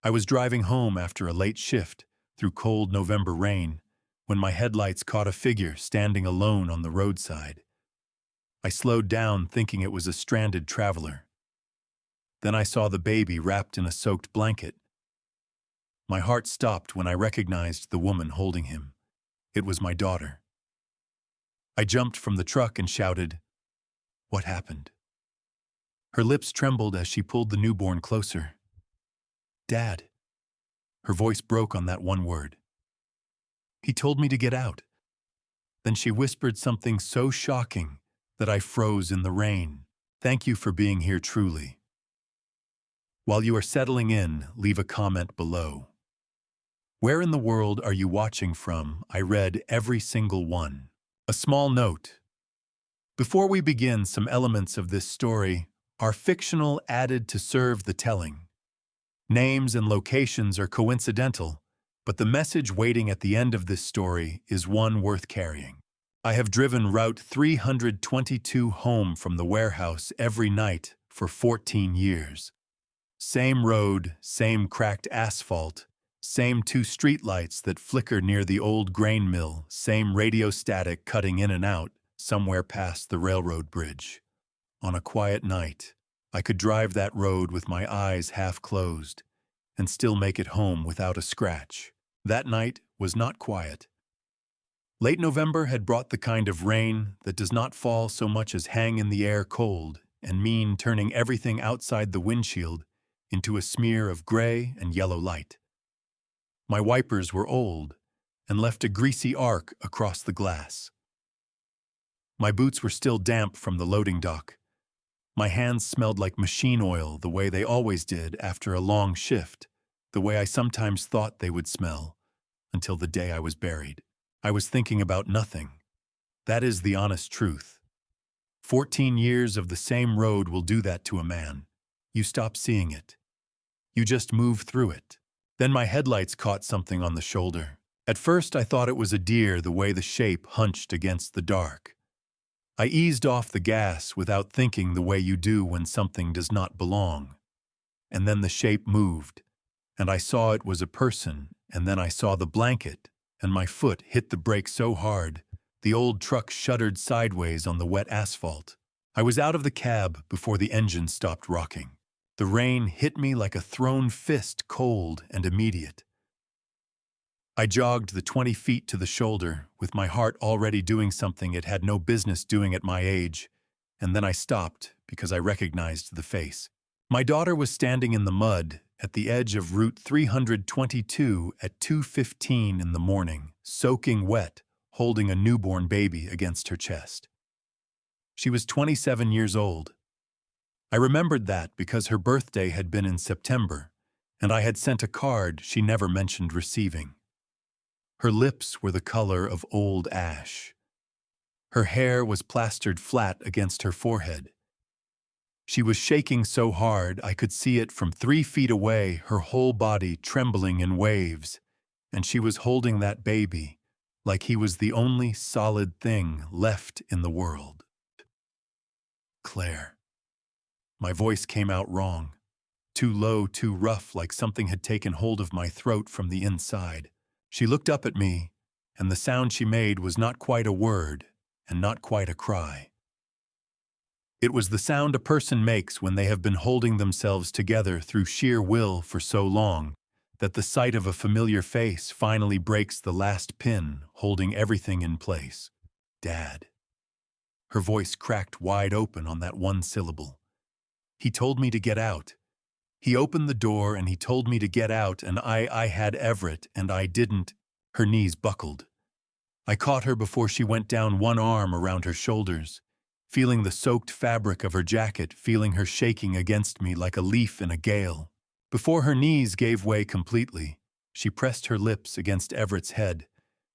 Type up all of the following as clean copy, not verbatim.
I was driving home after a late shift through cold November rain when my headlights caught a figure standing alone on the roadside. I slowed down thinking it was a stranded traveler. Then I saw the baby wrapped in a soaked blanket. My heart stopped when I recognized the woman holding him. It was my daughter. I jumped from the truck and shouted, "What happened?" Her lips trembled as she pulled the newborn closer. "Dad." Her voice broke on that one word. "He told me to get out." Then she whispered something so shocking that I froze in the rain. "Thank you for being here truly." While you are settling in, leave a comment below. Where in the world are you watching from? I read every single one. A small note. Before we begin, some elements of this story are fictional, added to serve the telling. Names and locations are coincidental, but the message waiting at the end of this story is one worth carrying. I have driven Route 322 home from the warehouse every night for 14 years. Same road, same cracked asphalt, same two streetlights that flicker near the old grain mill, same radio static cutting in and out somewhere past the railroad bridge. On a quiet night, I could drive that road with my eyes half closed and still make it home without a scratch. That night was not quiet. Late November had brought the kind of rain that does not fall so much as hang in the air cold and mean, turning everything outside the windshield into a smear of gray and yellow light. My wipers were old and left a greasy arc across the glass. My boots were still damp from the loading dock. My hands smelled like machine oil the way they always did after a long shift, the way I sometimes thought they would smell, until the day I was buried. I was thinking about nothing. That is the honest truth. 14 years of the same road will do that to a man. You stop seeing it. You just move through it. Then my headlights caught something on the shoulder. At first I thought it was a deer the way the shape hunched against the dark. I eased off the gas without thinking the way you do when something does not belong. And then the shape moved, and I saw it was a person, and then I saw the blanket, and my foot hit the brake so hard, the old truck shuddered sideways on the wet asphalt. I was out of the cab before the engine stopped rocking. The rain hit me like a thrown fist, cold and immediate. I jogged the 20 feet to the shoulder, with my heart already doing something it had no business doing at my age, and then I stopped because I recognized the face. My daughter was standing in the mud at the edge of Route 322 at 2:15 in the morning, soaking wet, holding a newborn baby against her chest. She was 27 years old. I remembered that because her birthday had been in September, and I had sent a card she never mentioned receiving. Her lips were the color of old ash. Her hair was plastered flat against her forehead. She was shaking so hard I could see it from 3 feet away, her whole body trembling in waves, and she was holding that baby like he was the only solid thing left in the world. Claire. My voice came out wrong, too low, too rough, like something had taken hold of my throat from the inside. She looked up at me, and the sound she made was not quite a word and not quite a cry. It was the sound a person makes when they have been holding themselves together through sheer will for so long that the sight of a familiar face finally breaks the last pin holding everything in place. Dad. Her voice cracked wide open on that one syllable. He told me to get out. He opened the door and he told me to get out, and I had Everett and I didn't. Her knees buckled. I caught her before she went down, one arm around her shoulders, feeling the soaked fabric of her jacket, feeling her shaking against me like a leaf in a gale. Before her knees gave way completely, she pressed her lips against Everett's head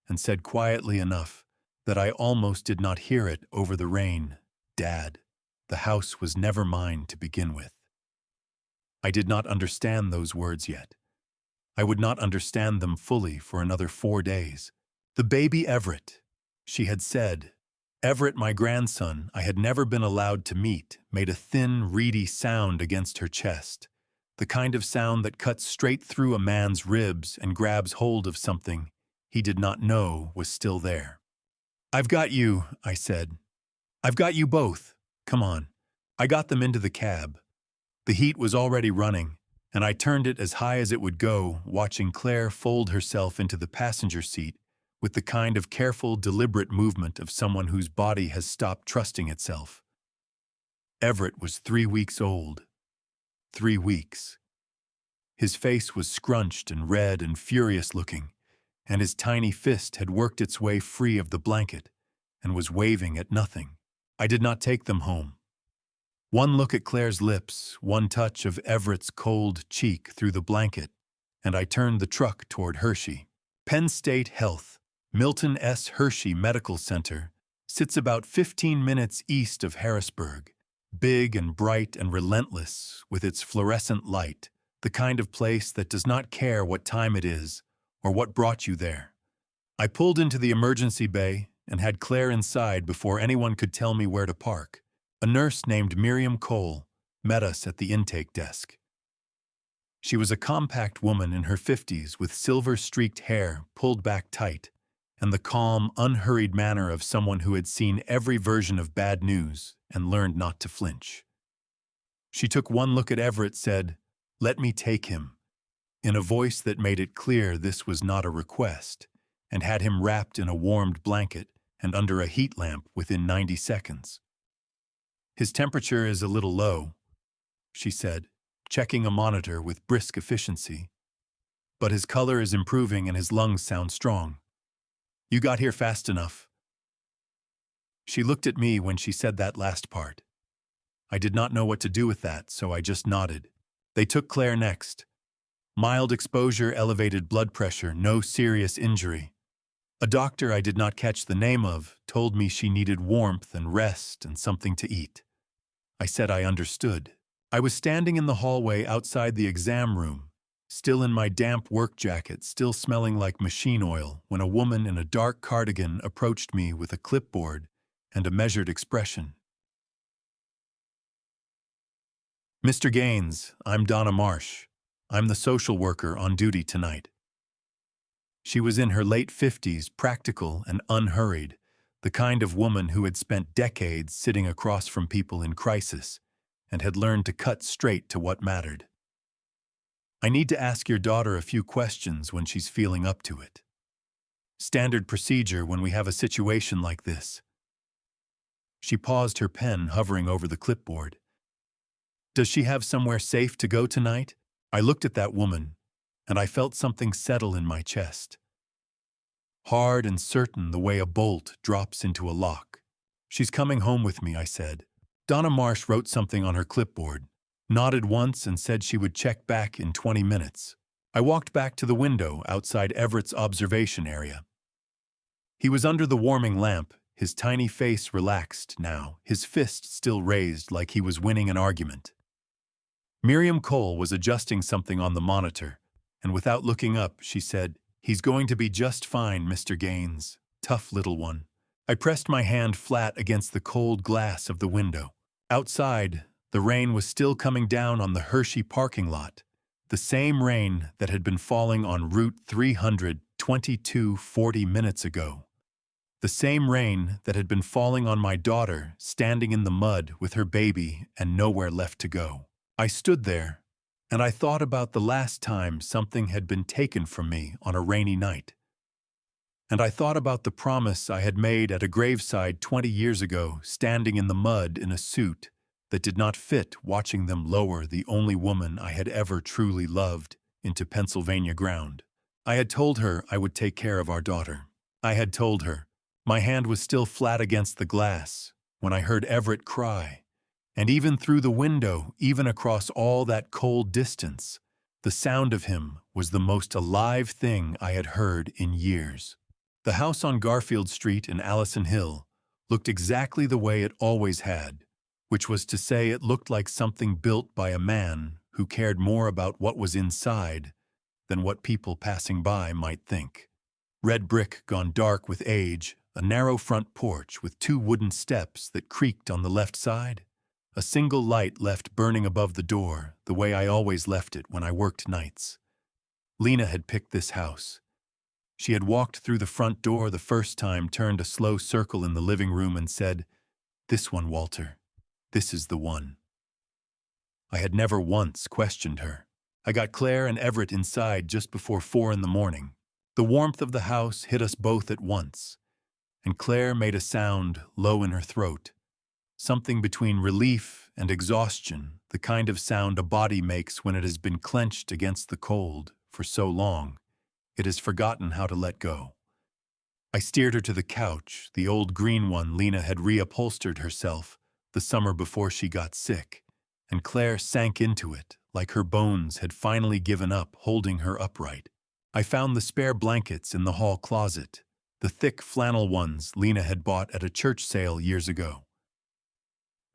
and said quietly enough that I almost did not hear it over the rain, "Dad, the house was never mine to begin with." I did not understand those words yet. I would not understand them fully for another 4 days. The baby Everett, she had said. Everett, my grandson, I had never been allowed to meet, made a thin, reedy sound against her chest, the kind of sound that cuts straight through a man's ribs and grabs hold of something he did not know was still there. "I've got you," I said. "I've got you both. Come on." I got them into the cab. The heat was already running, and I turned it as high as it would go, watching Claire fold herself into the passenger seat with the kind of careful, deliberate movement of someone whose body has stopped trusting itself. Everett was 3 weeks old. 3 weeks. His face was scrunched and red and furious-looking, and his tiny fist had worked its way free of the blanket and was waving at nothing. I did not take them home. One look at Claire's lips, one touch of Everett's cold cheek through the blanket, and I turned the truck toward Hershey. Penn State Health, Milton S. Hershey Medical Center, sits about 15 minutes east of Harrisburg, big and bright and relentless with its fluorescent light, the kind of place that does not care what time it is or what brought you there. I pulled into the emergency bay and had Claire inside before anyone could tell me where to park. A nurse named Miriam Cole met us at the intake desk. She was a compact woman in her 50s with silver-streaked hair pulled back tight and the calm, unhurried manner of someone who had seen every version of bad news and learned not to flinch. She took one look at Everett, said, "Let me take him," in a voice that made it clear this was not a request, and had him wrapped in a warmed blanket and under a heat lamp within 90 seconds. "His temperature is a little low," she said, checking a monitor with brisk efficiency. "But his color is improving and his lungs sound strong. You got here fast enough." She looked at me when she said that last part. I did not know what to do with that, so I just nodded. They took Claire next. Mild exposure, elevated blood pressure, no serious injury. A doctor I did not catch the name of told me she needed warmth and rest and something to eat. I said I understood. I was standing in the hallway outside the exam room, still in my damp work jacket, still smelling like machine oil, when a woman in a dark cardigan approached me with a clipboard and a measured expression. "Mr. Gaines, I'm Donna Marsh. I'm the social worker on duty tonight." She was in her late 50s, practical and unhurried, the kind of woman who had spent decades sitting across from people in crisis and had learned to cut straight to what mattered. "I need to ask your daughter a few questions when she's feeling up to it. Standard procedure when we have a situation like this." She paused, her pen hovering over the clipboard. "Does she have somewhere safe to go tonight?" I looked at that woman, and I felt something settle in my chest. Hard and certain, the way a bolt drops into a lock. "She's coming home with me," I said. Donna Marsh wrote something on her clipboard, nodded once and said she would check back in 20 minutes. I walked back to the window outside Everett's observation area. He was under the warming lamp, his tiny face relaxed now, his fist still raised like he was winning an argument. Miriam Cole was adjusting something on the monitor, and without looking up, she said, "He's going to be just fine, Mr. Gaines. Tough little one." I pressed my hand flat against the cold glass of the window. Outside, the rain was still coming down on the Hershey parking lot, the same rain that had been falling on Route 322 40 minutes ago. The same rain that had been falling on my daughter, standing in the mud with her baby and nowhere left to go. I stood there, and I thought about the last time something had been taken from me on a rainy night. And I thought about the promise I had made at a graveside 20 years ago, standing in the mud in a suit that did not fit, watching them lower the only woman I had ever truly loved into Pennsylvania ground. I had told her I would take care of our daughter. I had told her. My hand was still flat against the glass when I heard Everett cry. And even through the window, even across all that cold distance, the sound of him was the most alive thing I had heard in years. The house on Garfield Street in Allison Hill looked exactly the way it always had, which was to say it looked like something built by a man who cared more about what was inside than what people passing by might think. Red brick gone dark with age, a narrow front porch with 2 wooden steps that creaked on the left side, a single light left burning above the door, the way I always left it when I worked nights. Lena had picked this house. She had walked through the front door the first time, turned a slow circle in the living room and said, "This one, Walter. This is the one." I had never once questioned her. I got Claire and Everett inside just before 4 in the morning. The warmth of the house hit us both at once, and Claire made a sound low in her throat, something between relief and exhaustion, the kind of sound a body makes when it has been clenched against the cold for so long it has forgotten how to let go. I steered her to the couch, the old green one Lena had reupholstered herself the summer before she got sick, and Claire sank into it like her bones had finally given up holding her upright. I found the spare blankets in the hall closet, the thick flannel ones Lena had bought at a church sale years ago.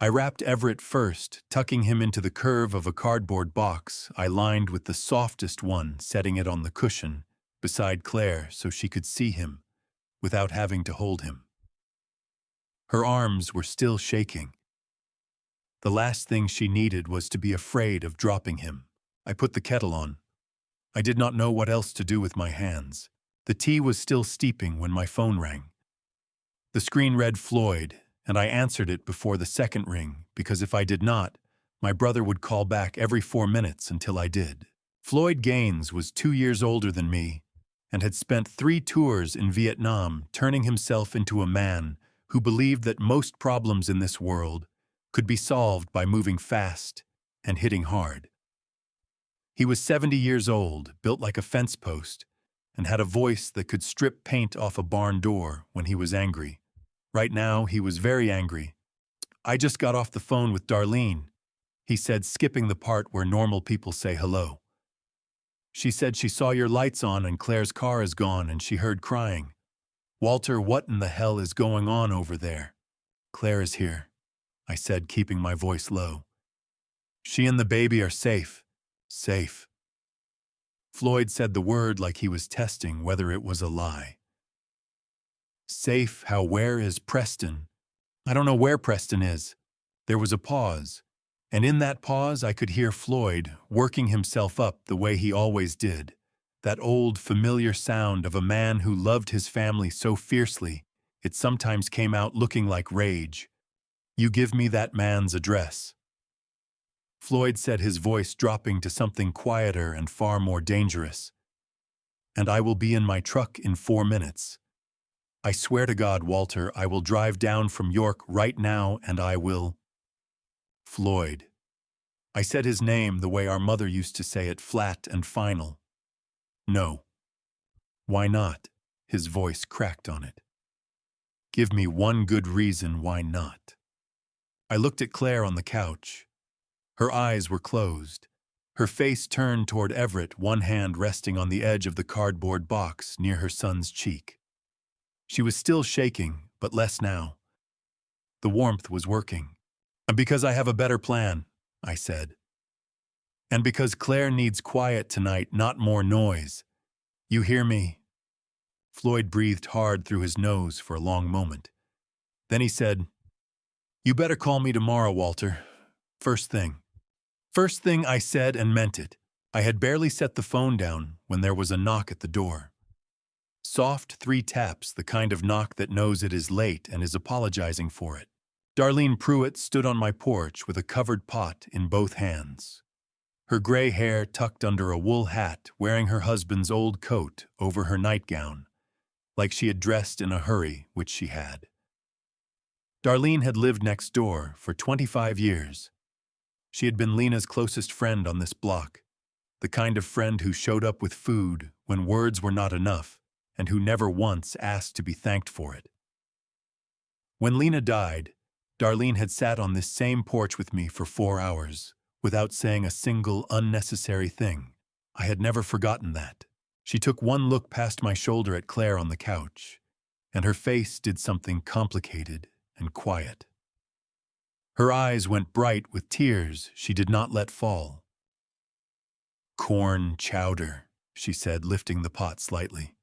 I wrapped Everett first, tucking him into the curve of a cardboard box I lined with the softest one, setting it on the cushion beside Claire so she could see him without having to hold him. Her arms were still shaking. The last thing she needed was to be afraid of dropping him. I put the kettle on. I did not know what else to do with my hands. The tea was still steeping when my phone rang. The screen read Floyd, and I answered it before the second ring, because if I did not, my brother would call back every 4 minutes until I did. Floyd Gaines was 2 years older than me and had spent 3 tours in Vietnam, turning himself into a man who believed that most problems in this world could be solved by moving fast and hitting hard. He was 70 years old, built like a fence post, and had a voice that could strip paint off a barn door when he was angry. Right now, he was very angry. "I just got off the phone with Darlene," he said, skipping the part where normal people say hello. "She said she saw your lights on and Claire's car is gone and she heard crying. Walter, what in the hell is going on over there?" "Claire is here," I said, keeping my voice low. "She and the baby are safe." "Safe." Floyd said the word like he was testing whether it was a lie. "Safe? How? Where is Preston?" "I don't know where Preston is." There was a pause, and in that pause I could hear Floyd working himself up the way he always did, that old familiar sound of a man who loved his family so fiercely it sometimes came out looking like rage. "You give me that man's address." Floyd said, his voice dropping to something quieter and far more dangerous. "And I will be in my truck in 4 minutes. I swear to God, Walter, I will drive down from York right now and I will—" "Floyd." I said his name the way our mother used to say it, flat and final. "No." "Why not?" His voice cracked on it. "Give me one good reason why not." I looked at Claire on the couch. Her eyes were closed, her face turned toward Everett, one hand resting on the edge of the cardboard box near her son's cheek. She was still shaking, but less now. The warmth was working. "Because I have a better plan," I said. "And because Claire needs quiet tonight, not more noise. You hear me?" Floyd breathed hard through his nose for a long moment. Then he said, "You better call me tomorrow, Walter. First thing." First thing, I said, and meant it. I had barely set the phone down when there was a knock at the door. Soft 3 taps, the kind of knock that knows it is late and is apologizing for it. Darlene Pruitt stood on my porch with a covered pot in both hands. Her gray hair tucked under a wool hat, wearing her husband's old coat over her nightgown, like she had dressed in a hurry, which she had. Darlene had lived next door for 25 years. She had been Lena's closest friend on this block, the kind of friend who showed up with food when words were not enough and who never once asked to be thanked for it. When Lena died, Darlene had sat on this same porch with me for 4 hours, without saying a single unnecessary thing. I had never forgotten that. She took one look past my shoulder at Claire on the couch, and her face did something complicated and quiet. Her eyes went bright with tears she did not let fall. "Corn chowder," she said, lifting the pot slightly.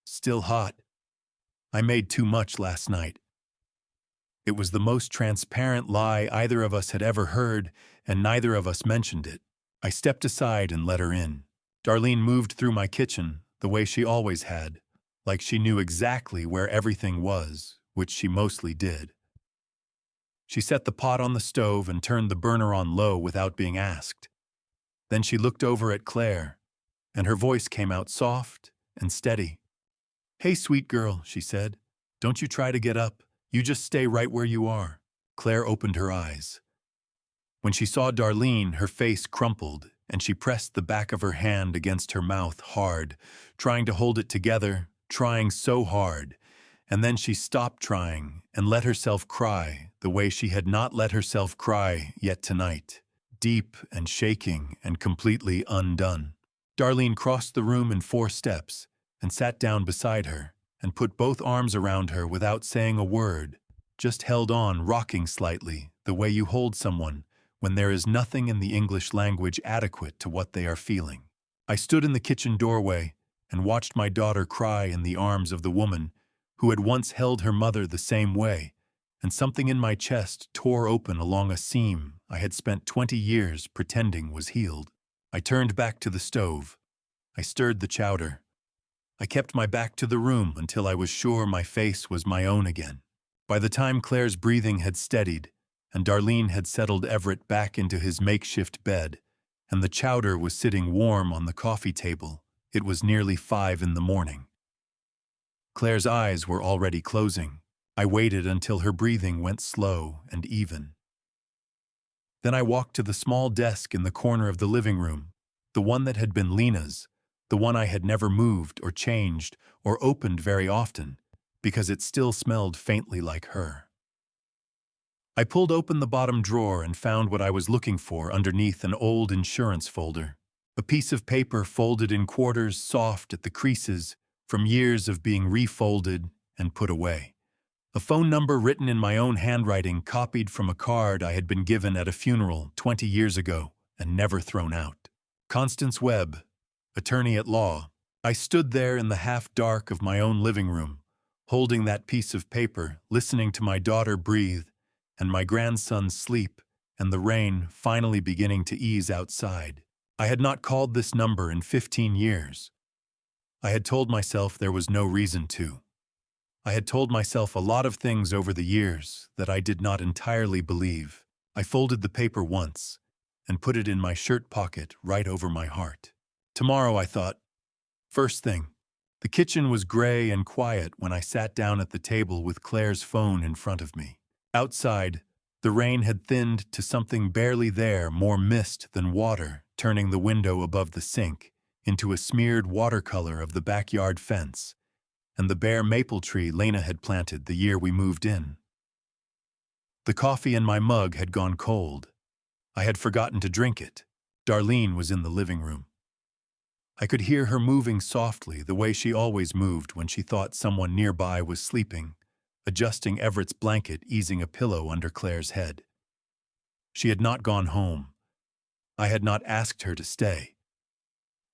"Still hot. I made too much last night." It was the most transparent lie either of us had ever heard, and neither of us mentioned it. I stepped aside and let her in. Darlene moved through my kitchen the way she always had, like she knew exactly where everything was, which she mostly did. She set the pot on the stove and turned the burner on low without being asked. Then she looked over at Claire, and her voice came out soft and steady. "Hey, sweet girl," she said. "Don't you try to get up. You just stay right where you are." Claire opened her eyes. When she saw Darlene, her face crumpled, and she pressed the back of her hand against her mouth hard, trying to hold it together, trying so hard. And then she stopped trying and let herself cry the way she had not let herself cry yet tonight, deep and shaking and completely undone. Darlene crossed the room in 4 steps and sat down beside her and put both arms around her without saying a word, just held on, rocking slightly, the way you hold someone when there is nothing in the English language adequate to what they are feeling. I stood in the kitchen doorway and watched my daughter cry in the arms of the woman who had once held her mother the same way, and something in my chest tore open along a seam I had spent 20 years pretending was healed. I turned back to the stove. I stirred the chowder. I kept my back to the room until I was sure my face was my own again. By the time Claire's breathing had steadied, and Darlene had settled Everett back into his makeshift bed, and the chowder was sitting warm on the coffee table, it was nearly 5 in the morning. Claire's eyes were already closing. I waited until her breathing went slow and even. Then I walked to the small desk in the corner of the living room, the one that had been Lena's, the one I had never moved or changed or opened very often, because it still smelled faintly like her. I pulled open the bottom drawer and found what I was looking for underneath an old insurance folder. A piece of paper folded in quarters, soft at the creases, from years of being refolded and put away. A phone number written in my own handwriting, copied from a card I had been given at a funeral 20 years ago and never thrown out. Constance Webb, attorney at law. I stood there in the half-dark of my own living room, holding that piece of paper, listening to my daughter breathe and my grandson sleep and the rain finally beginning to ease outside. I had not called this number in 15 years. I had told myself there was no reason to. I had told myself a lot of things over the years that I did not entirely believe. I folded the paper once and put it in my shirt pocket right over my heart. Tomorrow, I thought. First thing. The kitchen was gray and quiet when I sat down at the table with Claire's phone in front of me. Outside, the rain had thinned to something barely there, more mist than water, turning the window above the sink into a smeared watercolor of the backyard fence and the bare maple tree Lena had planted the year we moved in. The coffee in my mug had gone cold. I had forgotten to drink it. Darlene was in the living room. I could hear her moving softly the way she always moved when she thought someone nearby was sleeping, adjusting Everett's blanket, easing a pillow under Claire's head. She had not gone home. I had not asked her to stay.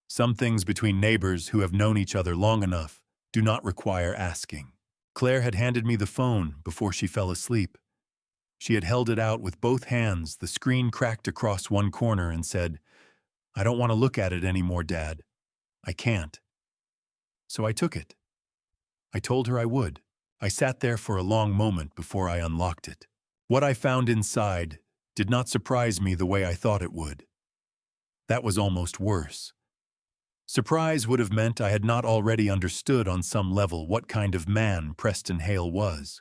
Some things between neighbors who have known each other long enough do not require asking. Claire had handed me the phone before she fell asleep. She had held it out with both hands, the screen cracked across one corner, and said, "I don't want to look at it anymore, Dad. I can't." So I took it. I told her I would. I sat there for a long moment before I unlocked it. What I found inside did not surprise me the way I thought it would. That was almost worse. Surprise would have meant I had not already understood on some level what kind of man Preston Hale was.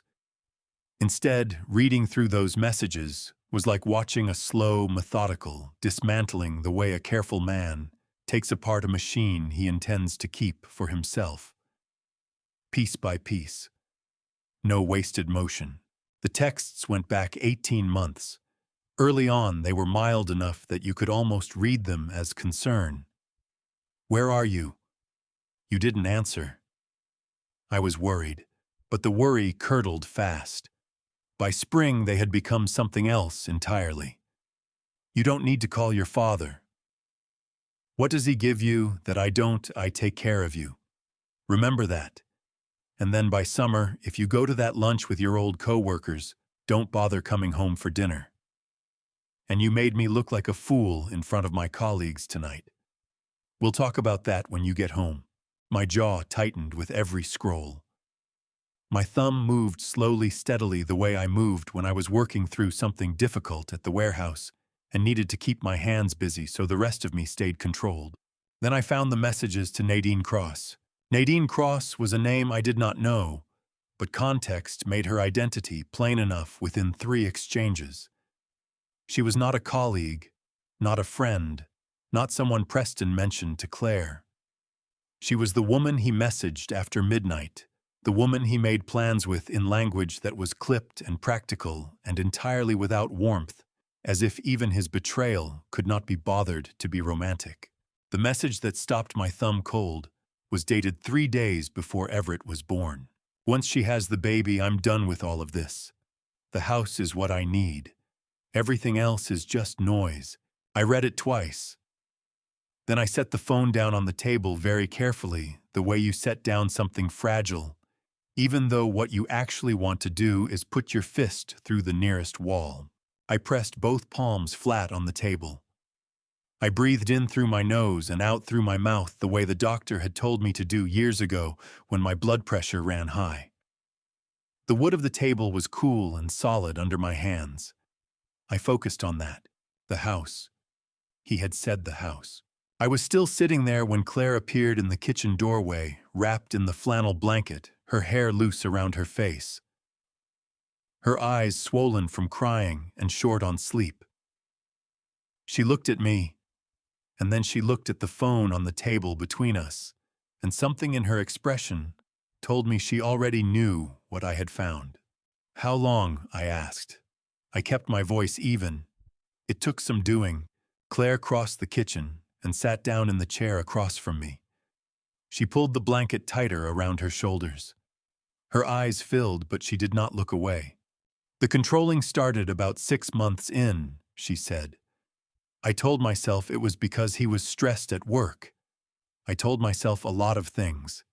Instead, reading through those messages was like watching a slow, methodical dismantling the way a careful man takes apart a machine he intends to keep for himself. Piece by piece. No wasted motion. The texts went back 18 months. Early on, they were mild enough that you could almost read them as concern. "Where are you? You didn't answer." I was worried, but the worry curdled fast. By spring, they had become something else entirely. "You don't need to call your father. What does he give you that I don't? I take care of you. Remember that. And then by summer, if you go to that lunch with your old co-workers, Don't bother coming home for dinner. And you made me look like a fool in front of my colleagues tonight. We'll talk about that when you get home. My jaw tightened with every scroll. My thumb moved slowly, steadily the way I moved when I was working through something difficult at the warehouse and needed to keep my hands busy so the rest of me stayed controlled. Then I found the messages to Nadine Cross. Nadine Cross was a name I did not know, but context made her identity plain enough within 3 exchanges. She was not a colleague, not a friend, not someone Preston mentioned to Claire. She was the woman he messaged after midnight, the woman he made plans with in language that was clipped and practical and entirely without warmth, as if even his betrayal could not be bothered to be romantic. The message that stopped my thumb cold was dated 3 days before Everett was born. Once she has the baby, I'm done with all of this. The house is what I need. Everything else is just noise. I read it twice. Then I set the phone down on the table very carefully, the way you set down something fragile, even though what you actually want to do is put your fist through the nearest wall. I pressed both palms flat on the table. I breathed in through my nose and out through my mouth the way the doctor had told me to do years ago when my blood pressure ran high. The wood of the table was cool and solid under my hands. I focused on that. The house. He had said the house. I was still sitting there when Claire appeared in the kitchen doorway, wrapped in the flannel blanket, her hair loose around her face. Her eyes swollen from crying and short on sleep. She looked at me, and then she looked at the phone on the table between us, and something in her expression told me she already knew what I had found. "How long?" I asked. I kept my voice even. It took some doing. Claire crossed the kitchen and sat down in the chair across from me. She pulled the blanket tighter around her shoulders. Her eyes filled, but she did not look away. "The controlling started about 6 months in," she said. "I told myself it was because he was stressed at work. I told myself a lot of things."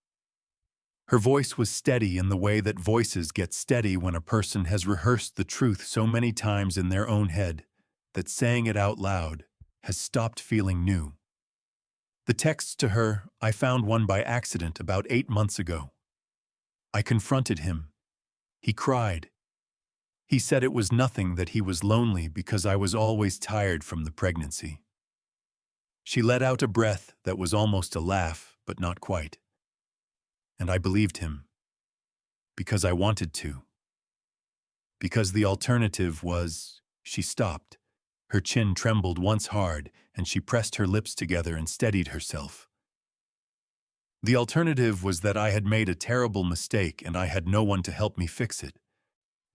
Her voice was steady in the way that voices get steady when a person has rehearsed the truth so many times in their own head that saying it out loud has stopped feeling new. The texts to her, I found one by accident about 8 months ago. I confronted him. He cried. He said it was nothing, that he was lonely because I was always tired from the pregnancy. She let out a breath that was almost a laugh, but not quite. And I believed him. Because I wanted to. Because the alternative was... She stopped. Her chin trembled once hard, and she pressed her lips together and steadied herself. The alternative was that I had made a terrible mistake and I had no one to help me fix it.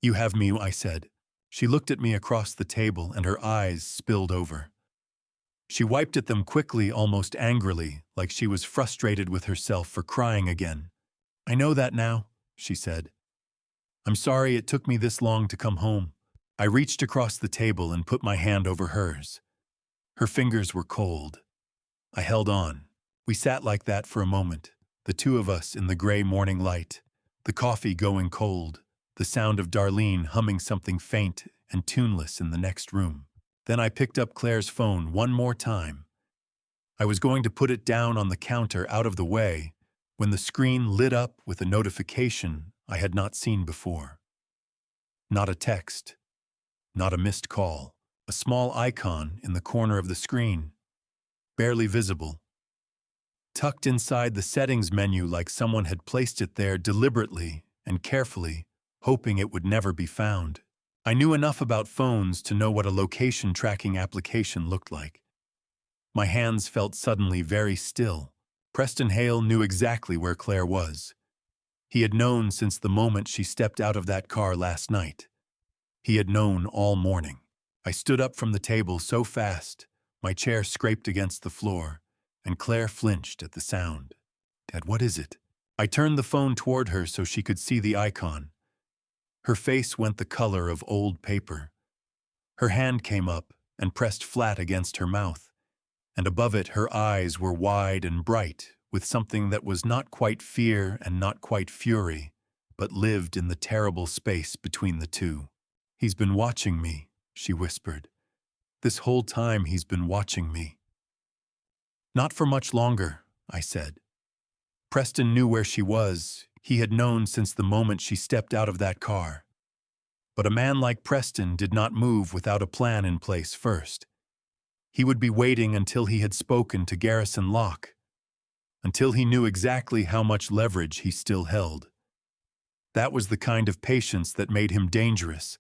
"You have me," I said. She looked at me across the table and her eyes spilled over. She wiped at them quickly, almost angrily, like she was frustrated with herself for crying again. "I know that now," she said. "I'm sorry it took me this long to come home." I reached across the table and put my hand over hers. Her fingers were cold. I held on. We sat like that for a moment, the two of us in the gray morning light, the coffee going cold, the sound of Darlene humming something faint and tuneless in the next room. Then I picked up Claire's phone one more time. I was going to put it down on the counter out of the way when the screen lit up with a notification I had not seen before. Not a text. Not a missed call. A small icon in the corner of the screen. Barely visible. Tucked inside the settings menu like someone had placed it there deliberately and carefully, hoping it would never be found. I knew enough about phones to know what a location tracking application looked like. My hands felt suddenly very still. Preston Hale knew exactly where Claire was. He had known since the moment she stepped out of that car last night. He had known all morning. I stood up from the table so fast, my chair scraped against the floor, and Claire flinched at the sound. "Dad, what is it?" I turned the phone toward her so she could see the icon. Her face went the color of old paper. Her hand came up and pressed flat against her mouth, and above it her eyes were wide and bright with something that was not quite fear and not quite fury, but lived in the terrible space between the two. "He's been watching me," she whispered. "This whole time he's been watching me." "Not for much longer," I said. Preston knew where she was. He had known since the moment she stepped out of that car. But a man like Preston did not move without a plan in place first. He would be waiting until he had spoken to Garrison Locke, until he knew exactly how much leverage he still held. That was the kind of patience that made him dangerous,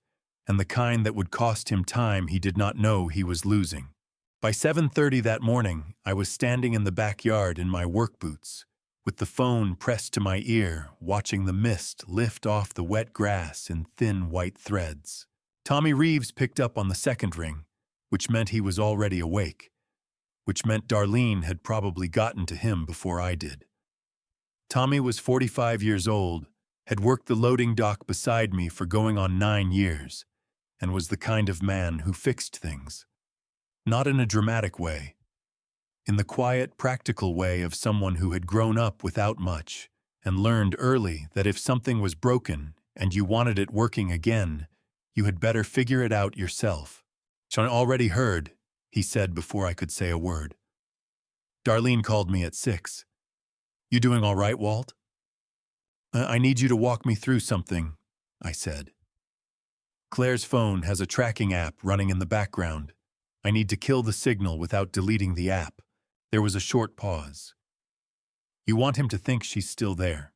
and the kind that would cost him time he did not know he was losing. By 7:30 that morning, I was standing in the backyard in my work boots, with the phone pressed to my ear, watching the mist lift off the wet grass in thin white threads. Tommy Reeves picked up on the second ring, which meant he was already awake, which meant Darlene had probably gotten to him before I did. Tommy was 45 years old, had worked the loading dock beside me for going on 9 years, and was the kind of man who fixed things. Not in a dramatic way. In the quiet, practical way of someone who had grown up without much and learned early that if something was broken and you wanted it working again, you had better figure it out yourself. "I already heard," he said before I could say a word. "Darlene called me at 6. You doing all right, Walt?" I need you to walk me through something," I said. "Claire's phone has a tracking app running in the background. I need to kill the signal without deleting the app." There was a short pause. "You want him to think she's still there.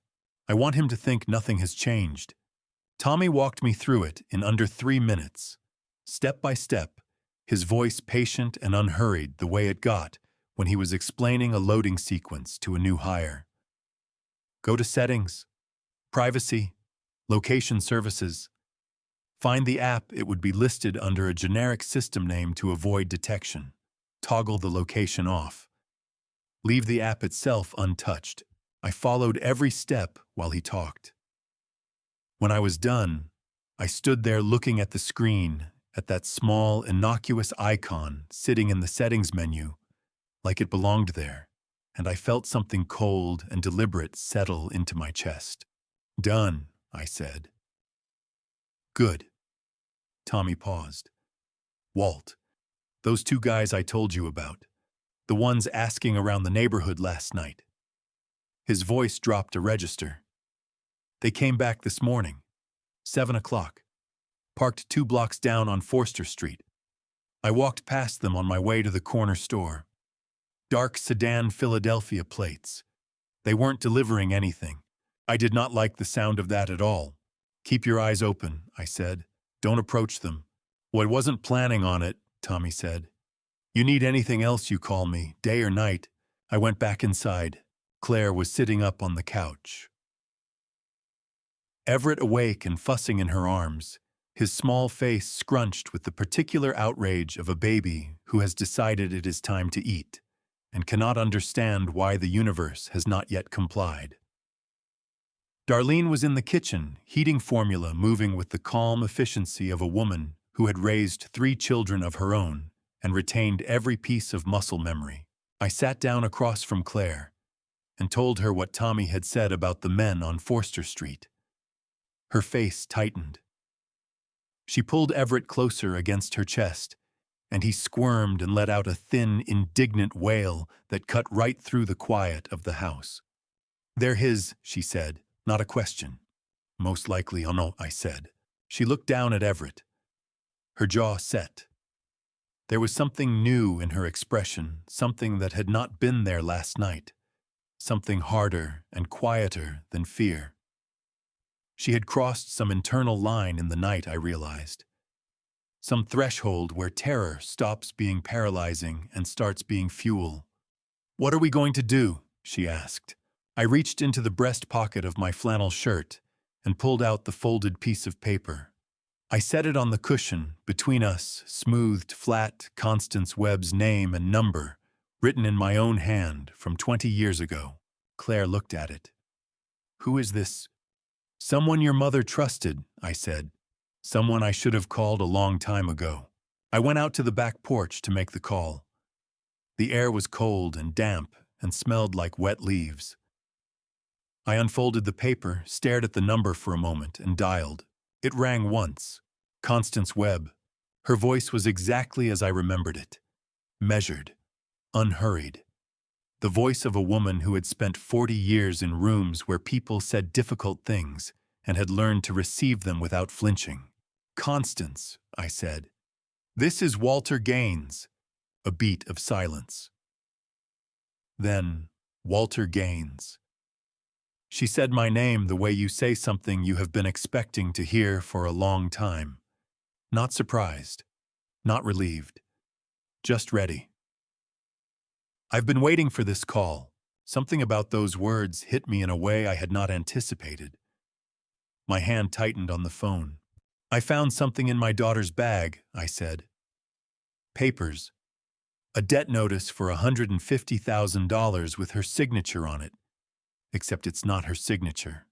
I want him to think nothing has changed." Tommy walked me through it in under 3 minutes, step by step, his voice patient and unhurried the way it got when he was explaining a loading sequence to a new hire. "Go to Settings, Privacy, Location Services. Find the app. It would be listed under a generic system name to avoid detection. Toggle the location off. Leave the app itself untouched." I followed every step while he talked. When I was done, I stood there looking at the screen, at that small, innocuous icon sitting in the settings menu, like it belonged there, and I felt something cold and deliberate settle into my chest. "Done," I said. "Good." Tommy paused. "Walt, those 2 guys I told you about, the ones asking around the neighborhood last night." His voice dropped a register. "They came back this morning, 7 o'clock, parked 2 blocks down on Forster Street. I walked past them on my way to the corner store. Dark sedan Philadelphia plates. They weren't delivering anything. I did not like the sound of that at all. Keep your eyes open," I said. "Don't approach them." "Well, I wasn't planning on it," Tommy said. "You need anything else, you call me, day or night." I went back inside. Claire was sitting up on the couch, Everett awake and fussing in her arms, his small face scrunched with the particular outrage of a baby who has decided it is time to eat and cannot understand why the universe has not yet complied. Darlene was in the kitchen, heating formula, moving with the calm efficiency of a woman who had raised 3 children of her own and retained every piece of muscle memory. I sat down across from Claire and told her what Tommy had said about the men on Forster Street. Her face tightened. She pulled Everett closer against her chest, and he squirmed and let out a thin, indignant wail that cut right through the quiet of the house. "They're his," she said, "not a question." "Most likely, oh no," I said. She looked down at Everett. Her jaw set. There was something new in her expression, something that had not been there last night, something harder and quieter than fear. She had crossed some internal line in the night, I realized. Some threshold where terror stops being paralyzing and starts being fuel. "What are we going to do?" she asked. I reached into the breast pocket of my flannel shirt and pulled out the folded piece of paper. I set it on the cushion between us, smoothed flat Constance Webb's name and number, written in my own hand from 20 years ago. Claire looked at it. "Who is this?" "Someone your mother trusted," I said. "Someone I should have called a long time ago." I went out to the back porch to make the call. The air was cold and damp and smelled like wet leaves. I unfolded the paper, stared at the number for a moment, and dialed. It rang once. Constance Webb. Her voice was exactly as I remembered it. Measured, unhurried. The voice of a woman who had spent 40 years in rooms where people said difficult things and had learned to receive them without flinching. "Constance," I said. "This is Walter Gaines." A beat of silence. Then, "Walter Gaines." She said my name the way you say something you have been expecting to hear for a long time. Not surprised, not relieved, just ready. I've been waiting for this call. Something about those words hit me in a way I had not anticipated. My hand tightened on the phone. "I found something in my daughter's bag," I said. "Papers. A debt notice for $150,000 with her signature on it. Except it's not her signature."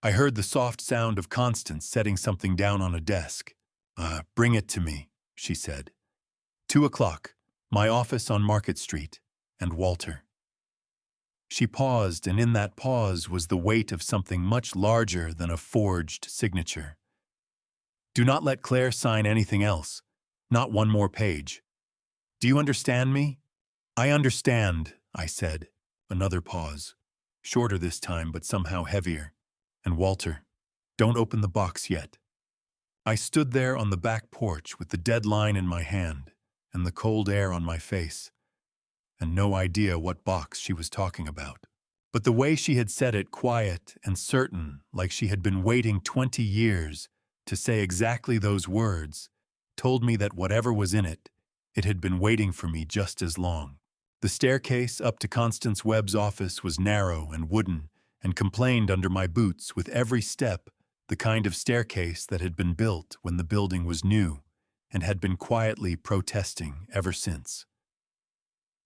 I heard the soft sound of Constance setting something down on a desk. Bring it to me," she said. 2 o'clock, my office on Market Street, and Walter. She paused, and in that pause was the weight of something much larger than a forged signature. "Do not let Claire sign anything else. Not one more page. Do you understand me?" "I understand," I said. Another pause. Shorter this time, but somehow heavier. "And Walter, don't open the box yet." I stood there on the back porch with the deadline in my hand and the cold air on my face, and no idea what box she was talking about. But the way she had said it, quiet and certain, like she had been waiting 20 years to say exactly those words, told me that whatever was in it, it had been waiting for me just as long. The staircase up to Constance Webb's office was narrow and wooden, and complained under my boots with every step, the kind of staircase that had been built when the building was new and had been quietly protesting ever since.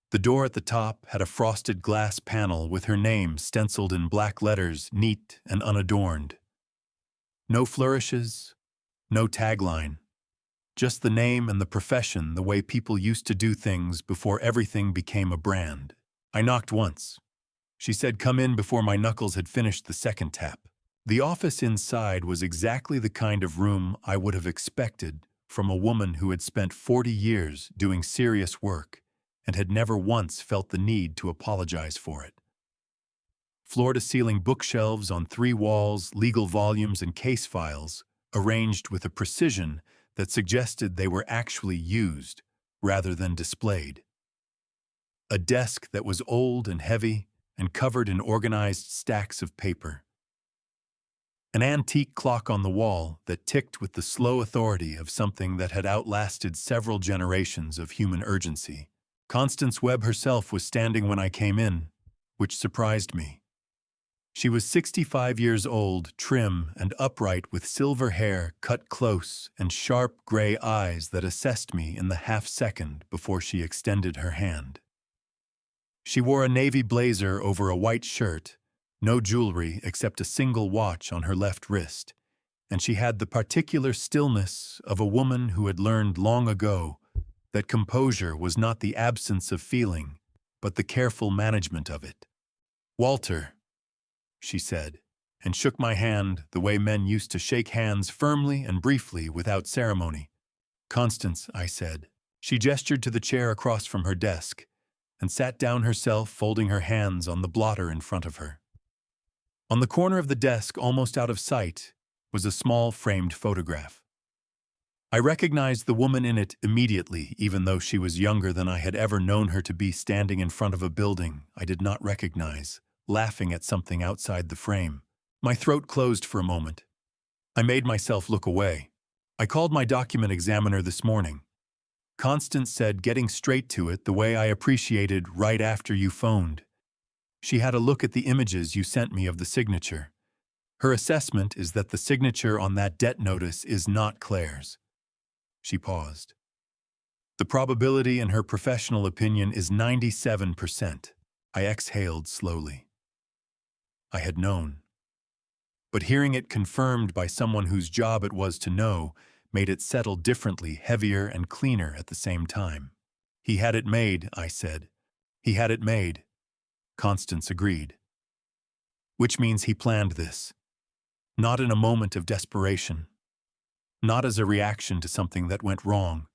The door at the top had a frosted glass panel with her name stenciled in black letters, neat and unadorned. No flourishes, no tagline. Just the name and the profession, the way people used to do things before everything became a brand. I knocked once. She said, "Come in," before my knuckles had finished the second tap. The office inside was exactly the kind of room I would have expected from a woman who had spent 40 years doing serious work and had never once felt the need to apologize for it. Floor-to-ceiling bookshelves on 3 walls, legal volumes and case files, arranged with a precision that suggested they were actually used rather than displayed. A desk that was old and heavy and covered in organized stacks of paper. An antique clock on the wall that ticked with the slow authority of something that had outlasted several generations of human urgency. Constance Webb herself was standing when I came in, which surprised me. She was 65 years old, trim and upright, with silver hair cut close and sharp gray eyes that assessed me in the half-second before she extended her hand. She wore a navy blazer over a white shirt, no jewelry except a single watch on her left wrist, and she had the particular stillness of a woman who had learned long ago that composure was not the absence of feeling, but the careful management of it. "Walter," she said, and shook my hand the way men used to shake hands, firmly and briefly, without ceremony. "Constance," I said. She gestured to the chair across from her desk and sat down herself, folding her hands on the blotter in front of her. On the corner of the desk, almost out of sight, was a small framed photograph. I recognized the woman in it immediately, even though she was younger than I had ever known her to be, standing in front of a building I did not recognize, laughing at something outside the frame. My throat closed for a moment. I made myself look away. "I called my document examiner this morning," Constance said, getting straight to it the way I appreciated right after you phoned. "She had a look at the images you sent me of the signature. Her assessment is that the signature on that debt notice is not Claire's." She paused. "The probability, in her professional opinion, is 97%. I exhaled slowly. I had known. But hearing it confirmed by someone whose job it was to know made it settle differently, heavier and cleaner at the same time. "He had it made," I said. "He had it made." Constance agreed. "Which means he planned this. Not in a moment of desperation. not as a reaction to something that went wrong.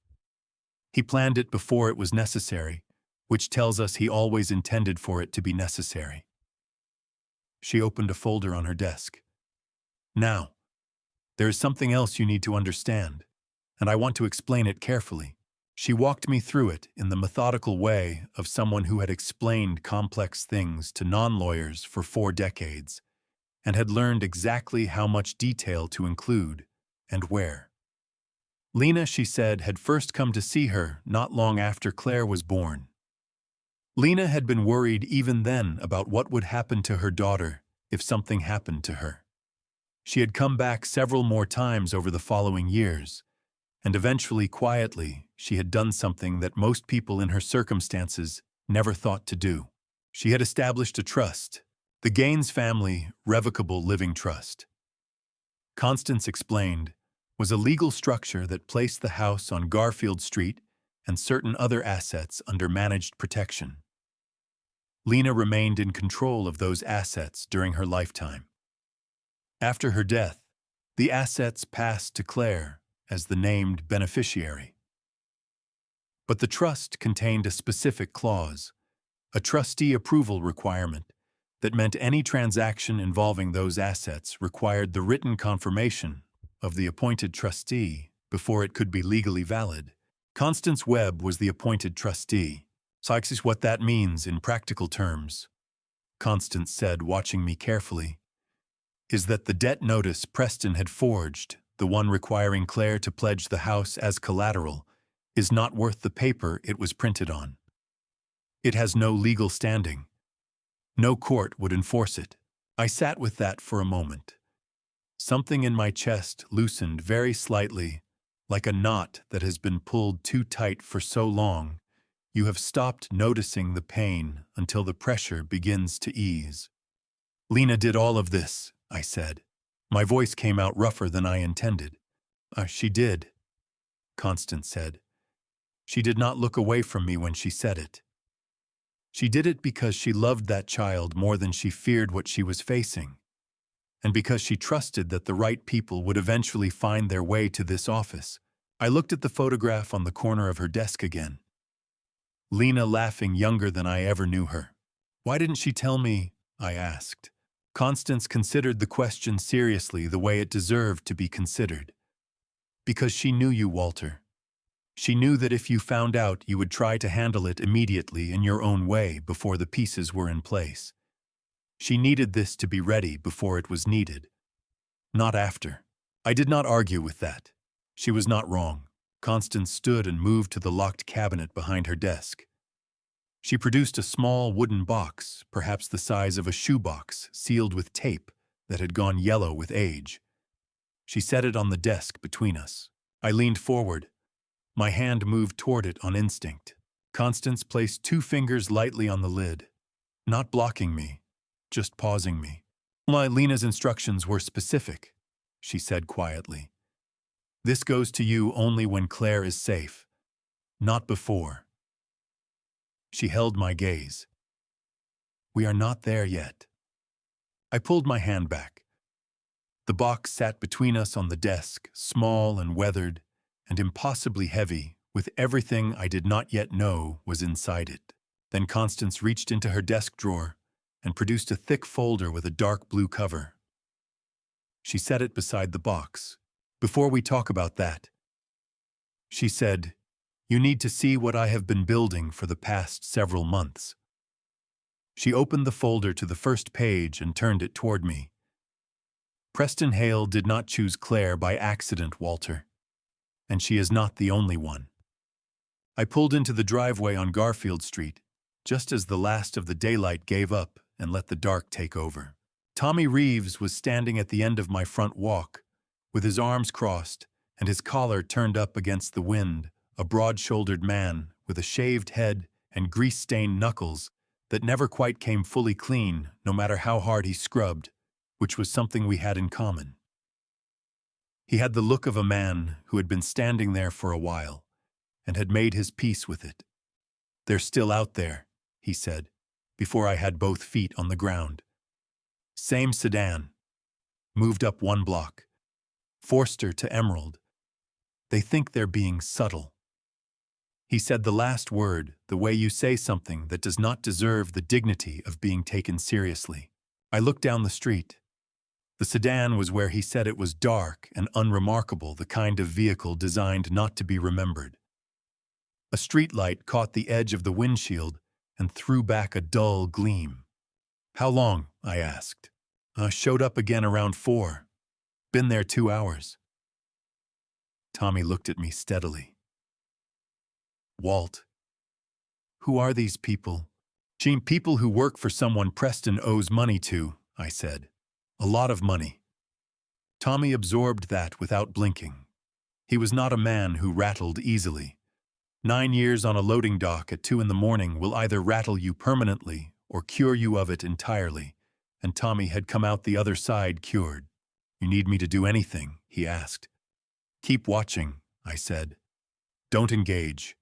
He planned it before it was necessary, which tells us he always intended for it to be necessary. She opened a folder on her desk. Now, there is something else you need to understand, and I want to explain it carefully. She walked me through it in the methodical way of someone who had explained complex things to non-lawyers for 4 decades and had learned exactly how much detail to include and where. Lena, she said, had first come to see her not long after Claire was born. Lena had been worried even then about what would happen to her daughter if something happened to her. She had come back several more times over the following years, and eventually, quietly, she had done something that most people in her circumstances never thought to do. She had established a trust, the Gaines Family Revocable Living Trust. Constance explained, was a legal structure that placed the house on Garfield Street and certain other assets under managed protection. Lena remained in control of those assets during her lifetime. After her death, the assets passed to Claire as the named beneficiary. But the trust contained a specific clause, a trustee approval requirement, that meant any transaction involving those assets required the written confirmation of the appointed trustee before it could be legally valid. Constance Webb was the appointed trustee. "This is what that means in practical terms," Constance said, watching me carefully, "is that the debt notice Preston had forged, the one requiring Claire to pledge the house as collateral, is not worth the paper it was printed on. It has no legal standing. No court would enforce it." I sat with that for a moment. Something in my chest loosened very slightly, like a knot that has been pulled too tight for so long, you have stopped noticing the pain until the pressure begins to ease. "Lena did all of this," I said. My voice came out rougher than I intended. She did," Constance said. She did not look away from me when she said it. She did it because she loved that child more than she feared what she was facing, and because she trusted that the right people would eventually find their way to this office. I looked at the photograph on the corner of her desk again. Lena laughing younger than I ever knew her. "Why didn't she tell me?" I asked. Constance considered the question seriously, the way it deserved to be considered. "Because she knew you, Walter. She knew that if you found out, you would try to handle it immediately in your own way before the pieces were in place. She needed this to be ready before it was needed, not after." I did not argue with that. She was not wrong. Constance stood and moved to the locked cabinet behind her desk. She produced a small wooden box, perhaps the size of a shoebox, sealed with tape that had gone yellow with age. She set it on the desk between us. I leaned forward. My hand moved toward it on instinct. Constance placed 2 fingers lightly on the lid, not blocking me, just pausing me. "Lena's instructions were specific," she said quietly. "This goes to you only when Claire is safe, not before." She held my gaze. "We are not there yet." I pulled my hand back. The box sat between us on the desk, small and weathered, and impossibly heavy, with everything I did not yet know was inside it. Then Constance reached into her desk drawer and produced a thick folder with a dark blue cover. She set it beside the box. "Before we talk about that," she said, "you need to see what I have been building for the past several months." She opened the folder to the first page and turned it toward me. "Preston Hale did not choose Claire by accident, Walter. And she is not the only one." I pulled into the driveway on Garfield Street, just as the last of the daylight gave up and let the dark take over. Tommy Reeves was standing at the end of my front walk, with his arms crossed and his collar turned up against the wind, a broad-shouldered man with a shaved head and grease-stained knuckles that never quite came fully clean, no matter how hard he scrubbed, which was something we had in common. He had the look of a man who had been standing there for a while and had made his peace with it. "They're still out there," he said, before I had both feet on the ground. "Same sedan. Moved up 1 block. Forster to Emerald. They think they're being subtle. He said the last word, the way you say something that does not deserve the dignity of being taken seriously. I looked down the street. The sedan was where he said it was dark and unremarkable, the kind of vehicle designed not to be remembered. A streetlight caught the edge of the windshield and threw back a dull gleam. How long? I asked. Showed up again around 4. Been there 2 hours. Tommy looked at me steadily. Walt, who are these people? People who work for someone Preston owes money to, I said. A lot of money. Tommy absorbed that without blinking. He was not a man who rattled easily. 9 years on a loading dock at 2 in the morning will either rattle you permanently or cure you of it entirely, and Tommy had come out the other side cured. You need me to do anything? He asked. Keep watching, I said. Don't engage.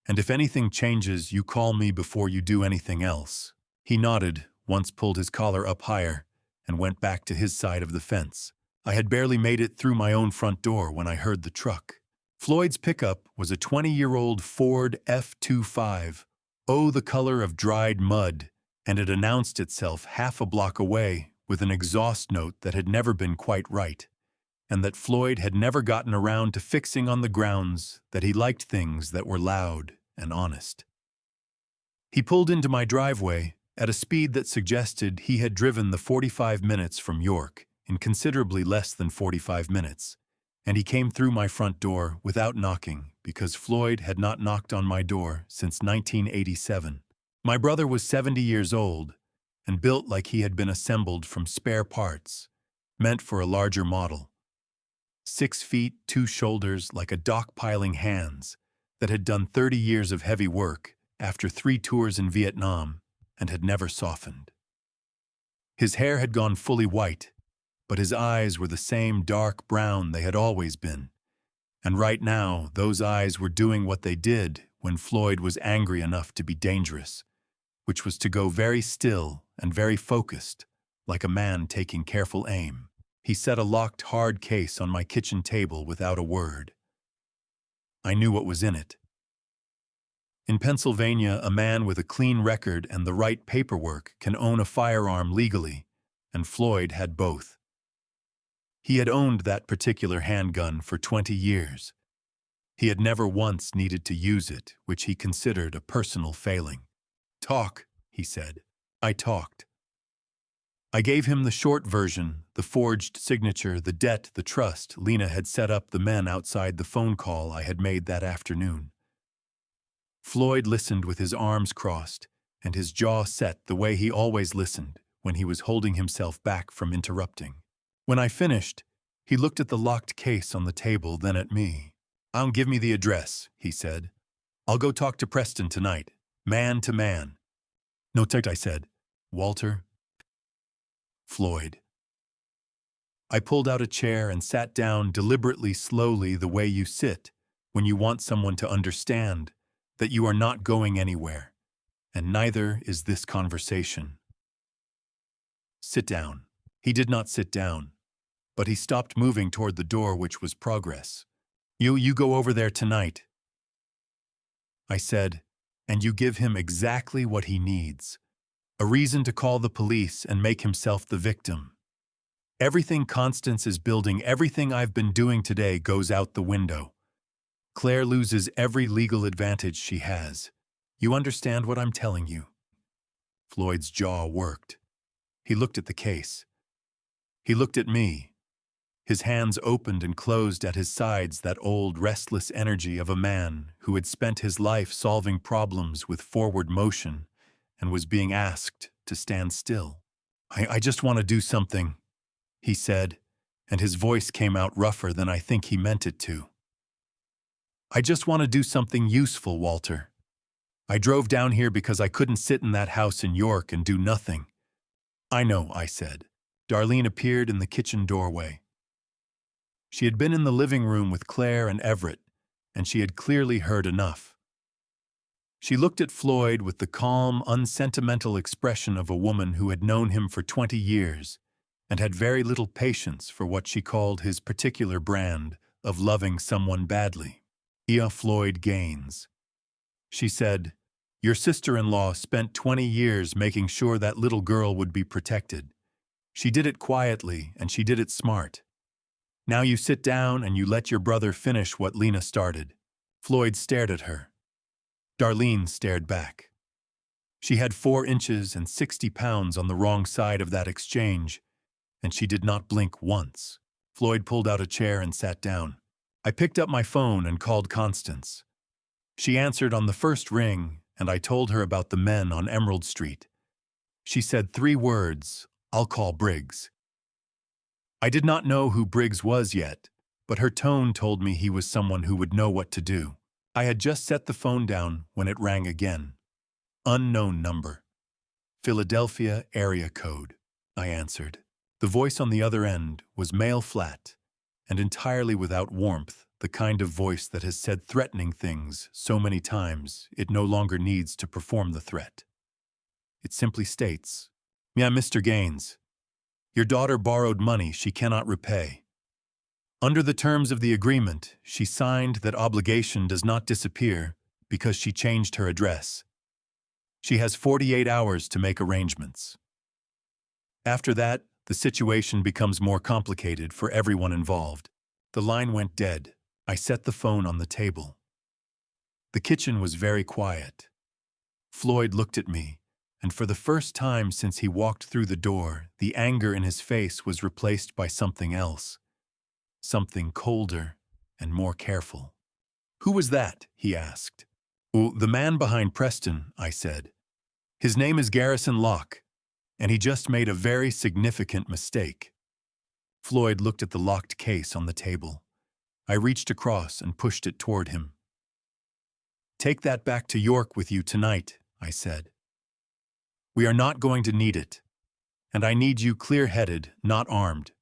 And if anything changes, you call me before you do anything else. He nodded, once pulled his collar up higher, and went back to his side of the fence. I had barely made it through my own front door when I heard the truck. Floyd's pickup was a 20-year-old Ford F-25, the color of dried mud, and it announced itself half a block away with an exhaust note that had never been quite right, and that Floyd had never gotten around to fixing on the grounds that he liked things that were loud and honest. He pulled into my driveway at a speed that suggested he had driven the 45 minutes from York in considerably less than 45 minutes, and he came through my front door without knocking because Floyd had not knocked on my door since 1987. My brother was 70 years old and built like he had been assembled from spare parts, meant for a larger model. 6 feet, 2 shoulders like a dock-piling hands that had done 30 years of heavy work after 3 tours in Vietnam and had never softened. His hair had gone fully white, but his eyes were the same dark brown they had always been. And right now, those eyes were doing what they did when Floyd was angry enough to be dangerous, which was to go very still and very focused, like a man taking careful aim. He set a locked hard case on my kitchen table without a word. I knew what was in it. In Pennsylvania, a man with a clean record and the right paperwork can own a firearm legally, and Floyd had both. He had owned that particular handgun for 20 years. He had never once needed to use it, which he considered a personal failing. Talk, he said. I talked. I gave him the short version, the forged signature, the debt, the trust Lena had set up the men outside the phone call I had made that afternoon. Floyd listened with his arms crossed and his jaw set the way he always listened when he was holding himself back from interrupting. When I finished, he looked at the locked case on the table, then at me. Give me the address, he said. I'll go talk to Preston tonight, man to man. No text, I said. Walter. Floyd. I pulled out a chair and sat down deliberately slowly the way you sit when you want someone to understand that you are not going anywhere, and neither is this conversation. Sit down. He did not sit down, but he stopped moving toward the door, which was progress. You go over there tonight, I said, and you give him exactly what he needs. A reason to call the police and make himself the victim. Everything Constance is building, everything I've been doing today goes out the window. Claire loses every legal advantage she has. You understand what I'm telling you? Floyd's jaw worked. He looked at the case. He looked at me. His hands opened and closed at his sides, that old restless energy of a man who had spent his life solving problems with forward motion and was being asked to stand still. I just want to do something, he said, and his voice came out rougher than I think he meant it to. I just want to do something useful, Walter. I drove down here because I couldn't sit in that house in York and do nothing. I know, I said. Darlene appeared in the kitchen doorway. She had been in the living room with Claire and Everett, and she had clearly heard enough. She looked at Floyd with the calm, unsentimental expression of a woman who had known him for 20 years and had very little patience for what she called his particular brand of loving someone badly. Floyd Gaines. She said, "Your sister-in-law spent 20 years making sure that little girl would be protected. She did it quietly, and she did it smart. Now you sit down and you let your brother finish what Lena started." Floyd stared at her. Darlene stared back. She had 4 inches and 60 pounds on the wrong side of that exchange, and she did not blink once. Floyd pulled out a chair and sat down. I picked up my phone and called Constance. She answered on the first ring, and I told her about the men on Emerald Street. She said 3 words, "I'll call Briggs." I did not know who Briggs was yet, but her tone told me he was someone who would know what to do. I had just set the phone down when it rang again. Unknown number. Philadelphia area code, I answered. The voice on the other end was male flat, and entirely without warmth, the kind of voice that has said threatening things so many times it no longer needs to perform the threat. It simply states, "Yeah, Mr. Gaines. Your daughter borrowed money she cannot repay. Under the terms of the agreement, she signed that obligation does not disappear because she changed her address. She has 48 hours to make arrangements. After that, the situation becomes more complicated for everyone involved." The line went dead. I set the phone on the table. The kitchen was very quiet. Floyd looked at me, and for the first time since he walked through the door, the anger in his face was replaced by something else. Something colder and more careful. "Who was that?" he asked. "Oh, the man behind Preston," I said. "His name is Garrison Locke, and he just made a very significant mistake." Floyd looked at the locked case on the table. I reached across and pushed it toward him. "Take that back to York with you tonight," I said. "We are not going to need it, and I need you clear-headed, not armed."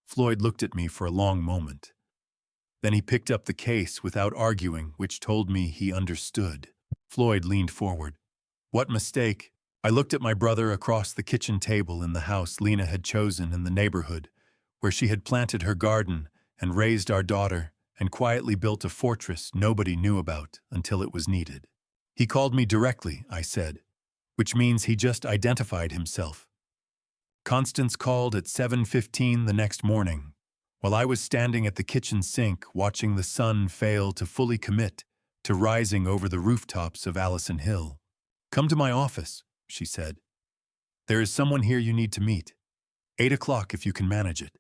Floyd looked at me for a long moment. Then he picked up the case without arguing, which told me he understood. Floyd leaned forward. "What mistake?" I looked at my brother across the kitchen table in the house Lena had chosen in the neighborhood, where she had planted her garden and raised our daughter and quietly built a fortress nobody knew about until it was needed. "He called me directly," I said, which means he just identified himself. Constance called at 7:15 the next morning, while I was standing at the kitchen sink watching the sun fail to fully commit to rising over the rooftops of Allison Hill. "Come to my office," she said. "There is someone here you need to meet. 8 o'clock if you can manage it."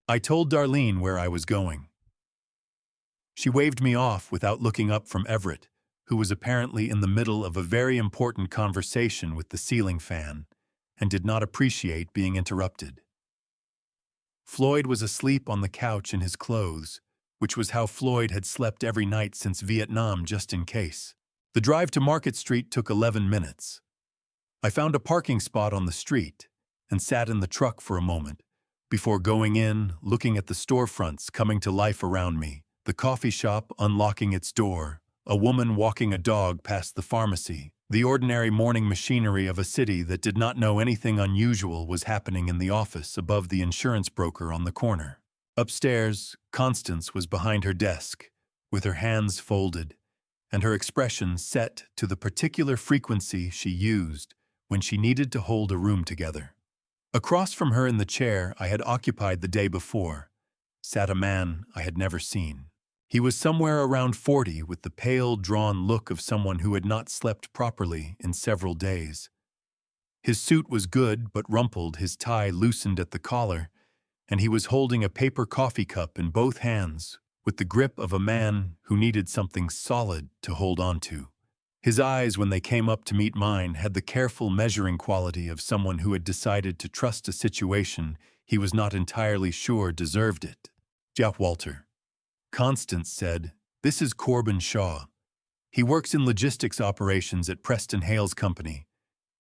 I told Darlene where I was going. She waved me off without looking up from Everett, who was apparently in the middle of a very important conversation with the ceiling fan and did not appreciate being interrupted. Floyd was asleep on the couch in his clothes, which was how Floyd had slept every night since Vietnam, just in case. The drive to Market Street took 11 minutes. I found a parking spot on the street and sat in the truck for a moment, before going in, looking at the storefronts coming to life around me, the coffee shop unlocking its door, a woman walking a dog past the pharmacy. The ordinary morning machinery of a city that did not know anything unusual was happening in the office above the insurance broker on the corner. Upstairs, Constance was behind her desk, with her hands folded, and her expression set to the particular frequency she used when she needed to hold a room together. Across from her in the chair I had occupied the day before sat a man I had never seen. He was somewhere around 40, with the pale, drawn look of someone who had not slept properly in several days. His suit was good but rumpled, his tie loosened at the collar, and he was holding a paper coffee cup in both hands with the grip of a man who needed something solid to hold on to. His eyes, when they came up to meet mine, had the careful measuring quality of someone who had decided to trust a situation he was not entirely sure deserved it. "Jack Walter." Constance said, "This is Corbin Shaw. He works in logistics operations at Preston Hale's company.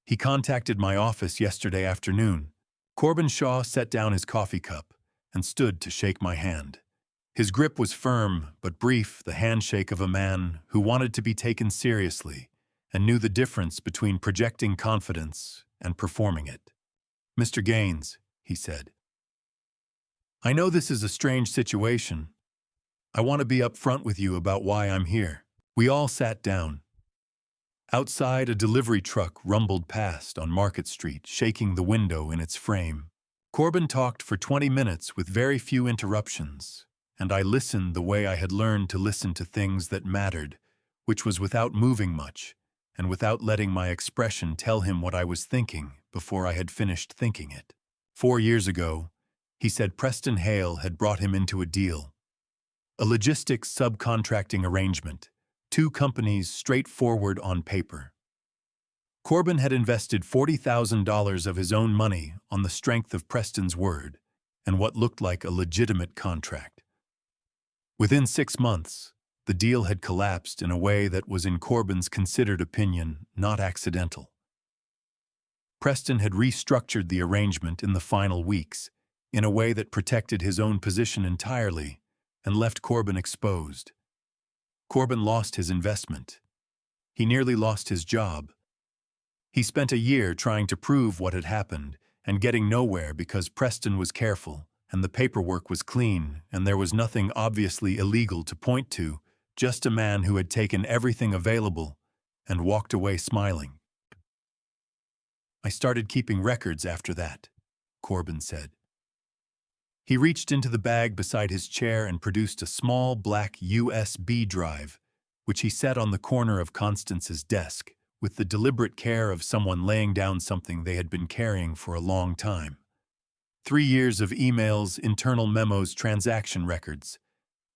He contacted my office yesterday afternoon." Corbin Shaw set down his coffee cup and stood to shake my hand. His grip was firm but brief, the handshake of a man who wanted to be taken seriously and knew the difference between projecting confidence and performing it. "Mr. Gaines," he said. I know this is a strange situation. I want to be upfront with you about why I'm here. We all sat down. Outside, a delivery truck rumbled past on Market Street, shaking the window in its frame. Corbin talked for 20 minutes with very few interruptions, and I listened the way I had learned to listen to things that mattered, which was without moving much, and without letting my expression tell him what I was thinking before I had finished thinking it. 4 years ago, he said Preston Hale had brought him into a deal. A logistics subcontracting arrangement, two companies straightforward on paper. Corbin had invested $40,000 of his own money on the strength of Preston's word and what looked like a legitimate contract. Within 6 months, the deal had collapsed in a way that was, in Corbin's considered opinion, not accidental. Preston had restructured the arrangement in the final weeks in a way that protected his own position entirely and left Corbin exposed. Corbin lost his investment. He nearly lost his job. He spent a year trying to prove what had happened and getting nowhere because Preston was careful and the paperwork was clean and there was nothing obviously illegal to point to, just a man who had taken everything available and walked away smiling. I started keeping records after that, Corbin said. He reached into the bag beside his chair and produced a small black USB drive, which he set on the corner of Constance's desk, with the deliberate care of someone laying down something they had been carrying for a long time. 3 years of emails, internal memos, transaction records,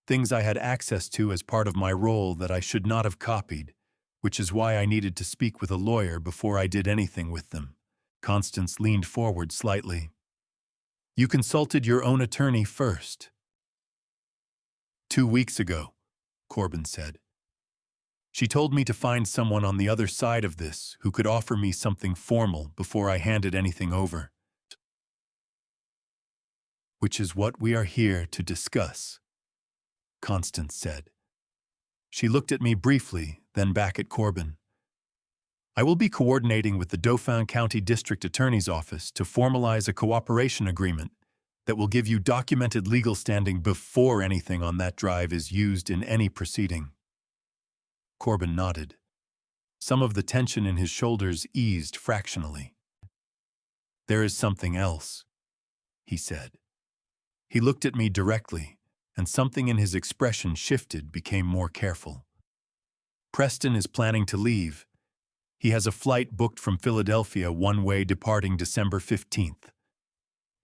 things I had access to as part of my role that I should not have copied, which is why I needed to speak with a lawyer before I did anything with them. Constance leaned forward slightly. You consulted your own attorney first. 2 weeks ago, Corbin said. She told me to find someone on the other side of this who could offer me something formal before I handed anything over. Which is what we are here to discuss, Constance said. She looked at me briefly, then back at Corbin. I will be coordinating with the Dauphin County District Attorney's Office to formalize a cooperation agreement that will give you documented legal standing before anything on that drive is used in any proceeding. Corbin nodded. Some of the tension in his shoulders eased fractionally. There is something else, he said. He looked at me directly, and something in his expression shifted, became more careful. Preston is planning to leave. He has a flight booked from Philadelphia one-way departing December 15th.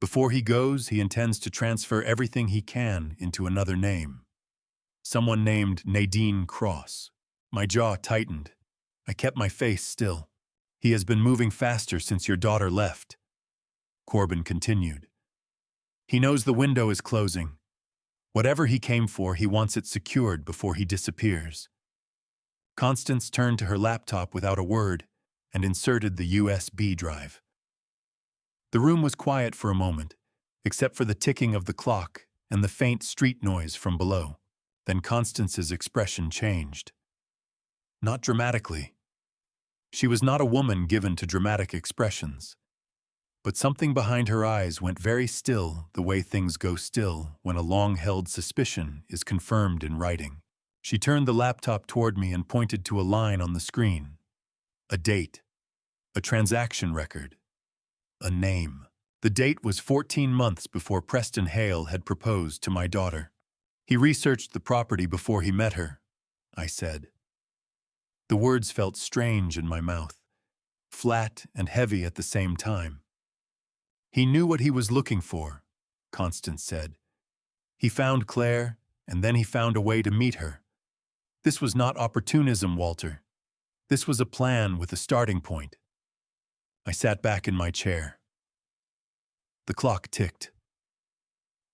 Before he goes, he intends to transfer everything he can into another name. Someone named Nadine Cross. My jaw tightened. I kept my face still. He has been moving faster since your daughter left. Corbin continued. He knows the window is closing. Whatever he came for, he wants it secured before he disappears. Constance turned to her laptop without a word and inserted the USB drive. The room was quiet for a moment, except for the ticking of the clock and the faint street noise from below. Then Constance's expression changed. Not dramatically. She was not a woman given to dramatic expressions. But something behind her eyes went very still, the way things go still when a long-held suspicion is confirmed in writing. She turned the laptop toward me and pointed to a line on the screen. A date. A transaction record. A name. The date was 14 months before Preston Hale had proposed to my daughter. He researched the property before he met her, I said. The words felt strange in my mouth, flat and heavy at the same time. He knew what he was looking for, Constance said. He found Claire, and then he found a way to meet her. This was not opportunism, Walter. This was a plan with a starting point. I sat back in my chair. The clock ticked.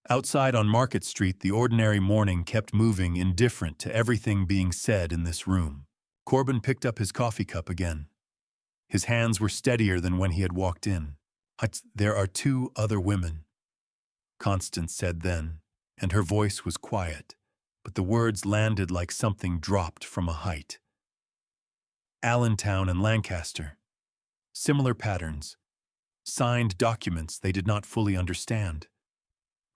Outside on Market Street, the ordinary morning kept moving, indifferent to everything being said in this room. Corbin picked up his coffee cup again. His hands were steadier than when he had walked in. There are 2 other women, Constance said then, and her voice was quiet, but the words landed like something dropped from a height. Allentown and Lancaster. Similar patterns. Signed documents they did not fully understand.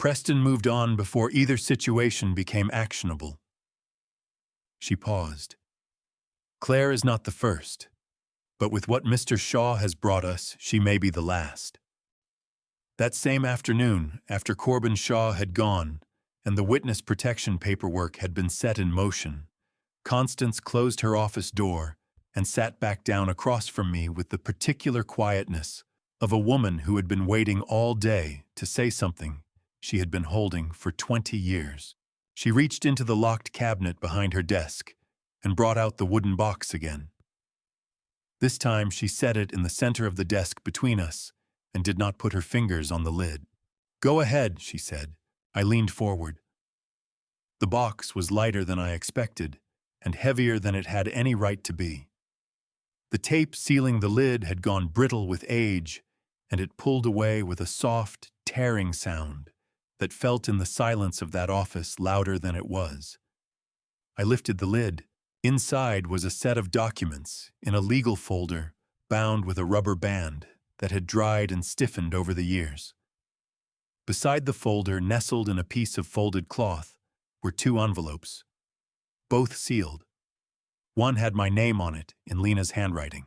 Preston moved on before either situation became actionable. She paused. Claire is not the first, but with what Mr. Shaw has brought us, she may be the last. That same afternoon, after Corbin Shaw had gone and the witness protection paperwork had been set in motion, Constance closed her office door and sat back down across from me with the particular quietness of a woman who had been waiting all day to say something she had been holding for 20 years. She reached into the locked cabinet behind her desk and brought out the wooden box again. This time she set it in the center of the desk between us and did not put her fingers on the lid. "Go ahead," she said. I leaned forward. The box was lighter than I expected and heavier than it had any right to be. The tape sealing the lid had gone brittle with age, and it pulled away with a soft, tearing sound that felt in the silence of that office louder than it was. I lifted the lid. Inside was a set of documents in a legal folder bound with a rubber band that had dried and stiffened over the years. Beside the folder, nestled in a piece of folded cloth, were 2 envelopes, both sealed. One had my name on it in Lena's handwriting.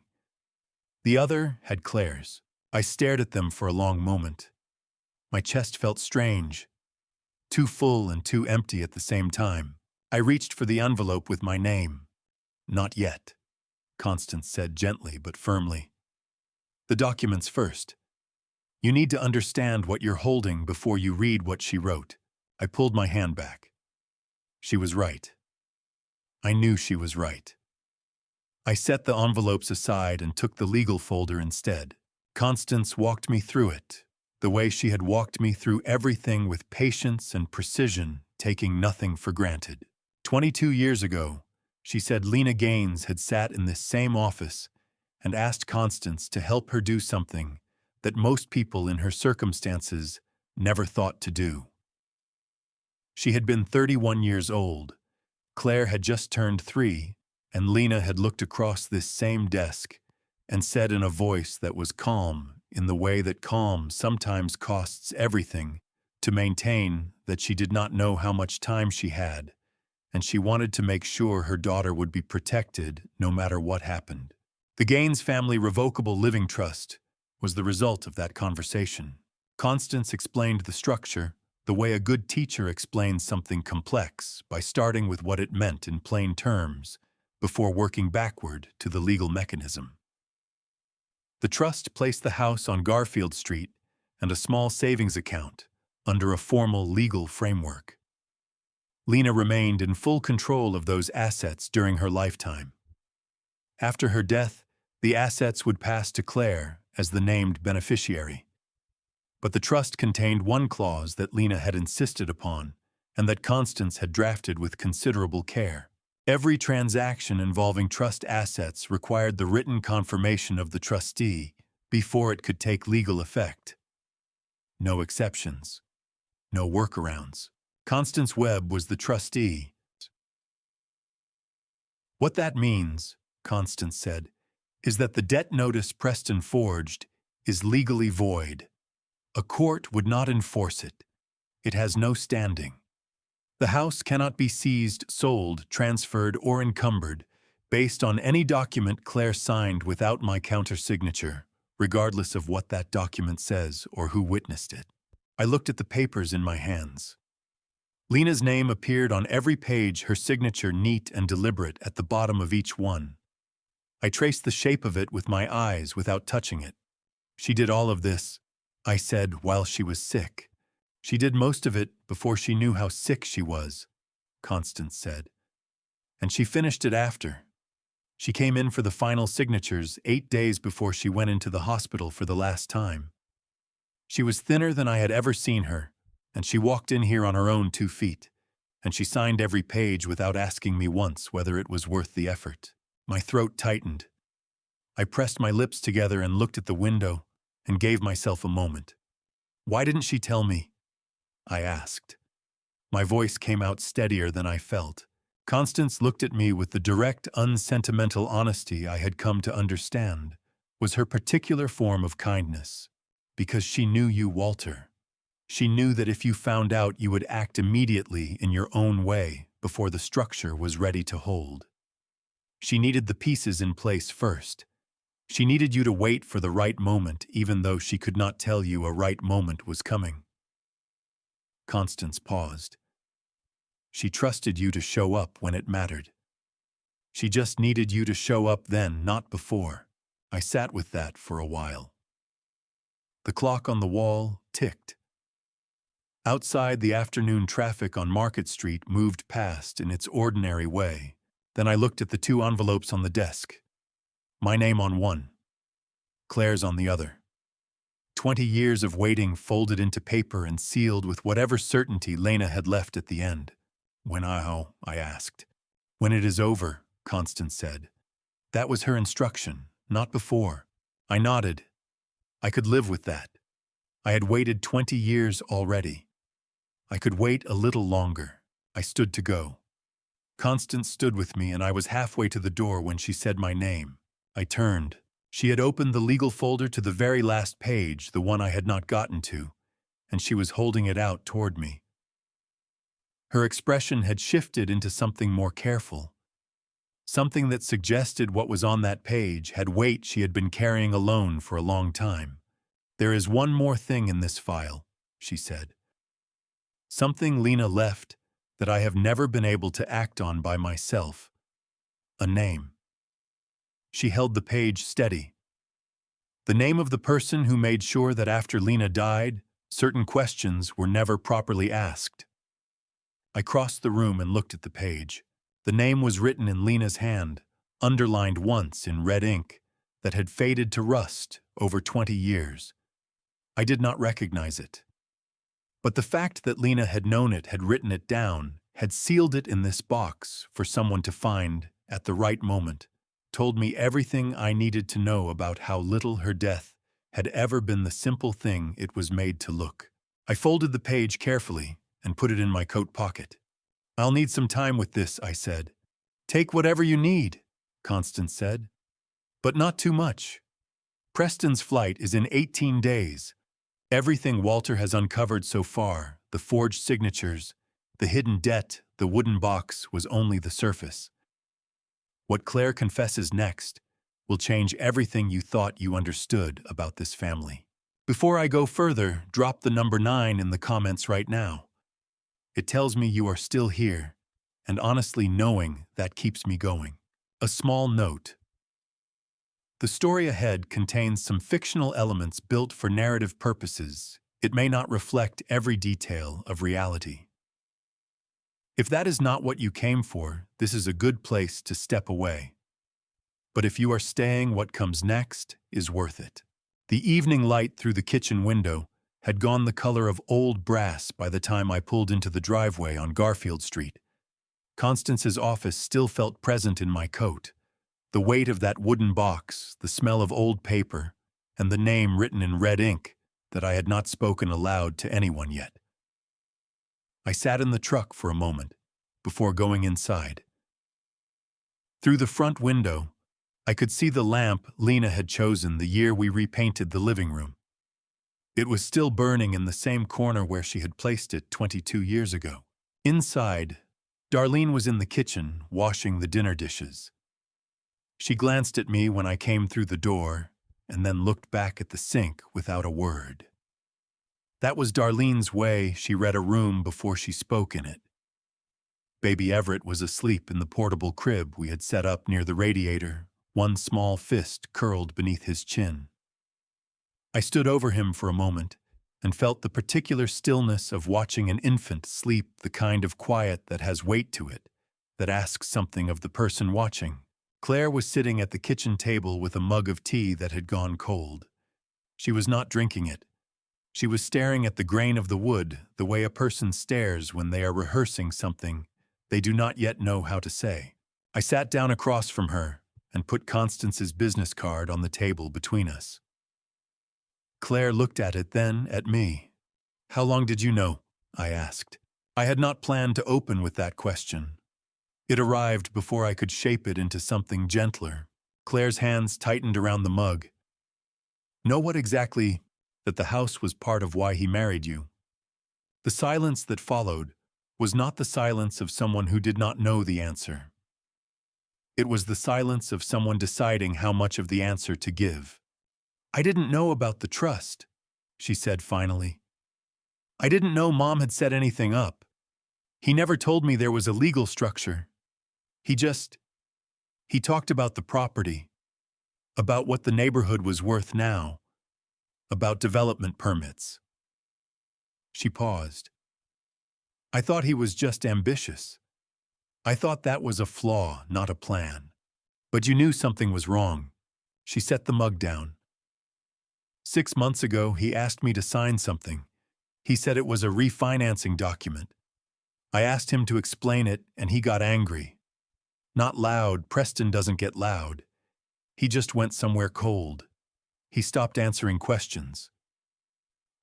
The other had Claire's. I stared at them for a long moment. My chest felt strange, too full and too empty at the same time. I reached for the envelope with my name. "Not yet," Constance said gently but firmly. "The documents first. You need to understand what you're holding before you read what she wrote." I pulled my hand back. She was right. I knew she was right. I set the envelopes aside and took the legal folder instead. Constance walked me through it, the way she had walked me through everything with patience and precision, taking nothing for granted. 22 years ago, she said Lena Gaines had sat in this same office and asked Constance to help her do something that most people in her circumstances never thought to do. She had been 31 years old. Claire had just turned 3, and Lena had looked across this same desk and said in a voice that was calm, in the way that calm sometimes costs everything, to maintain that she did not know how much time she had, and she wanted to make sure her daughter would be protected no matter what happened. The Gaines Family Revocable Living Trust was the result of that conversation. Constance explained the structure the way a good teacher explains something complex, by starting with what it meant in plain terms before working backward to the legal mechanism. The trust placed the house on Garfield Street and a small savings account under a formal legal framework. Lena remained in full control of those assets during her lifetime. After her death, the assets would pass to Claire as the named beneficiary. But the trust contained one clause that Lena had insisted upon and that Constance had drafted with considerable care. Every transaction involving trust assets required the written confirmation of the trustee before it could take legal effect. No exceptions. No workarounds. Constance Webb was the trustee. "What that means," Constance said, "is that the debt notice Preston forged is legally void. A court would not enforce it. It has no standing. The house cannot be seized, sold, transferred, or encumbered based on any document Claire signed without my countersignature, regardless of what that document says or who witnessed it." I looked at the papers in my hands. Lena's name appeared on every page, her signature neat and deliberate at the bottom of each one. I traced the shape of it with my eyes without touching it. "She did all of this," I said, "while she was sick." "She did most of it before she knew how sick she was," Constance said. "And she finished it after. She came in for the final signatures 8 days before she went into the hospital for the last time. She was thinner than I had ever seen her, and she walked in here on her own 2 feet, and she signed every page without asking me once whether it was worth the effort." My throat tightened. I pressed my lips together and looked at the window and gave myself a moment. "Why didn't she tell me?" I asked. My voice came out steadier than I felt. Constance looked at me with the direct, unsentimental honesty I had come to understand was her particular form of kindness. "Because she knew you, Walter." She knew that if you found out, you would act immediately in your own way before the structure was ready to hold. She needed the pieces in place first. She needed you to wait for the right moment, even though she could not tell you a right moment was coming. Constance paused. She trusted you to show up when it mattered. She just needed you to show up then, not before. I sat with that for a while. The clock on the wall ticked. Outside, the afternoon traffic on Market Street moved past in its ordinary way. Then I looked at the 2 envelopes on the desk. My name on one, Claire's on the other. 20 years of waiting folded into paper and sealed with whatever certainty Lena had left at the end. When I asked. When it is over, Constance said. That was her instruction, not before. I nodded. I could live with that. I had waited 20 years already. I could wait a little longer. I stood to go. Constance stood with me, and I was halfway to the door when she said my name. I turned. She had opened the legal folder to the very last page, the one I had not gotten to, and she was holding it out toward me. Her expression had shifted into something more careful. Something that suggested what was on that page had weight she had been carrying alone for a long time. There is one more thing in this file, she said. Something Lena left that I have never been able to act on by myself. A name. She held the page steady. The name of the person who made sure that after Lena died, certain questions were never properly asked. I crossed the room and looked at the page. The name was written in Lena's hand, underlined once in red ink, that had faded to rust over 20 years. I did not recognize it. But the fact that Lena had known it, had written it down, had sealed it in this box for someone to find at the right moment, told me everything I needed to know about how little her death had ever been the simple thing it was made to look. I folded the page carefully and put it in my coat pocket. I'll need some time with this, I said. Take whatever you need, Constance said. But not too much. Preston's flight is in 18 days. Everything Walter has uncovered so far, the forged signatures, the hidden debt, the wooden box, was only the surface. What Claire confesses next will change everything you thought you understood about this family. Before I go further, drop the number 9 in the comments right now. It tells me you are still here, and honestly knowing that keeps me going. A small note. The story ahead contains some fictional elements built for narrative purposes. It may not reflect every detail of reality. If that is not what you came for, this is a good place to step away. But if you are staying, what comes next is worth it. The evening light through the kitchen window had gone the color of old brass by the time I pulled into the driveway on Garfield Street. Constance's office still felt present in my coat. The weight of that wooden box, the smell of old paper, and the name written in red ink that I had not spoken aloud to anyone yet. I sat in the truck for a moment before going inside. Through the front window, I could see the lamp Lena had chosen the year we repainted the living room. It was still burning in the same corner where she had placed it 22 years ago. Inside, Darlene was in the kitchen washing the dinner dishes. She glanced at me when I came through the door and then looked back at the sink without a word. That was Darlene's way. She read a room before she spoke in it. Baby Everett was asleep in the portable crib we had set up near the radiator, one small fist curled beneath his chin. I stood over him for a moment and felt the particular stillness of watching an infant sleep, the kind of quiet that has weight to it, that asks something of the person watching. Claire was sitting at the kitchen table with a mug of tea that had gone cold. She was not drinking it. She was staring at the grain of the wood, the way a person stares when they are rehearsing something they do not yet know how to say. I sat down across from her and put Constance's business card on the table between us. Claire looked at it, then at me. How long did you know? I asked. I had not planned to open with that question. It arrived before I could shape it into something gentler. Claire's hands tightened around the mug. Know what exactly? That the house was part of why he married you. The silence that followed was not the silence of someone who did not know the answer. It was the silence of someone deciding how much of the answer to give. "I didn't know about the trust," she said finally. "I didn't know Mom had set anything up. He never told me there was a legal structure. He talked about the property, about what the neighborhood was worth now, about development permits." She paused. "I thought he was just ambitious. I thought that was a flaw, not a plan. But you knew something was wrong." She set the mug down. "6 months ago, he asked me to sign something. He said it was a refinancing document. I asked him to explain it, and he got angry. Not loud, Preston doesn't get loud. He just went somewhere cold. He stopped answering questions."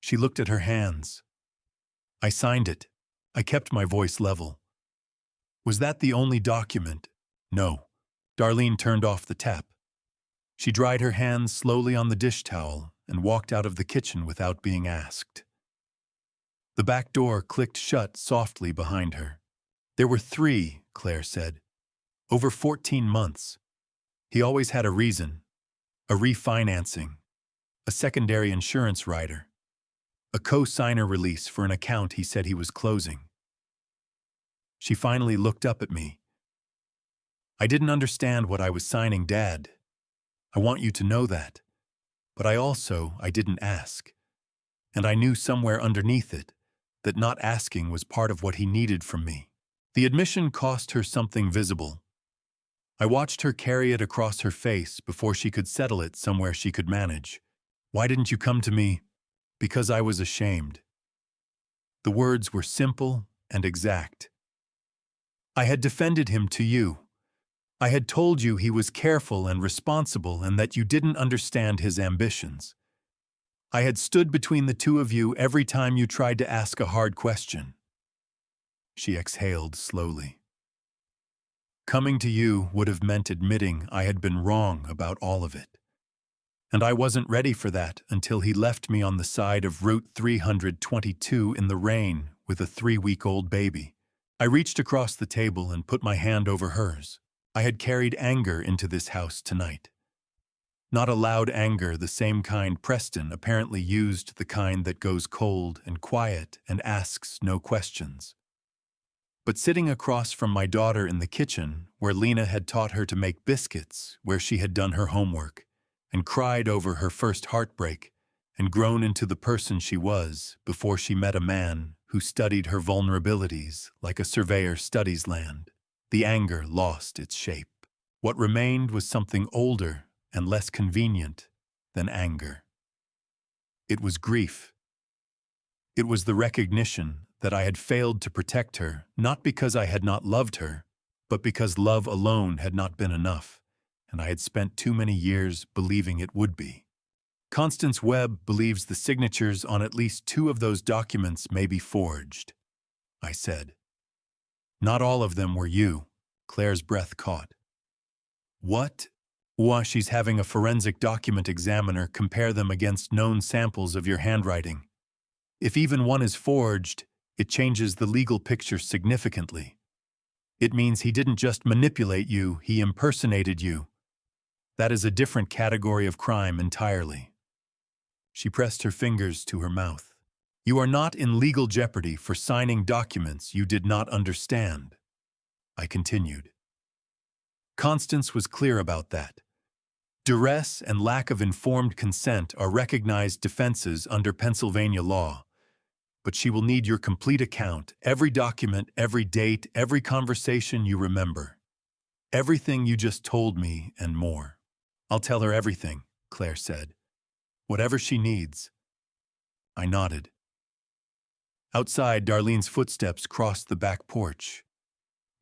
She looked at her hands. "I signed it. I kept my voice level." "Was that the only document?" "No." Darlene turned off the tap. She dried her hands slowly on the dish towel and walked out of the kitchen without being asked. The back door clicked shut softly behind her. "There were 3, Claire said. Over 14 months. He always had a reason. A refinancing. A secondary insurance rider. A co-signer release for an account he said he was closing." She finally looked up at me. "I didn't understand what I was signing, Dad. I want you to know that. But I didn't ask. And I knew somewhere underneath it that not asking was part of what he needed from me." The admission cost her something visible. I watched her carry it across her face before she could settle it somewhere she could manage. "Why didn't you come to me?" "Because I was ashamed." The words were simple and exact. "I had defended him to you. I had told you he was careful and responsible and that you didn't understand his ambitions. I had stood between the two of you every time you tried to ask a hard question." She exhaled slowly. "Coming to you would have meant admitting I had been wrong about all of it. And I wasn't ready for that until he left me on the side of Route 322 in the rain with a 3-week-old baby." I reached across the table and put my hand over hers. I had carried anger into this house tonight. Not a loud anger, the same kind Preston apparently used, the kind that goes cold and quiet and asks no questions. But sitting across from my daughter in the kitchen, where Lena had taught her to make biscuits, where she had done her homework, and cried over her first heartbreak, and grown into the person she was before she met a man who studied her vulnerabilities like a surveyor studies land, the anger lost its shape. What remained was something older and less convenient than anger. It was grief. It was the recognition that I had failed to protect her, not because I had not loved her, but because love alone had not been enough, and I had spent too many years believing it would be. "Constance Webb believes the signatures on at least 2 of those documents may be forged," I said. "Not all of them were you." Claire's breath caught. "What?" "She's having a forensic document examiner compare them against known samples of your handwriting. If even one is forged, it changes the legal picture significantly. It means he didn't just manipulate you, he impersonated you. That is a different category of crime entirely." She pressed her fingers to her mouth. "You are not in legal jeopardy for signing documents you did not understand," I continued. Constance was clear about that. Duress and lack of informed consent are recognized defenses under Pennsylvania law, but she will need your complete account, every document, every date, every conversation you remember. Everything you just told me and more. "I'll tell her everything," Claire said. "Whatever she needs." I nodded. Outside, Darlene's footsteps crossed the back porch.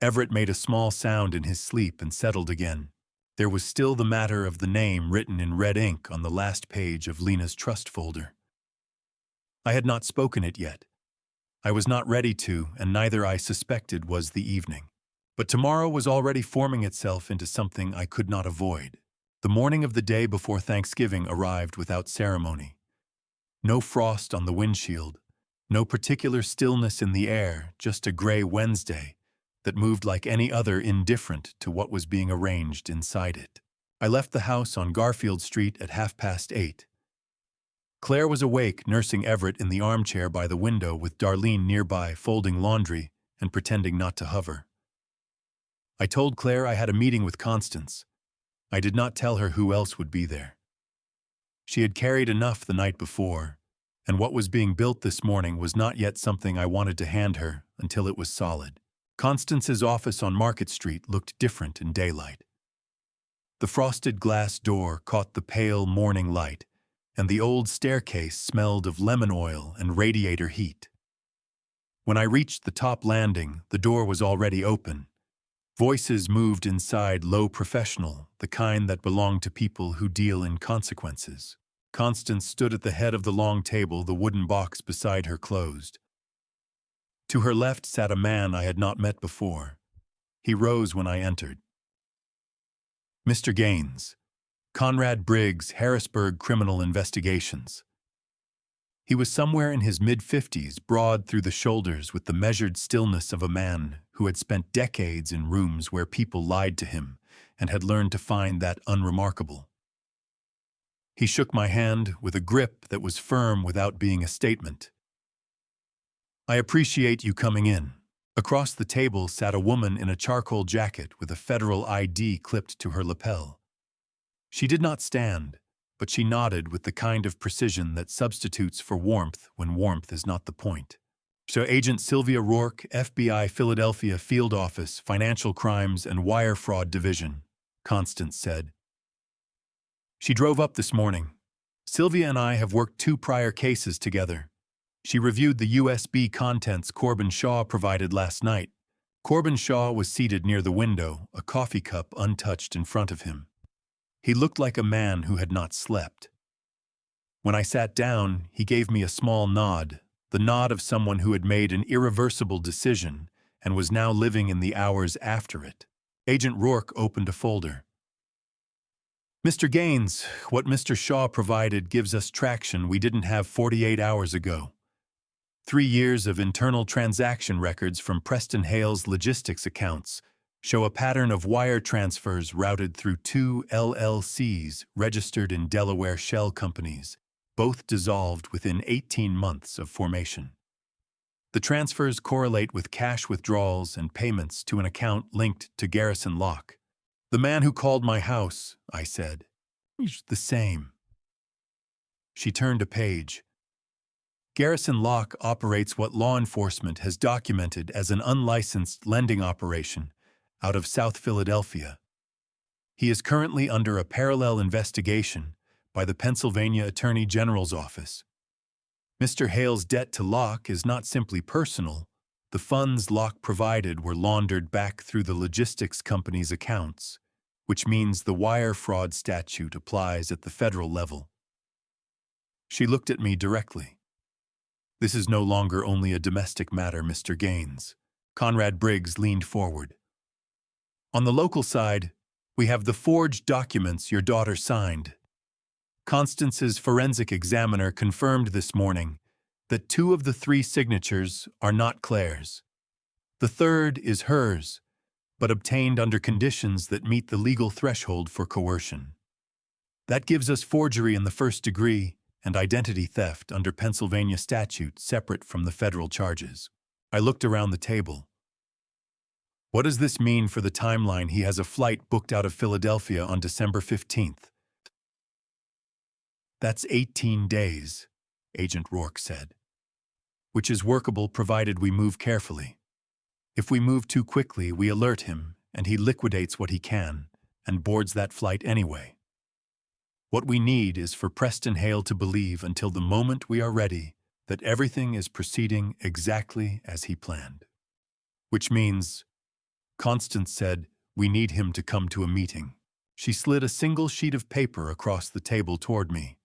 Everett made a small sound in his sleep and settled again. There was still the matter of the name written in red ink on the last page of Lena's trust folder. I had not spoken it yet. I was not ready to, and neither I suspected was the evening. But tomorrow was already forming itself into something I could not avoid. The morning of the day before Thanksgiving arrived without ceremony. No frost on the windshield, No particular stillness in the air, just a gray Wednesday that moved like any other, indifferent to what was being arranged inside it. I left the house on Garfield Street at 8:30. Claire was awake, nursing Everett in the armchair by the window with Darlene nearby, folding laundry and pretending not to hover. I told Claire I had a meeting with Constance. I did not tell her who else would be there. She had carried enough the night before, and what was being built this morning was not yet something I wanted to hand her until it was solid. Constance's office on Market Street looked different in daylight. The frosted glass door caught the pale morning light, and the old staircase smelled of lemon oil and radiator heat. When I reached the top landing, the door was already open. Voices moved inside, low, professional, the kind that belong to people who deal in consequences. Constance stood at the head of the long table, the wooden box beside her closed. To her left sat a man I had not met before. He rose when I entered. Mr. Gaines, Conrad Briggs, Harrisburg Criminal Investigations. He was somewhere in his mid-50s, broad through the shoulders with the measured stillness of a man who had spent decades in rooms where people lied to him and had learned to find that unremarkable. He shook my hand with a grip that was firm without being a statement. I appreciate you coming in. Across the table sat a woman in a charcoal jacket with a federal ID clipped to her lapel. She did not stand, but she nodded with the kind of precision that substitutes for warmth when warmth is not the point. So Agent Sylvia Rourke, FBI Philadelphia Field Office, Financial Crimes and Wire Fraud Division, Constance said. She drove up this morning. Sylvia and I have worked 2 prior cases together. She reviewed the USB contents Corbin Shaw provided last night. Corbin Shaw was seated near the window, a coffee cup untouched in front of him. He looked like a man who had not slept. When I sat down, he gave me a small nod, the nod of someone who had made an irreversible decision and was now living in the hours after it. Agent Rourke opened a folder. Mr. Gaines, what Mr. Shaw provided gives us traction we didn't have 48 hours ago. 3 years of internal transaction records from Preston Hale's logistics accounts show a pattern of wire transfers routed through 2 LLCs registered in Delaware shell companies, both dissolved within 18 months of formation. The transfers correlate with cash withdrawals and payments to an account linked to Garrison Locke. The man who called my house, I said. He's the same. She turned a page. Garrison Locke operates what law enforcement has documented as an unlicensed lending operation out of South Philadelphia. He is currently under a parallel investigation by the Pennsylvania Attorney General's office. Mr. Hale's debt to Locke is not simply personal. The funds Locke provided were laundered back through the logistics company's accounts, which means the wire fraud statute applies at the federal level. She looked at me directly. This is no longer only a domestic matter, Mr. Gaines. Conrad Briggs leaned forward. On the local side, we have the forged documents your daughter signed. Constance's forensic examiner confirmed this morning that 2 of the 3 signatures are not Claire's. The third is hers, but obtained under conditions that meet the legal threshold for coercion. That gives us forgery in the first degree and identity theft under Pennsylvania statute separate from the federal charges. I looked around the table. What does this mean for the timeline? He has a flight booked out of Philadelphia on December 15th. That's 18 days, Agent Rourke said, which is workable provided we move carefully. If we move too quickly, we alert him, and he liquidates what he can and boards that flight anyway. What we need is for Preston Hale to believe until the moment we are ready that everything is proceeding exactly as he planned. Which means, Constance said, we need him to come to a meeting. She slid a single sheet of paper across the table toward me.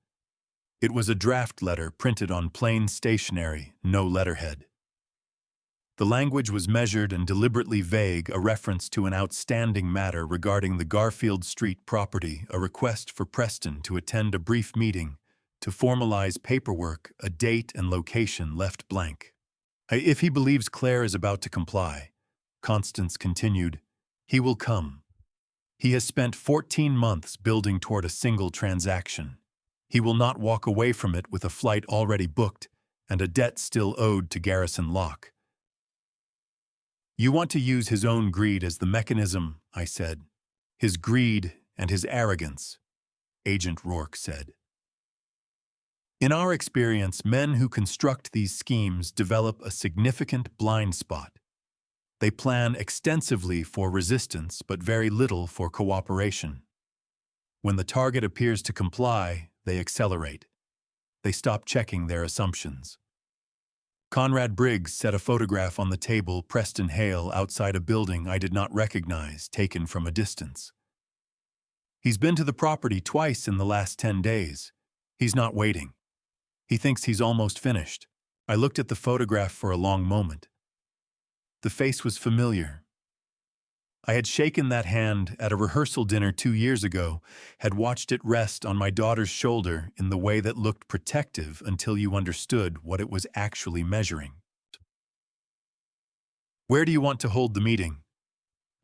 It was a draft letter printed on plain stationery, no letterhead. The language was measured and deliberately vague, a reference to an outstanding matter regarding the Garfield Street property, a request for Preston to attend a brief meeting to formalize paperwork, a date and location left blank. If he believes Claire is about to comply, Constance continued, he will come. He has spent 14 months building toward a single transaction. He will not walk away from it with a flight already booked and a debt still owed to Garrison Locke. You want to use his own greed as the mechanism, I said. His greed and his arrogance, Agent Rourke said. In our experience, men who construct these schemes develop a significant blind spot. They plan extensively for resistance, but very little for cooperation. When the target appears to comply, they accelerate. They stop checking their assumptions. Conrad Briggs set a photograph on the table Preston Hale outside a building I did not recognize, taken from a distance. He's been to the property twice in the last 10 days. He's not waiting. He thinks he's almost finished. I looked at the photograph for a long moment. The face was familiar. I had shaken that hand at a rehearsal dinner 2 years ago, had watched it rest on my daughter's shoulder in the way that looked protective until you understood what it was actually measuring. Where do you want to hold the meeting?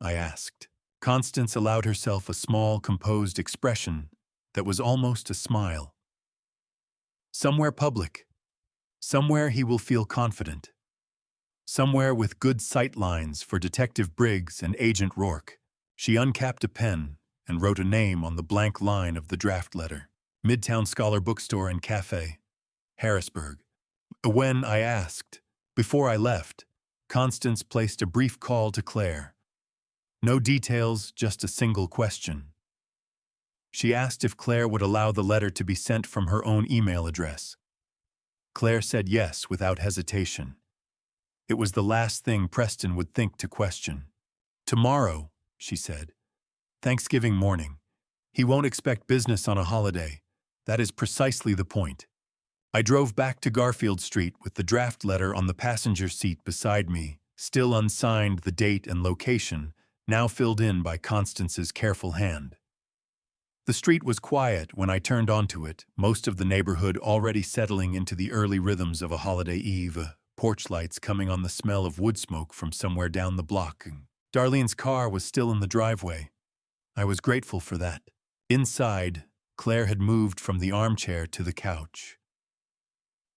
I asked. Constance allowed herself a small, composed expression that was almost a smile. Somewhere public. Somewhere he will feel confident. Somewhere with good sight lines for Detective Briggs and Agent Rourke. She uncapped a pen and wrote a name on the blank line of the draft letter. Midtown Scholar Bookstore and Cafe, Harrisburg. When I asked, before I left, Constance placed a brief call to Claire. No details, just a single question. She asked if Claire would allow the letter to be sent from her own email address. Claire said yes without hesitation. It was the last thing Preston would think to question. Tomorrow, she said. Thanksgiving morning. He won't expect business on a holiday. That is precisely the point. I drove back to Garfield Street with the draft letter on the passenger seat beside me, still unsigned, the date and location, now filled in by Constance's careful hand. The street was quiet when I turned onto it, most of the neighborhood already settling into the early rhythms of a holiday eve, porch lights coming on the smell of wood smoke from somewhere down the block. Darlene's car was still in the driveway. I was grateful for that. Inside, Claire had moved from the armchair to the couch.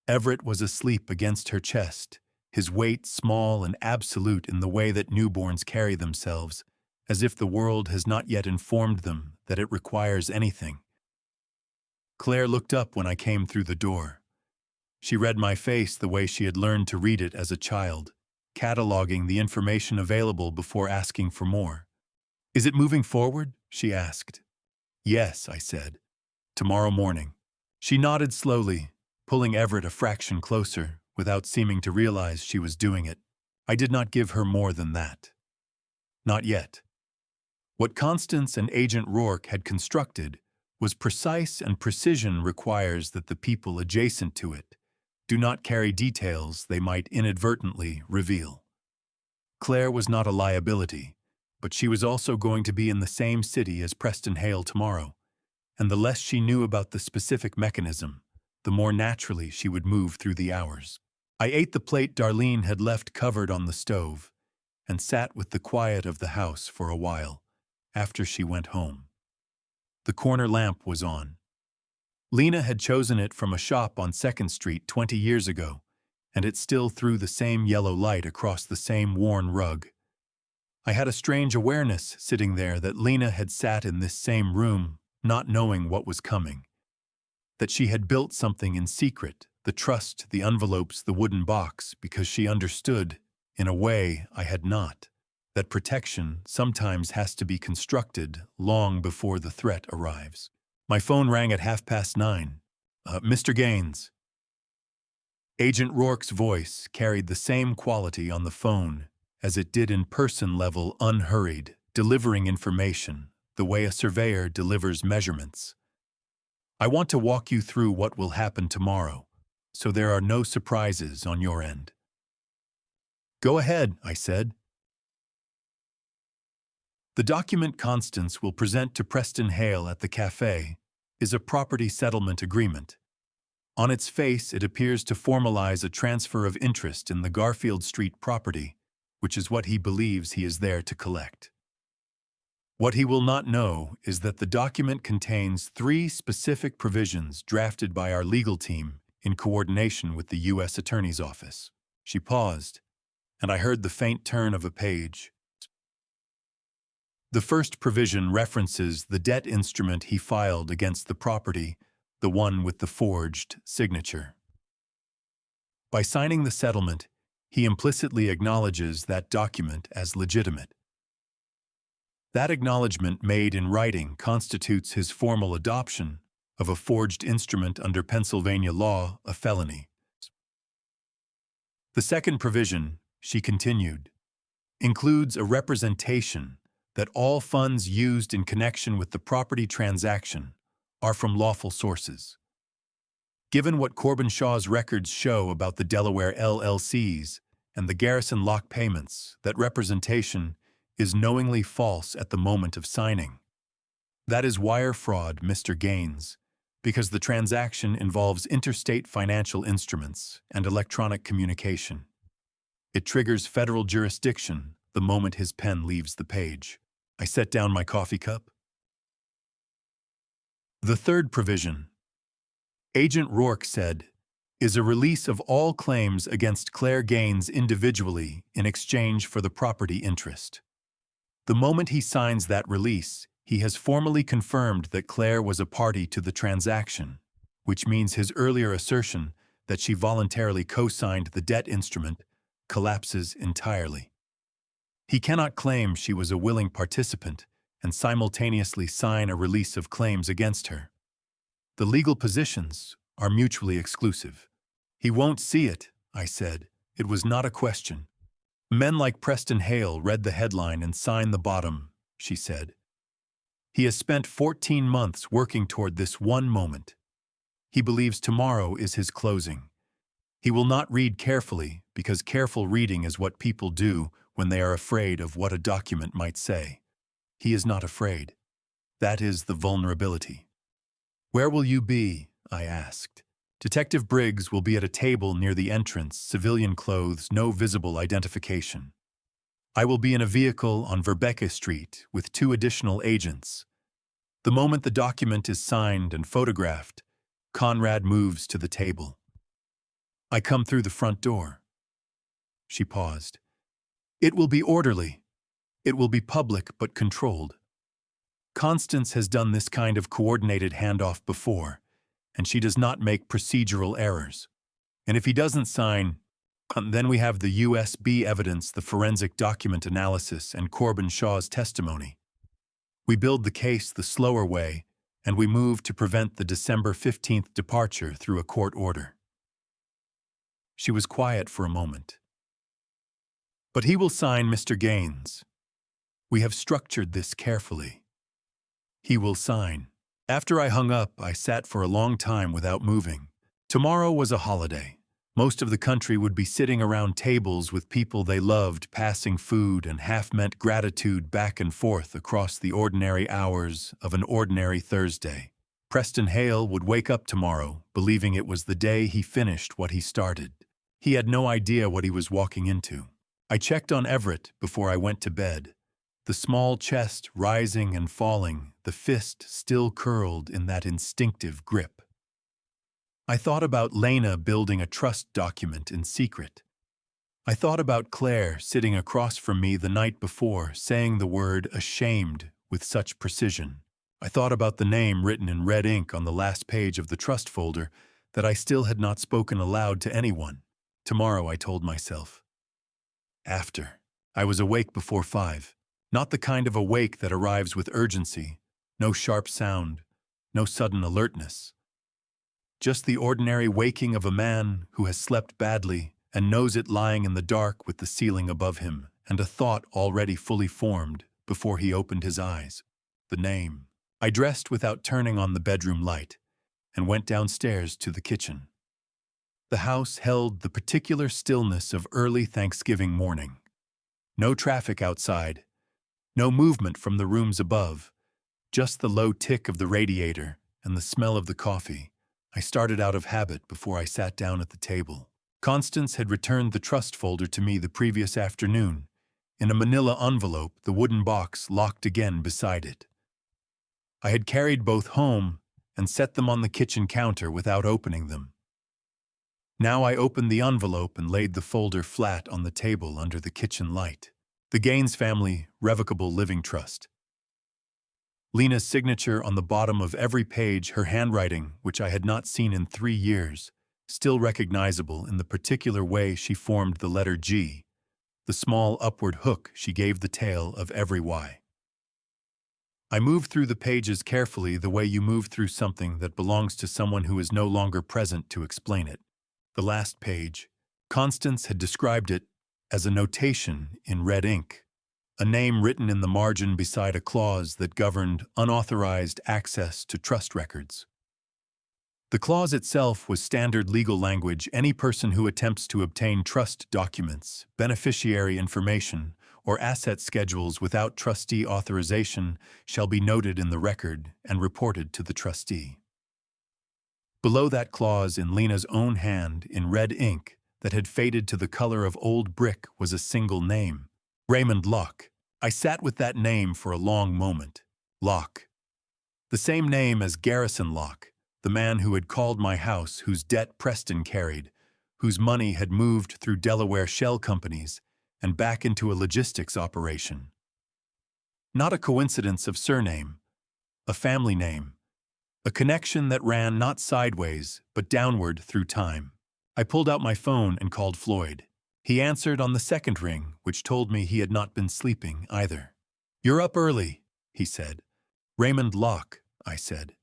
Everett was asleep against her chest, his weight small and absolute in the way that newborns carry themselves, as if the world has not yet informed them that it requires anything. Claire looked up when I came through the door. She read my face the way she had learned to read it as a child, cataloging the information available before asking for more. Is it moving forward? She asked. Yes, I said. Tomorrow morning. She nodded slowly, pulling Everett a fraction closer, without seeming to realize she was doing it. I did not give her more than that. Not yet. What Constance and Agent Rourke had constructed was precise, and precision requires that the people adjacent to it do not carry details they might inadvertently reveal. Claire was not a liability, but she was also going to be in the same city as Preston Hale tomorrow, and the less she knew about the specific mechanism, the more naturally she would move through the hours. I ate the plate Darlene had left covered on the stove, and sat with the quiet of the house for a while, after she went home. The corner lamp was on. Lena had chosen it from a shop on 2nd Street 20 years ago, and it still threw the same yellow light across the same worn rug. I had a strange awareness sitting there that Lena had sat in this same room, not knowing what was coming. That she had built something in secret, the trust, the envelopes, the wooden box, because she understood, in a way I had not, that protection sometimes has to be constructed long before the threat arrives. My phone rang at 9:30. Mr. Gaines. Agent Rourke's voice carried the same quality on the phone as it did in person, level, unhurried, delivering information, the way a surveyor delivers measurements. I want to walk you through what will happen tomorrow, so there are no surprises on your end. Go ahead, I said. The document Constance will present to Preston Hale at the cafe is a property settlement agreement, On its face, it appears to formalize a transfer of interest in the Garfield Street property, which is what he believes he is there to collect. What he will not know is that the document contains 3 specific provisions drafted by our legal team in coordination with the U.S. Attorney's Office. She paused, and I heard the faint turn of a page. The first provision references the debt instrument he filed against the property, the one with the forged signature. By signing the settlement, he implicitly acknowledges that document as legitimate. That acknowledgement made in writing constitutes his formal adoption of a forged instrument under Pennsylvania law, a felony. The second provision, she continued, includes a representation that all funds used in connection with the property transaction are from lawful sources. Given what Corbin Shaw's records show about the Delaware LLCs and the Garrison lock payments, that representation is knowingly false at the moment of signing. That is wire fraud, Mr. Gaines, because the transaction involves interstate financial instruments and electronic communication. It triggers federal jurisdiction the moment his pen leaves the page. I set down my coffee cup. The third provision, Agent Rourke said, is a release of all claims against Claire Gaines individually in exchange for the property interest. The moment he signs that release, he has formally confirmed that Claire was a party to the transaction, which means his earlier assertion that she voluntarily co-signed the debt instrument collapses entirely. He cannot claim she was a willing participant and simultaneously sign a release of claims against her. The legal positions are mutually exclusive. He won't see it, I said. It was not a question. Men like Preston Hale read the headline and signed the bottom, she said. He has spent 14 months working toward this one moment. He believes tomorrow is his closing. He will not read carefully because careful reading is what people do when they are afraid of what a document might say. He is not afraid. That is the vulnerability. Where will you be? I asked. Detective Briggs will be at a table near the entrance, civilian clothes, no visible identification. I will be in a vehicle on Verbecca Street with 2 additional agents. The moment the document is signed and photographed, Conrad moves to the table. I come through the front door. She paused. It will be orderly. It will be public but controlled. Constance has done this kind of coordinated handoff before, and she does not make procedural errors. And if he doesn't sign, then we have the USB evidence, the forensic document analysis, and Corbin Shaw's testimony. We build the case the slower way, and we move to prevent the December 15th departure through a court order. She was quiet for a moment. But he will sign, Mr. Gaines. We have structured this carefully. He will sign. After I hung up, I sat for a long time without moving. Tomorrow was a holiday. Most of the country would be sitting around tables with people they loved, passing food and half-meant gratitude back and forth across the ordinary hours of an ordinary Thursday. Preston Hale would wake up tomorrow, believing it was the day he finished what he started. He had no idea what he was walking into. I checked on Everett before I went to bed. The small chest rising and falling, the fist still curled in that instinctive grip. I thought about Lena building a trust document in secret. I thought about Claire sitting across from me the night before, saying the word ashamed with such precision. I thought about the name written in red ink on the last page of the trust folder that I still had not spoken aloud to anyone. Tomorrow, I told myself. After. I was awake before 5. Not the kind of awake that arrives with urgency, no sharp sound, no sudden alertness. Just the ordinary waking of a man who has slept badly and knows it lying in the dark with the ceiling above him, and a thought already fully formed before he opened his eyes. The name. I dressed without turning on the bedroom light and went downstairs to the kitchen. The house held the particular stillness of early Thanksgiving morning. No traffic outside. No movement from the rooms above, just the low tick of the radiator and the smell of the coffee. I started out of habit before I sat down at the table. Constance had returned the trust folder to me the previous afternoon, in a manila envelope, the wooden box locked again beside it. I had carried both home and set them on the kitchen counter without opening them. Now I opened the envelope and laid the folder flat on the table under the kitchen light. The Gaines Family Revocable Living Trust. Lena's signature on the bottom of every page, her handwriting, which I had not seen in 3 years, still recognizable in the particular way she formed the letter G, the small upward hook she gave the tail of every Y. I moved through the pages carefully, the way you move through something that belongs to someone who is no longer present to explain it. The last page, Constance had described it as a notation in red ink, a name written in the margin beside a clause that governed unauthorized access to trust records. The clause itself was standard legal language. Any person who attempts to obtain trust documents, beneficiary information, or asset schedules without trustee authorization shall be noted in the record and reported to the trustee. Below that clause, in Lena's own hand, in red ink that had faded to the color of old brick, was a single name: Raymond Locke. I sat with that name for a long moment. Locke. The same name as Garrison Locke, the man who had called my house, whose debt Preston carried, whose money had moved through Delaware shell companies and back into a logistics operation. Not a coincidence of surname, a family name, a connection that ran not sideways but downward through time. I pulled out my phone and called Floyd. He answered on the second ring, which told me he had not been sleeping either. "You're up early," he said. "Raymond Locke," I said.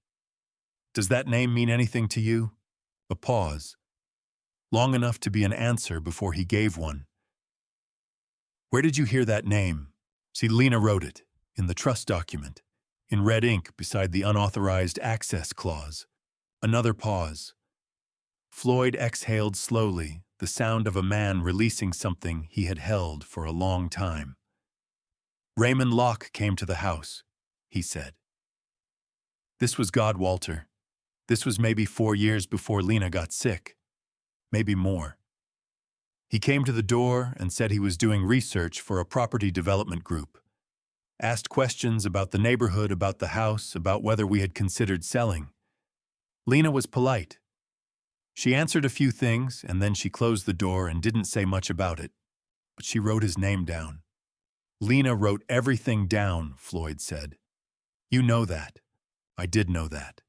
"Does that name mean anything to you?" A pause, long enough to be an answer before he gave one. "Where did you hear that name?" "See, Lena wrote it, in the trust document, in red ink beside the unauthorized access clause." Another pause. Floyd exhaled slowly, the sound of a man releasing something he had held for a long time. "Raymond Locke came to the house," he said. "This was God, Walter. This was maybe 4 years before Lena got sick. Maybe more. He came to the door and said he was doing research for a property development group. Asked questions about the neighborhood, about the house, about whether we had considered selling. Lena was polite. She answered a few things, and then she closed the door and didn't say much about it. But she wrote his name down." "Lena wrote everything down," Floyd said. "You know that." I did know that.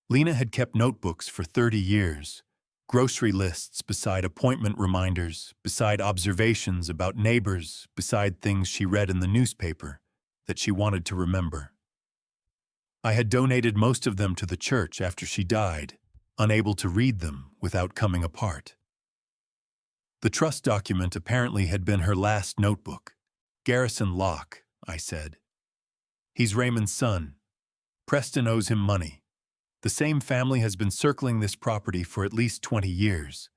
Lena had kept notebooks for 30 years, grocery lists beside appointment reminders, beside observations about neighbors, beside things she read in the newspaper that she wanted to remember. I had donated most of them to the church after she died, unable to read them without coming apart. The trust document apparently had been her last notebook. "Garrison Locke," I said. "He's Raymond's son. Preston owes him money. The same family has been circling this property for at least 20 years.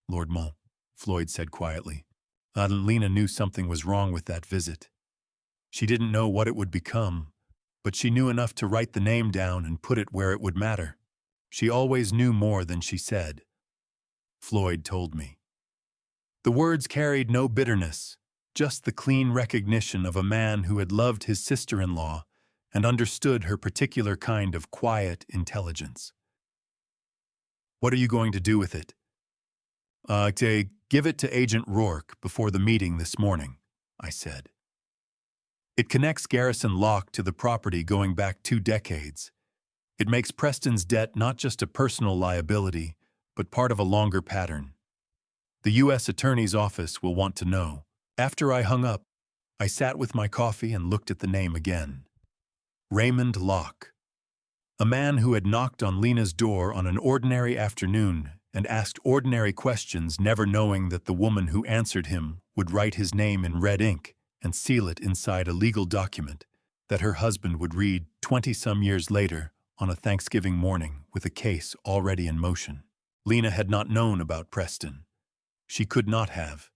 Lord Mont," Floyd said quietly. Lena knew something was wrong with that visit. She didn't know what it would become, but she knew enough to write the name down and put it where it would matter. She always knew more than she said. Floyd told me. The words carried no bitterness, just the clean recognition of a man who had loved his sister-in-law and understood her particular kind of quiet intelligence. "What are you going to do with it?" To give it to Agent Rourke before the meeting this morning," I said. "It connects Garrison Locke to the property going back 2 decades. It makes Preston's debt not just a personal liability, but part of a longer pattern. The U.S. Attorney's Office will want to know." After I hung up, I sat with my coffee and looked at the name again. Raymond Locke. A man who had knocked on Lena's door on an ordinary afternoon and asked ordinary questions, never knowing that the woman who answered him would write his name in red ink and seal it inside a legal document that her husband would read 20-some years later on a Thanksgiving morning with a case already in motion. Lena had not known about Preston. She could not have.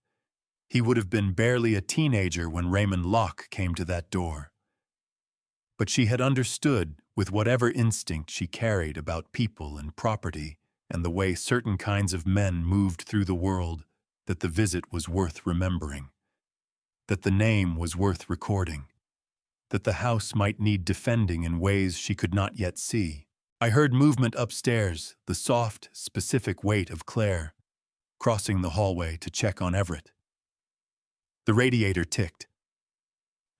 He would have been barely a teenager when Raymond Locke came to that door. But she had understood with whatever instinct she carried about people and property and the way certain kinds of men moved through the world, that the visit was worth remembering, that the name was worth recording, that the house might need defending in ways she could not yet see. I heard movement upstairs, the soft, specific weight of Claire, crossing the hallway to check on Everett. The radiator ticked.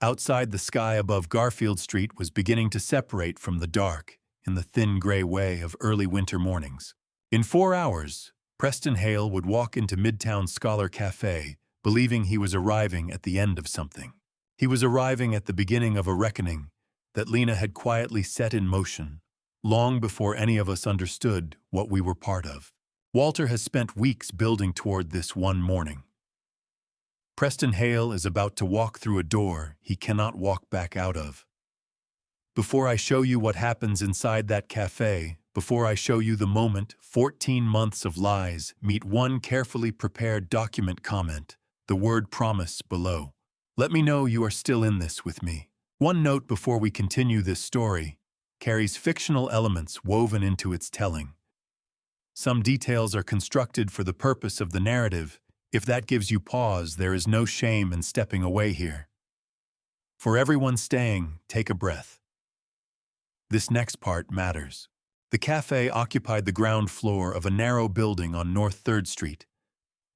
Outside, the sky above Garfield Street was beginning to separate from the dark in the thin gray way of early winter mornings. In 4 hours, Preston Hale would walk into Midtown Scholar Cafe, believing he was arriving at the end of something. He was arriving at the beginning of a reckoning that Lena had quietly set in motion, long before any of us understood what we were part of. Walter has spent weeks building toward this one morning. Preston Hale is about to walk through a door he cannot walk back out of. Before I show you what happens inside that cafe, before I show you the moment 14 months of lies meet one carefully prepared document comment, the word promise below, let me know you are still in this with me. One note before we continue this story carries fictional elements woven into its telling. Some details are constructed for the purpose of the narrative. If that gives you pause, there is no shame in stepping away here. For everyone staying, take a breath. This next part matters. The cafe occupied the ground floor of a narrow building on North 3rd Street,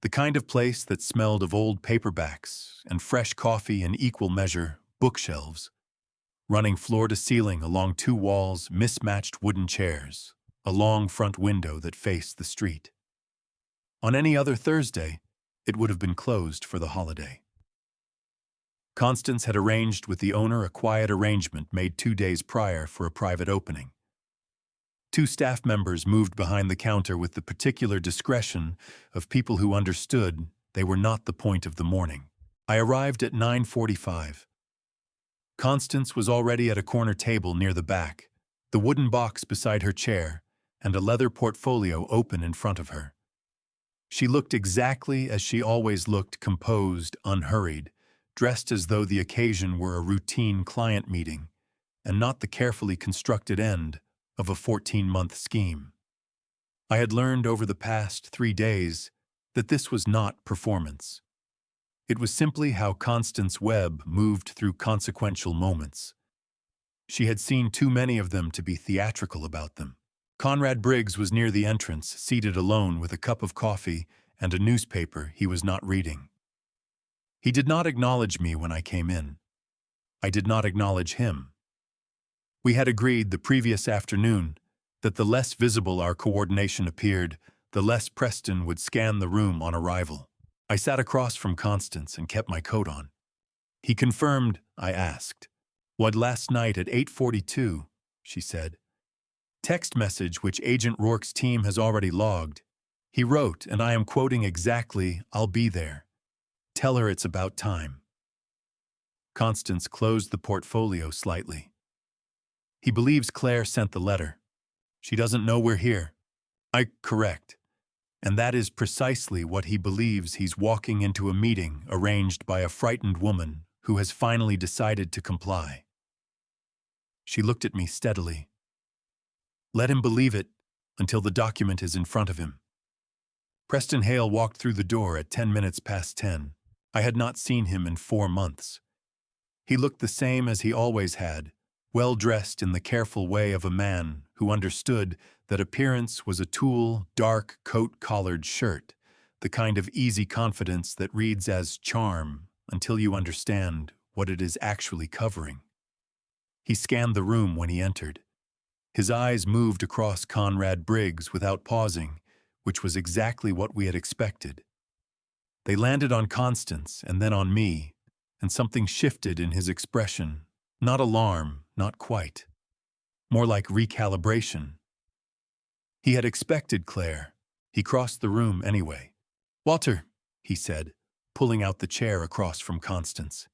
the kind of place that smelled of old paperbacks and fresh coffee in equal measure, bookshelves, running floor to ceiling along 2 walls, mismatched wooden chairs, a long front window that faced the street. On any other Thursday, it would have been closed for the holiday. Constance had arranged with the owner a quiet arrangement made 2 days prior for a private opening. 2 staff members moved behind the counter with the particular discretion of people who understood they were not the point of the morning. I arrived at 9:45. Constance was already at a corner table near the back, the wooden box beside her chair, and a leather portfolio open in front of her. She looked exactly as she always looked, composed, unhurried, dressed as though the occasion were a routine client meeting and not the carefully constructed end of a 14-month scheme. I had learned over the past 3 days that this was not performance. It was simply how Constance Webb moved through consequential moments. She had seen too many of them to be theatrical about them. Conrad Briggs was near the entrance, seated alone with a cup of coffee and a newspaper he was not reading. He did not acknowledge me when I came in. I did not acknowledge him. We had agreed the previous afternoon that the less visible our coordination appeared, the less Preston would scan the room on arrival. I sat across from Constance and kept my coat on. He confirmed, I asked. What, last night at 8:42, she said. Text message which Agent Rourke's team has already logged. He wrote, and I am quoting exactly, I'll be there. Tell her it's about time. Constance closed the portfolio slightly. He believes Claire sent the letter. She doesn't know we're here. Correct. And that is precisely what he believes. He's walking into a meeting arranged by a frightened woman who has finally decided to comply. She looked at me steadily. Let him believe it until the document is in front of him. Preston Hale walked through the door at 10 minutes past 10. I had not seen him in 4 months. He looked the same as he always had, well dressed in the careful way of a man who understood that appearance was a tool, dark coat-collared shirt, the kind of easy confidence that reads as charm until you understand what it is actually covering. He scanned the room when he entered. His eyes moved across Conrad Briggs without pausing, which was exactly what we had expected. They landed on Constance and then on me, and something shifted in his expression. Not alarm, not quite. More like recalibration. He had expected Claire. He crossed the room anyway. Walter, he said, pulling out the chair across from Constance.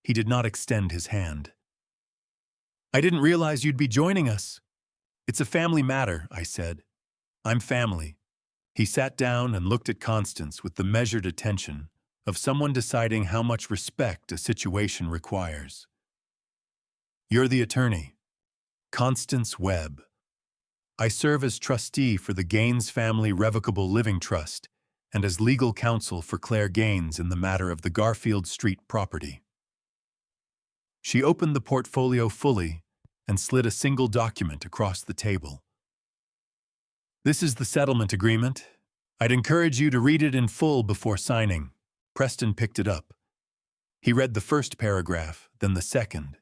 He did not extend his hand. I didn't realize you'd be joining us. It's a family matter, I said. I'm family. He sat down and looked at Constance with the measured attention of someone deciding how much respect a situation requires. You're the attorney. Constance Webb. I serve as trustee for the Gaines Family Revocable Living Trust and as legal counsel for Claire Gaines in the matter of the Garfield Street property. She opened the portfolio fully and slid a single document across the table. This is the settlement agreement. I'd encourage you to read it in full before signing. Preston picked it up. He read the first paragraph, then the second.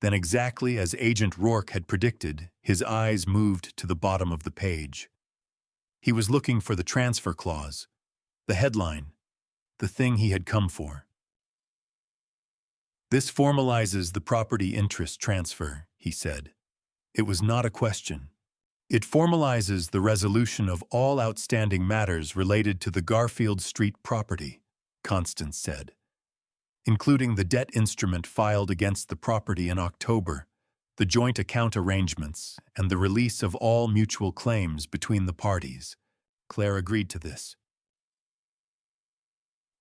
Then, exactly as Agent Rourke had predicted, his eyes moved to the bottom of the page. He was looking for the transfer clause, the headline, the thing he had come for. This formalizes the property interest transfer, he said. It was not a question. It formalizes the resolution of all outstanding matters related to the Garfield Street property, Constance said, including the debt instrument filed against the property in October, the joint account arrangements, and the release of all mutual claims between the parties. Claire agreed to this.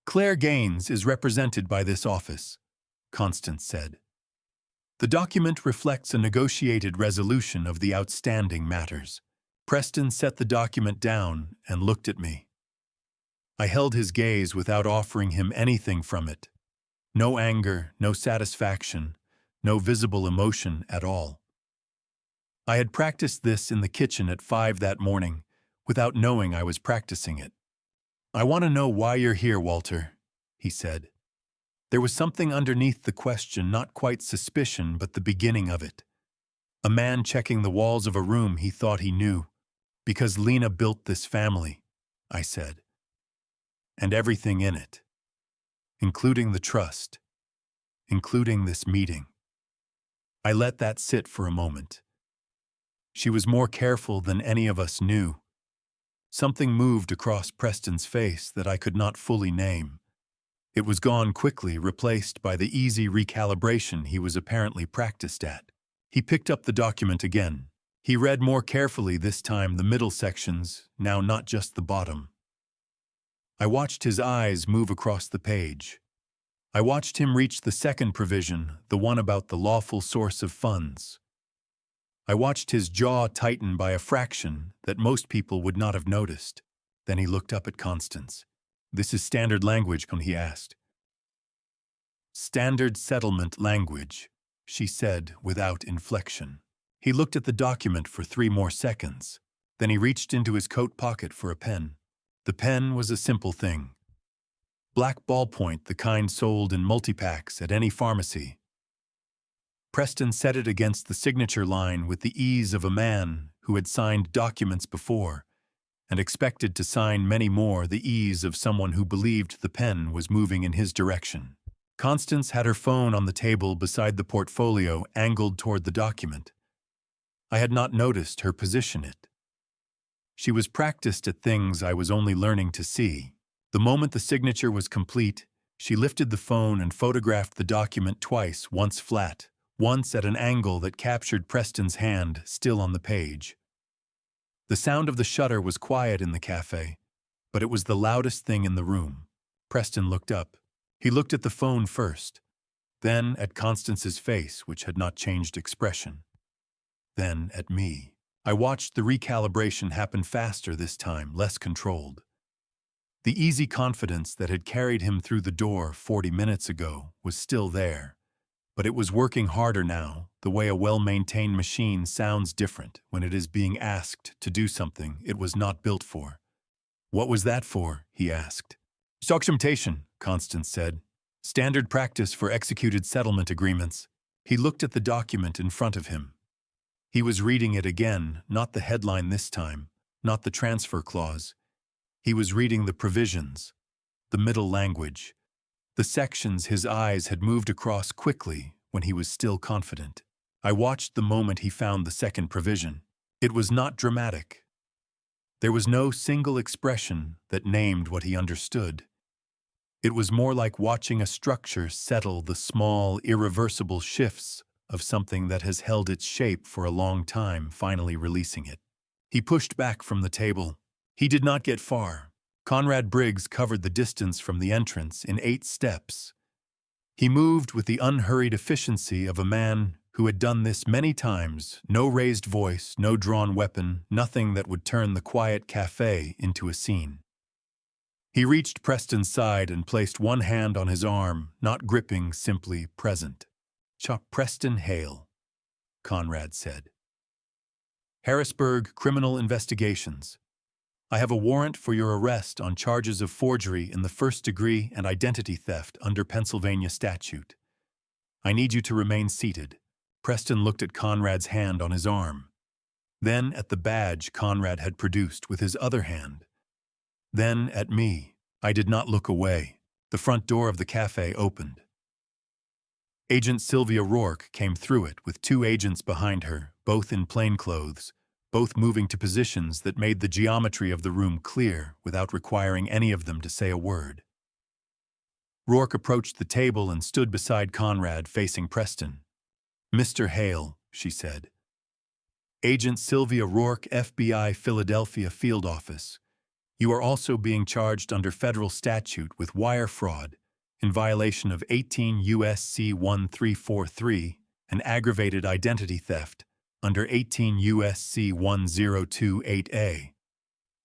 Claire Gaines is represented by this office, Constance said. The document reflects a negotiated resolution of the outstanding matters. Preston set the document down and looked at me. I held his gaze without offering him anything from it. No anger, no satisfaction, no visible emotion at all. I had practiced this in the kitchen at 5 that morning, without knowing I was practicing it. I want to know why you're here, Walter, he said. There was something underneath the question, not quite suspicion, but the beginning of it. A man checking the walls of a room he thought he knew. Because Lena built this family, I said. And everything in it. Including the trust. Including this meeting. I let that sit for a moment. She was more careful than any of us knew. Something moved across Preston's face that I could not fully name. It was gone quickly, replaced by the easy recalibration he was apparently practiced at. He picked up the document again. He read more carefully this time the middle sections, now not just the bottom. I watched his eyes move across the page. I watched him reach the second provision, the one about the lawful source of funds. I watched his jaw tighten by a fraction that most people would not have noticed. Then he looked up at Constance. This is standard language, he asked. Standard settlement language, she said without inflection. He looked at the document for 3 more seconds. Then he reached into his coat pocket for a pen. The pen was a simple thing. Black ballpoint, the kind sold in multi-packs at any pharmacy. Preston set it against the signature line with the ease of a man who had signed documents before, and expected to sign many more, the ease of someone who believed the pen was moving in his direction. Constance had her phone on the table beside the portfolio, angled toward the document. I had not noticed her position it. She was practiced at things I was only learning to see. The moment the signature was complete, she lifted the phone and photographed the document twice, once flat, once at an angle that captured Preston's hand still on the page. The sound of the shutter was quiet in the cafe, but it was the loudest thing in the room. Preston looked up. He looked at the phone first, then at Constance's face, which had not changed expression, then at me. I watched the recalibration happen faster this time, less controlled. The easy confidence that had carried him through the door 40 minutes ago was still there, but it was working harder now, the way a well-maintained machine sounds different when it is being asked to do something it was not built for. What was that for? He asked. Documentation, Constance said. Standard practice for executed settlement agreements. He looked at the document in front of him. He was reading it again, not the headline this time, not the transfer clause. He was reading the provisions, the middle language, the sections his eyes had moved across quickly when he was still confident. I watched the moment he found the second provision. It was not dramatic. There was no single expression that named what he understood. It was more like watching a structure settle the small, irreversible shifts of something that has held its shape for a long time, finally releasing it. He pushed back from the table. He did not get far. Conrad Briggs covered the distance from the entrance in 8 steps. He moved with the unhurried efficiency of a man who had done this many times, no raised voice, no drawn weapon, nothing that would turn the quiet cafe into a scene. He reached Preston's side and placed one hand on his arm, not gripping, simply present. Preston Hale, Conrad said. Harrisburg Criminal Investigations. I have a warrant for your arrest on charges of forgery in the first degree and identity theft under Pennsylvania statute. I need you to remain seated. Preston looked at Conrad's hand on his arm. Then at the badge Conrad had produced with his other hand. Then at me. I did not look away. The front door of the cafe opened. Agent Sylvia Rourke came through it with two agents behind her, both in plainclothes, both moving to positions that made the geometry of the room clear without requiring any of them to say a word. Rourke approached the table and stood beside Conrad, facing Preston. "Mr. Hale," she said. "Agent Sylvia Rourke, FBI, Philadelphia Field Office. You are also being charged under federal statute with wire fraud in violation of 18 U.S.C. 1343 and aggravated identity theft under 18 U.S.C. 1028A.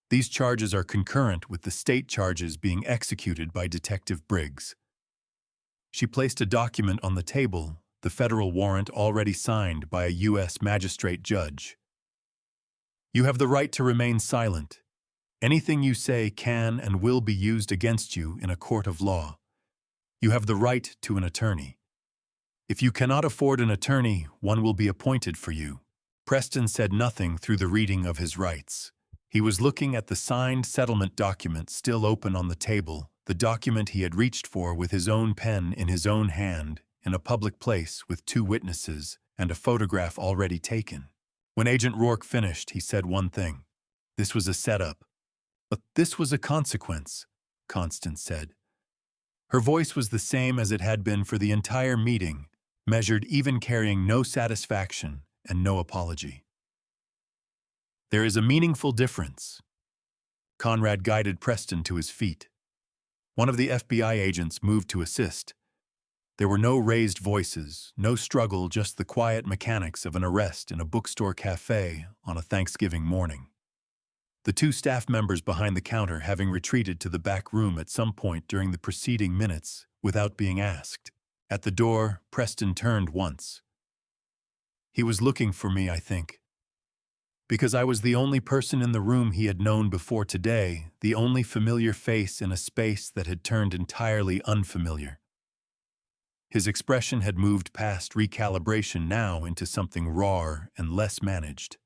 These charges are concurrent with the state charges being executed by Detective Briggs." She placed a document on the table, the federal warrant already signed by a U.S. magistrate judge. "You have the right to remain silent. Anything you say can and will be used against you in a court of law. You have the right to an attorney. If you cannot afford an attorney, one will be appointed for you." Preston said nothing through the reading of his rights. He was looking at the signed settlement document still open on the table, the document he had reached for with his own pen in his own hand, in a public place with two witnesses and a photograph already taken. When Agent Rourke finished, he said one thing. "This was a setup. But this was a consequence," Constance said. Her voice was the same as it had been for the entire meeting, measured, even carrying no satisfaction and no apology. "There is a meaningful difference." Conrad guided Preston to his feet. One of the FBI agents moved to assist. There were no raised voices, no struggle, just the quiet mechanics of an arrest in a bookstore cafe on a Thanksgiving morning. The two staff members behind the counter having retreated to the back room at some point during the preceding minutes without being asked. At the door, Preston turned once. "He was looking for me, I think. Because I was the only person in the room he had known before today, the only familiar face in a space that had turned entirely unfamiliar." His expression had moved past recalibration now into something raw and less managed.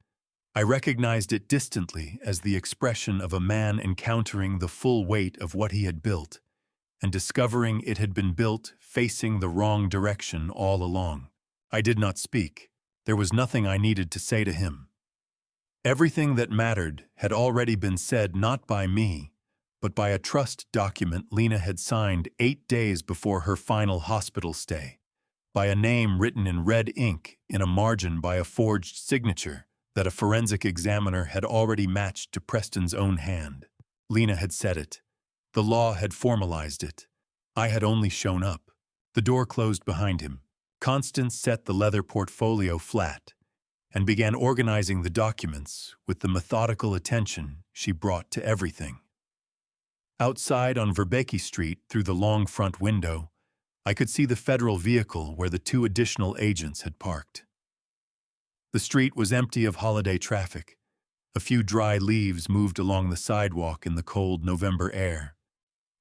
I recognized it distantly as the expression of a man encountering the full weight of what he had built and discovering it had been built facing the wrong direction all along. I did not speak. There was nothing I needed to say to him. Everything that mattered had already been said, not by me, but by a trust document Lena had signed 8 days before her final hospital stay, by a name written in red ink in a margin by a forged signature that a forensic examiner had already matched to Preston's own hand. Lena had said it. The law had formalized it. I had only shown up. The door closed behind him. Constance set the leather portfolio flat and began organizing the documents with the methodical attention she brought to everything. Outside on Verbeke Street, through the long front window, I could see the federal vehicle where the two additional agents had parked. The street was empty of holiday traffic. A few dry leaves moved along the sidewalk in the cold November air.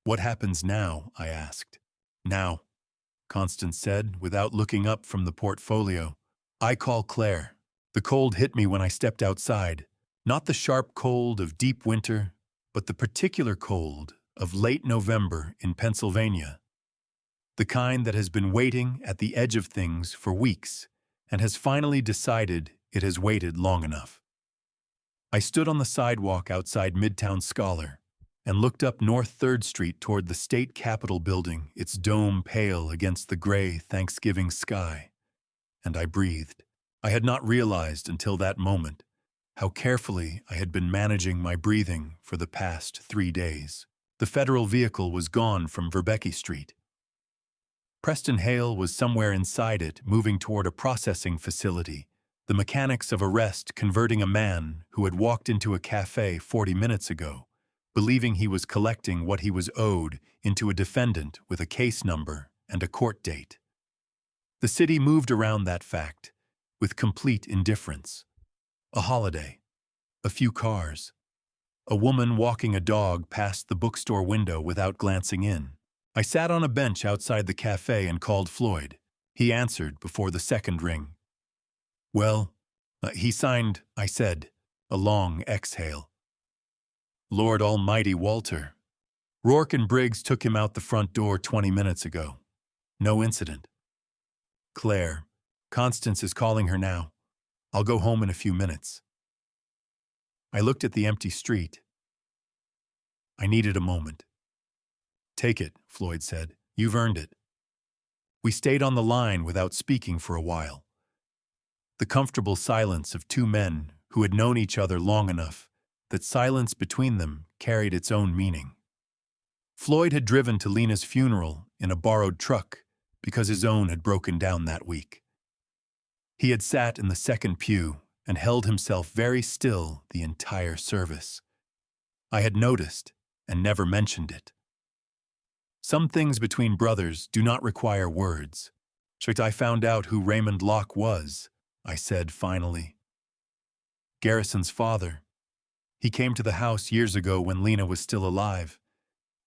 "What happens now?" I asked. "Now," Constance said, without looking up from the portfolio. "I call Claire." The cold hit me when I stepped outside. Not the sharp cold of deep winter, but the particular cold of late November in Pennsylvania. The kind that has been waiting at the edge of things for weeks and has finally decided it has waited long enough. I stood on the sidewalk outside Midtown Scholar and looked up North 3rd Street toward the state capitol building, its dome pale against the gray Thanksgiving sky. And I breathed. I had not realized until that moment how carefully I had been managing my breathing for the past 3 days. The federal vehicle was gone from Verbeke Street. Preston Hale was somewhere inside it, moving toward a processing facility, the mechanics of arrest converting a man who had walked into a cafe 40 minutes ago, believing he was collecting what he was owed, into a defendant with a case number and a court date. The city moved around that fact with complete indifference. A holiday, a few cars, a woman walking a dog past the bookstore window without glancing in. I sat on a bench outside the cafe and called Floyd. He answered before the second ring. Well, he signed, I said, a long exhale. Lord Almighty, Walter. Rourke and Briggs took him out the front door 20 minutes ago. No incident. Claire, Constance is calling her now. I'll go home in a few minutes. I looked at the empty street. I needed a moment. Take it, Floyd said. You've earned it. We stayed on the line without speaking for a while. The comfortable silence of two men who had known each other long enough that silence between them carried its own meaning. Floyd had driven to Lena's funeral in a borrowed truck because his own had broken down that week. He had sat in the second pew and held himself very still the entire service. I had noticed and never mentioned it. Some things between brothers do not require words. So I found out who Raymond Locke was, I said finally. Garrison's father. He came to the house years ago when Lena was still alive.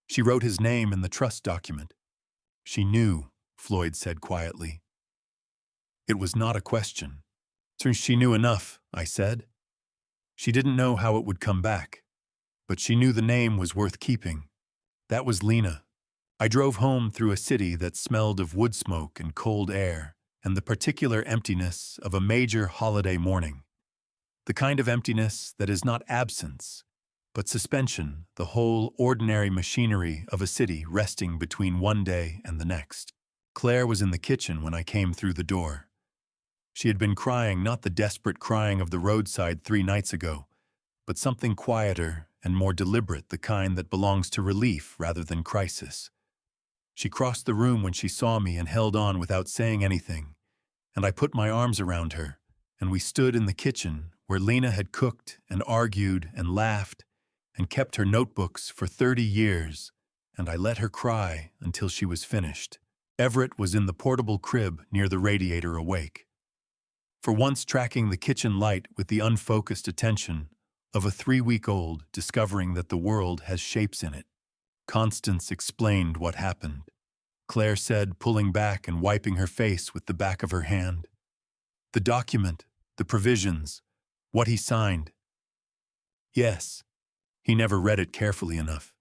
She wrote his name in the trust document. She knew, Floyd said quietly. It was not a question. She knew enough, I said. She didn't know how it would come back, but she knew the name was worth keeping. That was Lena. I drove home through a city that smelled of wood smoke and cold air and the particular emptiness of a major holiday morning. The kind of emptiness that is not absence, but suspension, the whole ordinary machinery of a city resting between one day and the next. Claire was in the kitchen when I came through the door. She had been crying, not the desperate crying of the roadside 3 nights ago, but something quieter and more deliberate, the kind that belongs to relief rather than crisis. She crossed the room when she saw me and held on without saying anything, and I put my arms around her, and we stood in the kitchen where Lena had cooked and argued and laughed and kept her notebooks for 30 years, and I let her cry until she was finished. Everett was in the portable crib near the radiator awake, for once tracking the kitchen light with the unfocused attention of a 3-week-old discovering that the world has shapes in it. Constance explained what happened. Claire said, pulling back and wiping her face with the back of her hand. The document, the provisions, what he signed. Yes, he never read it carefully enough.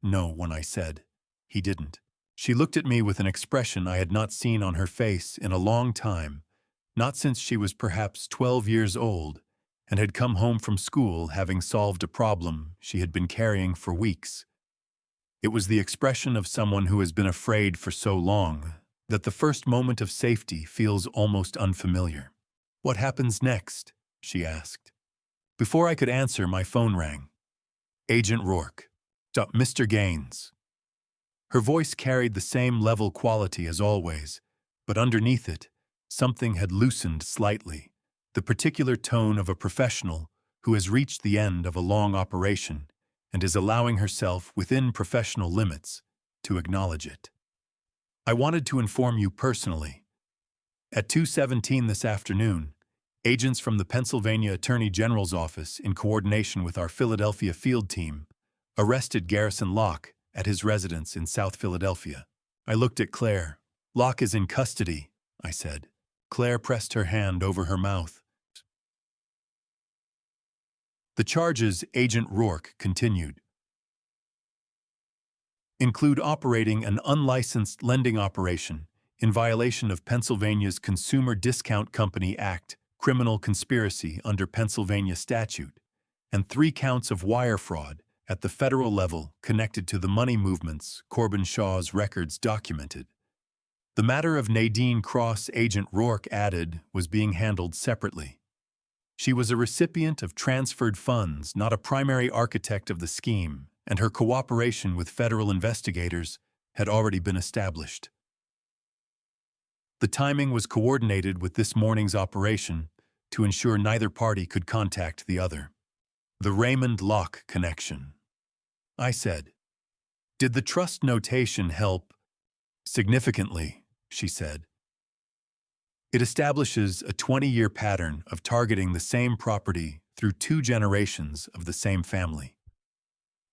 No, when I said, he didn't. She looked at me with an expression I had not seen on her face in a long time, not since she was perhaps 12 years old and had come home from school having solved a problem she had been carrying for weeks. It was the expression of someone who has been afraid for so long that the first moment of safety feels almost unfamiliar. What happens next? She asked. Before I could answer, my phone rang. Agent Rourke. Mr. Gaines. Her voice carried the same level quality as always, but underneath it, something had loosened slightly, the particular tone of a professional who has reached the end of a long operation and is allowing herself, within professional limits, to acknowledge it. I wanted to inform you personally. At 2:17 this afternoon, agents from the Pennsylvania Attorney General's office, in coordination with our Philadelphia field team, arrested Garrison Locke at his residence in South Philadelphia. I looked at Claire. Locke is in custody, I said. Claire pressed her hand over her mouth. The charges, Agent Rourke continued, include operating an unlicensed lending operation in violation of Pennsylvania's Consumer Discount Company Act, criminal conspiracy under Pennsylvania statute, and 3 counts of wire fraud at the federal level connected to the money movements Corbin Shaw's records documented. The matter of Nadine Cross, Agent Rourke added, was being handled separately. She was a recipient of transferred funds, not a primary architect of the scheme, and her cooperation with federal investigators had already been established. The timing was coordinated with this morning's operation to ensure neither party could contact the other. The Raymond Locke connection. I said. Did the trust notation help? Significantly, she said. It establishes a 20-year pattern of targeting the same property through 2 generations of the same family.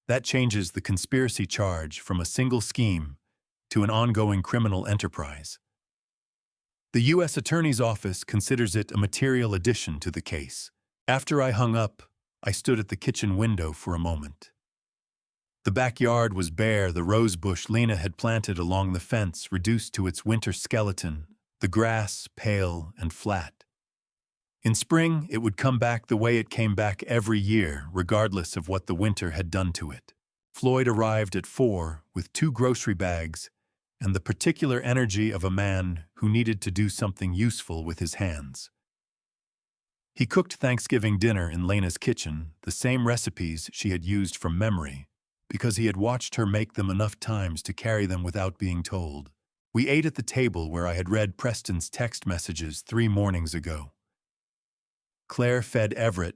That changes the conspiracy charge from a single scheme to an ongoing criminal enterprise. The U.S. Attorney's Office considers it a material addition to the case. After I hung up, I stood at the kitchen window for a moment. The backyard was bare, the rose bush Lena had planted along the fence reduced to its winter skeleton, the grass pale and flat. In spring, it would come back the way it came back every year, regardless of what the winter had done to it. Floyd arrived at 4 with 2 grocery bags and the particular energy of a man who needed to do something useful with his hands. He cooked Thanksgiving dinner in Lena's kitchen, the same recipes she had used from memory, because he had watched her make them enough times to carry them without being told. We ate at the table where I had read Preston's text messages 3 mornings ago. Claire fed Everett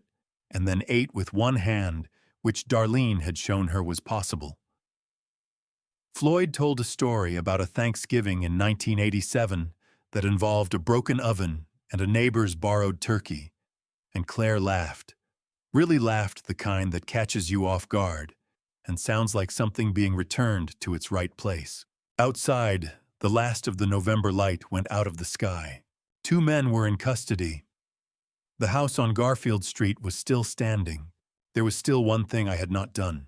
and then ate with one hand, which Darlene had shown her was possible. Floyd told a story about a Thanksgiving in 1987 that involved a broken oven and a neighbor's borrowed turkey, and Claire laughed. Really laughed, the kind that catches you off guard and sounds like something being returned to its right place. Outside, the last of the November light went out of the sky. 2 men were in custody. The house on Garfield Street was still standing. There was still one thing I had not done.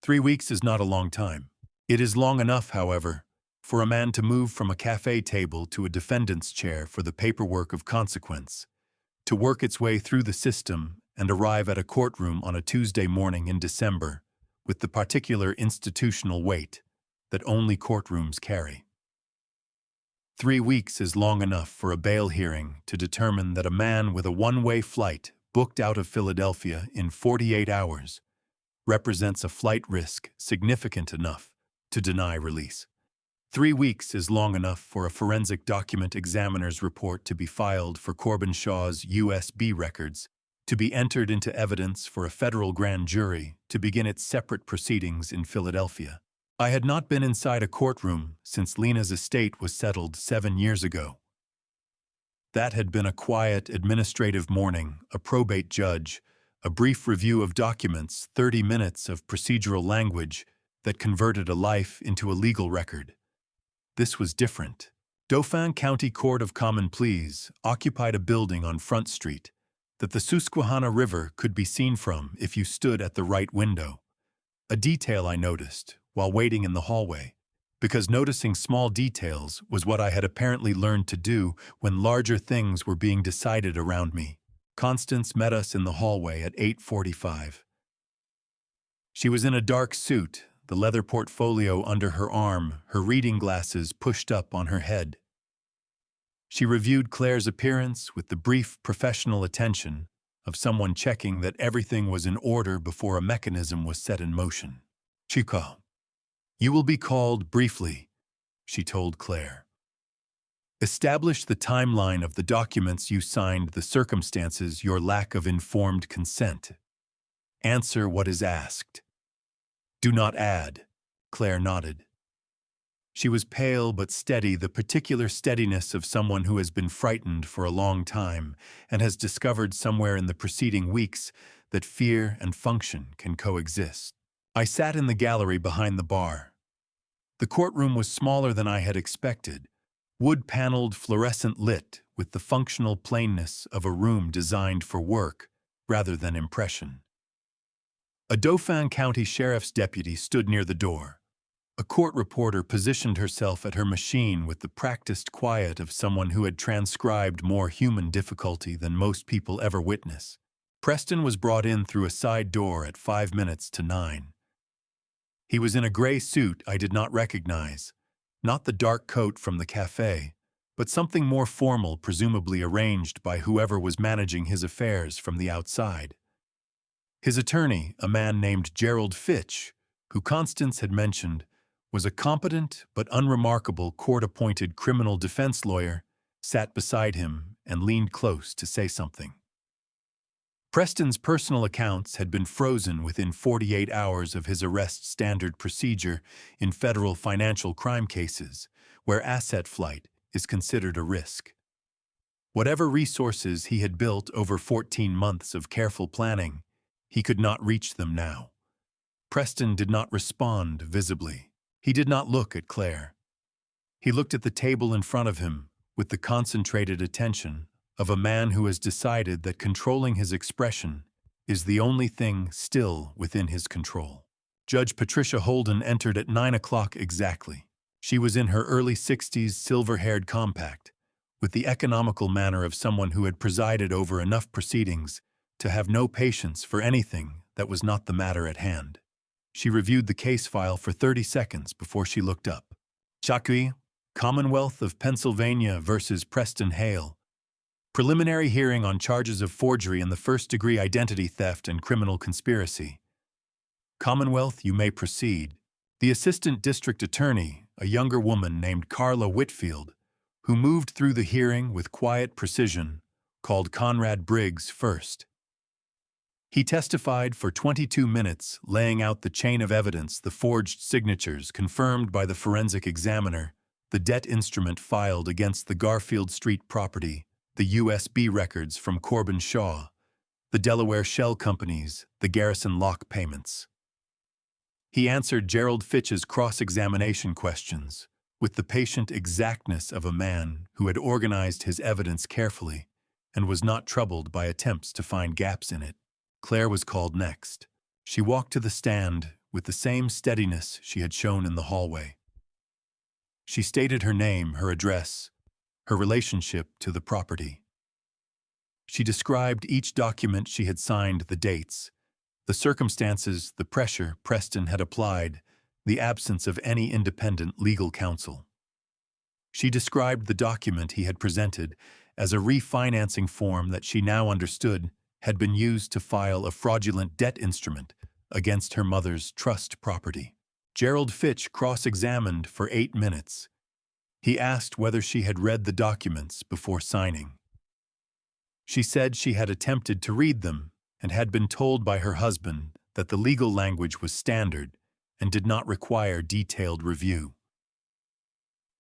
3 weeks is not a long time. It is long enough, however, for a man to move from a cafe table to a defendant's chair for the paperwork of consequence, to work its way through the system and arrive at a courtroom on a Tuesday morning in December, with the particular institutional weight that only courtrooms carry. 3 weeks is long enough for a bail hearing to determine that a man with a one-way flight booked out of Philadelphia in 48 hours represents a flight risk significant enough to deny release. 3 weeks is long enough for a forensic document examiner's report to be filed for Corbin Shaw's USB records, to be entered into evidence for a federal grand jury to begin its separate proceedings in Philadelphia. I had not been inside a courtroom since Lena's estate was settled 7 years ago. That had been a quiet administrative morning, a probate judge, a brief review of documents, 30 minutes of procedural language that converted a life into a legal record. This was different. Dauphin County Court of Common Pleas occupied a building on Front Street that the Susquehanna River could be seen from if you stood at the right window. A detail I noticed while waiting in the hallway, because noticing small details was what I had apparently learned to do when larger things were being decided around me. Constance met us in the hallway at 8:45. She was in a dark suit, the leather portfolio under her arm, her reading glasses pushed up on her head. She reviewed Claire's appearance with the brief professional attention of someone checking that everything was in order before a mechanism was set in motion. "Chico, you will be called briefly," she told Claire. "Establish the timeline of the documents you signed, the circumstances, your lack of informed consent. Answer what is asked. Do not add." Claire nodded. She was pale but steady, the particular steadiness of someone who has been frightened for a long time and has discovered somewhere in the preceding weeks that fear and function can coexist. I sat in the gallery behind the bar. The courtroom was smaller than I had expected, wood-paneled, fluorescent lit, with the functional plainness of a room designed for work rather than impression. A Dauphin County Sheriff's deputy stood near the door. A court reporter positioned herself at her machine with the practiced quiet of someone who had transcribed more human difficulty than most people ever witness. Preston was brought in through a side door at 5 minutes to 9. He was in a gray suit I did not recognize, not the dark coat from the cafe, but something more formal, presumably arranged by whoever was managing his affairs from the outside. His attorney, a man named Gerald Fitch, who Constance had mentioned, was a competent but unremarkable court-appointed criminal defense lawyer sat beside him, and leaned close to say something. Preston's personal accounts had been frozen within 48 hours of his arrest, standard procedure in federal financial crime cases, where asset flight is considered a risk. Whatever resources he had built over 14 months of careful planning, he could not reach them now. Preston did not respond visibly. He did not look at Claire. He looked at the table in front of him with the concentrated attention of a man who has decided that controlling his expression is the only thing still within his control. Judge Patricia Holden entered at 9 o'clock exactly. She was in her early 60s, silver-haired compact, with the economical manner of someone who had presided over enough proceedings to have no patience for anything that was not the matter at hand. She reviewed the case file for 30 seconds before she looked up. Chakui, Commonwealth of Pennsylvania versus Preston Hale. Preliminary hearing on charges of forgery in the first-degree identity theft and criminal conspiracy. Commonwealth, you may proceed. The assistant district attorney, a younger woman named Carla Whitfield, who moved through the hearing with quiet precision, called Conrad Briggs first. He testified for 22 minutes, laying out the chain of evidence, the forged signatures confirmed by the forensic examiner, the debt instrument filed against the Garfield Street property, the USB records from Corbin Shaw, the Delaware Shell Companies, the Garrison Lock payments. He answered Gerald Fitch's cross-examination questions with the patient exactness of a man who had organized his evidence carefully and was not troubled by attempts to find gaps in it. Claire was called next. She walked to the stand with the same steadiness she had shown in the hallway. She stated her name, her address, her relationship to the property. She described each document she had signed, the dates, the circumstances, the pressure Preston had applied, the absence of any independent legal counsel. She described the document he had presented as a refinancing form that she now understood had been used to file a fraudulent debt instrument against her mother's trust property. Gerald Fitch cross-examined for 8 minutes. He asked whether she had read the documents before signing. She said she had attempted to read them and had been told by her husband that the legal language was standard and did not require detailed review.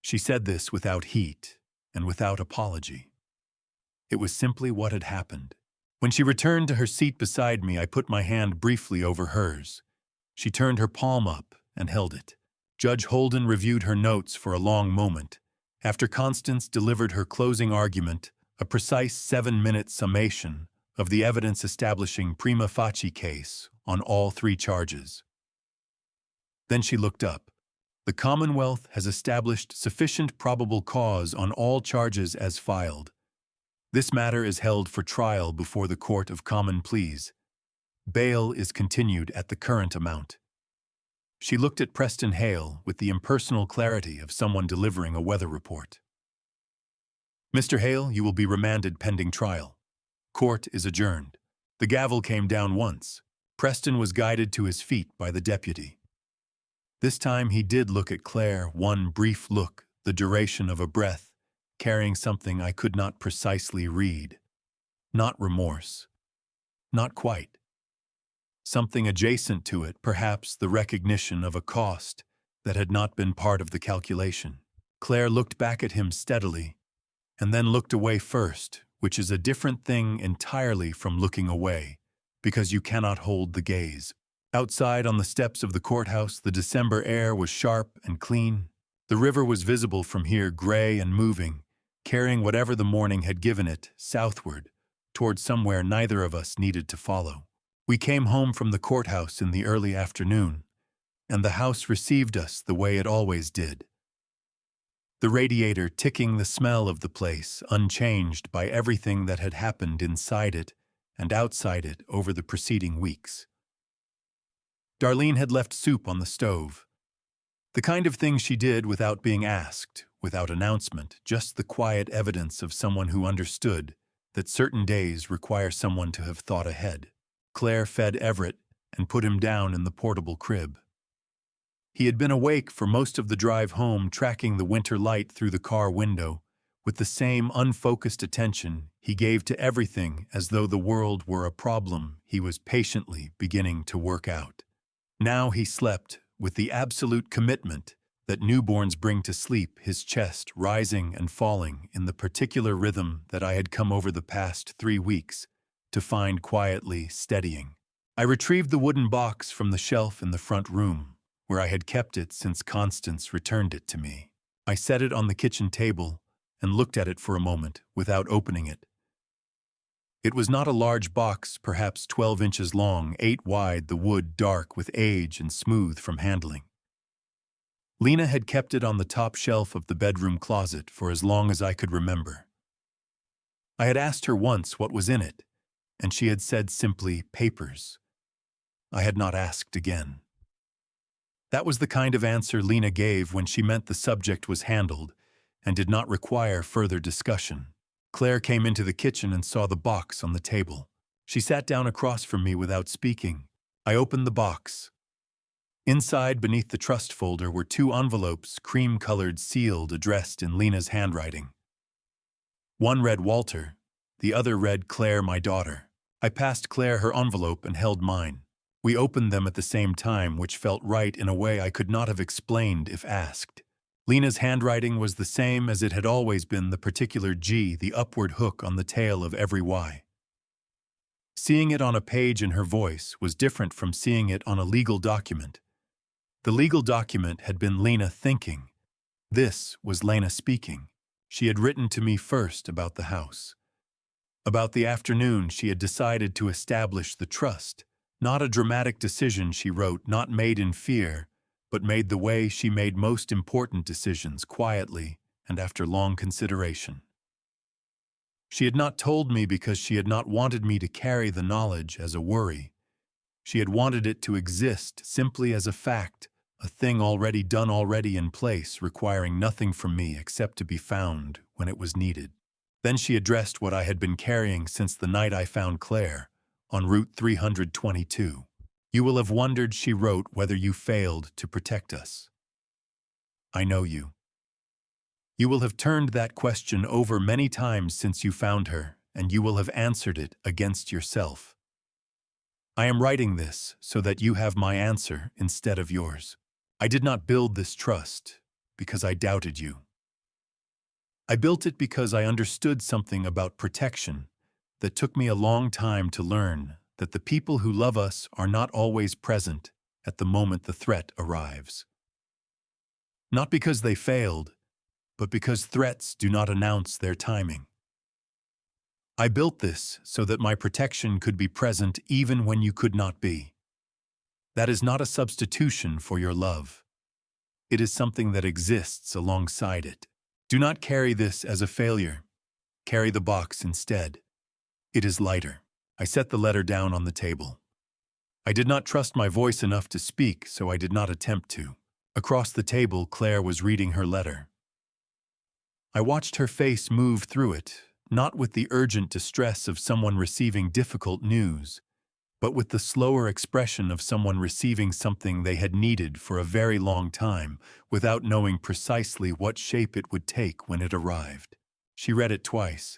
She said this without heat and without apology. It was simply what had happened. When she returned to her seat beside me, I put my hand briefly over hers. She turned her palm up and held it. Judge Holden reviewed her notes for a long moment. After Constance delivered her closing argument, a precise 7-minute summation of the evidence establishing prima facie case on all 3 charges. Then she looked up. The Commonwealth has established sufficient probable cause on all charges as filed. This matter is held for trial before the Court of Common Pleas. Bail is continued at the current amount. She looked at Preston Hale with the impersonal clarity of someone delivering a weather report. Mr. Hale, you will be remanded pending trial. Court is adjourned. The gavel came down once. Preston was guided to his feet by the deputy. This time he did look at Claire, one brief look, the duration of a breath, carrying something I could not precisely read. Not remorse. Not quite. Something adjacent to it, perhaps the recognition of a cost that had not been part of the calculation. Claire looked back at him steadily, and then looked away first, which is a different thing entirely from looking away, because you cannot hold the gaze. Outside on the steps of the courthouse, the December air was sharp and clean. The river was visible from here, gray and moving, carrying whatever the morning had given it southward, toward somewhere neither of us needed to follow. We came home from the courthouse in the early afternoon, and the house received us the way it always did. The radiator ticking the smell of the place, unchanged by everything that had happened inside it and outside it over the preceding weeks. Darlene had left soup on the stove. The kind of thing she did without being asked, without announcement, just the quiet evidence of someone who understood that certain days require someone to have thought ahead. Claire fed Everett and put him down in the portable crib. He had been awake for most of the drive home, tracking the winter light through the car window, With the same unfocused attention he gave to everything as though the world were a problem he was patiently beginning to work out. Now he slept with the absolute commitment that newborns bring to sleep, his chest rising and falling in the particular rhythm that I had come over the past 3 weeks to find quietly steadying. I retrieved the wooden box from the shelf in the front room, where I had kept it since Constance returned it to me. I set it on the kitchen table and looked at it for a moment without opening it. It was not a large box, perhaps 12 inches long, 8 wide, the wood dark with age and smooth from handling. Lena had kept it on the top shelf of the bedroom closet for as long as I could remember. I had asked her once what was in it, and she had said simply, papers. I had not asked again. That was the kind of answer Lena gave when she meant the subject was handled and did not require further discussion. Claire came into the kitchen and saw the box on the table. She sat down across from me without speaking. I opened the box. Inside, beneath the trust folder, were 2 envelopes, cream-colored, sealed, addressed in Lena's handwriting. One read Walter, the other read Claire, my daughter. I passed Claire her envelope and held mine. We opened them at the same time, which felt right in a way I could not have explained if asked. Lena's handwriting was the same as it had always been, the particular G, the upward hook on the tail of every Y. Seeing it on a page in her voice was different from seeing it on a legal document. The legal document had been Lena thinking. This was Lena speaking. She had written to me first about the house. About the afternoon she had decided to establish the trust. Not a dramatic decision, she wrote, not made in fear, but made the way she made most important decisions, quietly and after long consideration. She had not told me because she had not wanted me to carry the knowledge as a worry. She had wanted it to exist simply as a fact, a thing already done, already in place, requiring nothing from me except to be found when it was needed. Then she addressed what I had been carrying since the night I found Claire, on Route 322. You will have wondered, she wrote, whether you failed to protect us. I know you. You will have turned that question over many times since you found her, and you will have answered it against yourself. I am writing this so that you have my answer instead of yours. I did not build this trust because I doubted you. I built it because I understood something about protection that took me a long time to learn, that the people who love us are not always present at the moment the threat arrives. Not because they failed, but because threats do not announce their timing. I built this so that my protection could be present even when you could not be. That is not a substitution for your love. It is something that exists alongside it. Do not carry this as a failure. Carry the box instead. It is lighter. I set the letter down on the table. I did not trust my voice enough to speak, so I did not attempt to. Across the table, Claire was reading her letter. I watched her face move through it, not with the urgent distress of someone receiving difficult news, but with the slower expression of someone receiving something they had needed for a very long time, without knowing precisely what shape it would take when it arrived. She read it twice.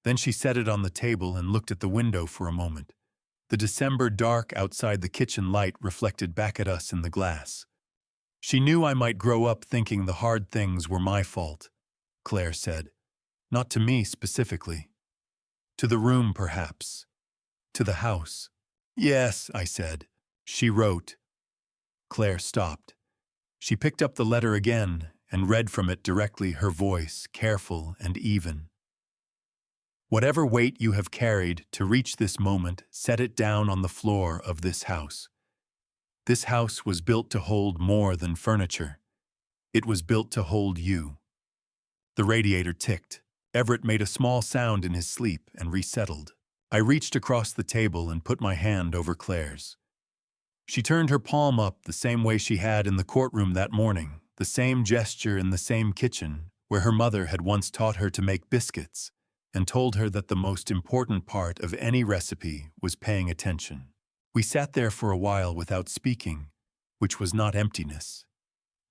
Then she set it on the table and looked at the window for a moment. The December dark outside the kitchen light reflected back at us in the glass. She knew I might grow up thinking the hard things were my fault, Claire said. Not to me specifically. To the room, perhaps. To the house. Yes, I said. She wrote. Claire stopped. She picked up the letter again and read from it directly, her voice careful and even. Whatever weight you have carried to reach this moment, set it down on the floor of this house. This house was built to hold more than furniture. It was built to hold you. The radiator ticked. Everett made a small sound in his sleep and resettled. I reached across the table and put my hand over Claire's. She turned her palm up the same way she had in the courtroom that morning, the same gesture in the same kitchen, where her mother had once taught her to make biscuits, and told her that the most important part of any recipe was paying attention. We sat there for a while without speaking, which was not emptiness.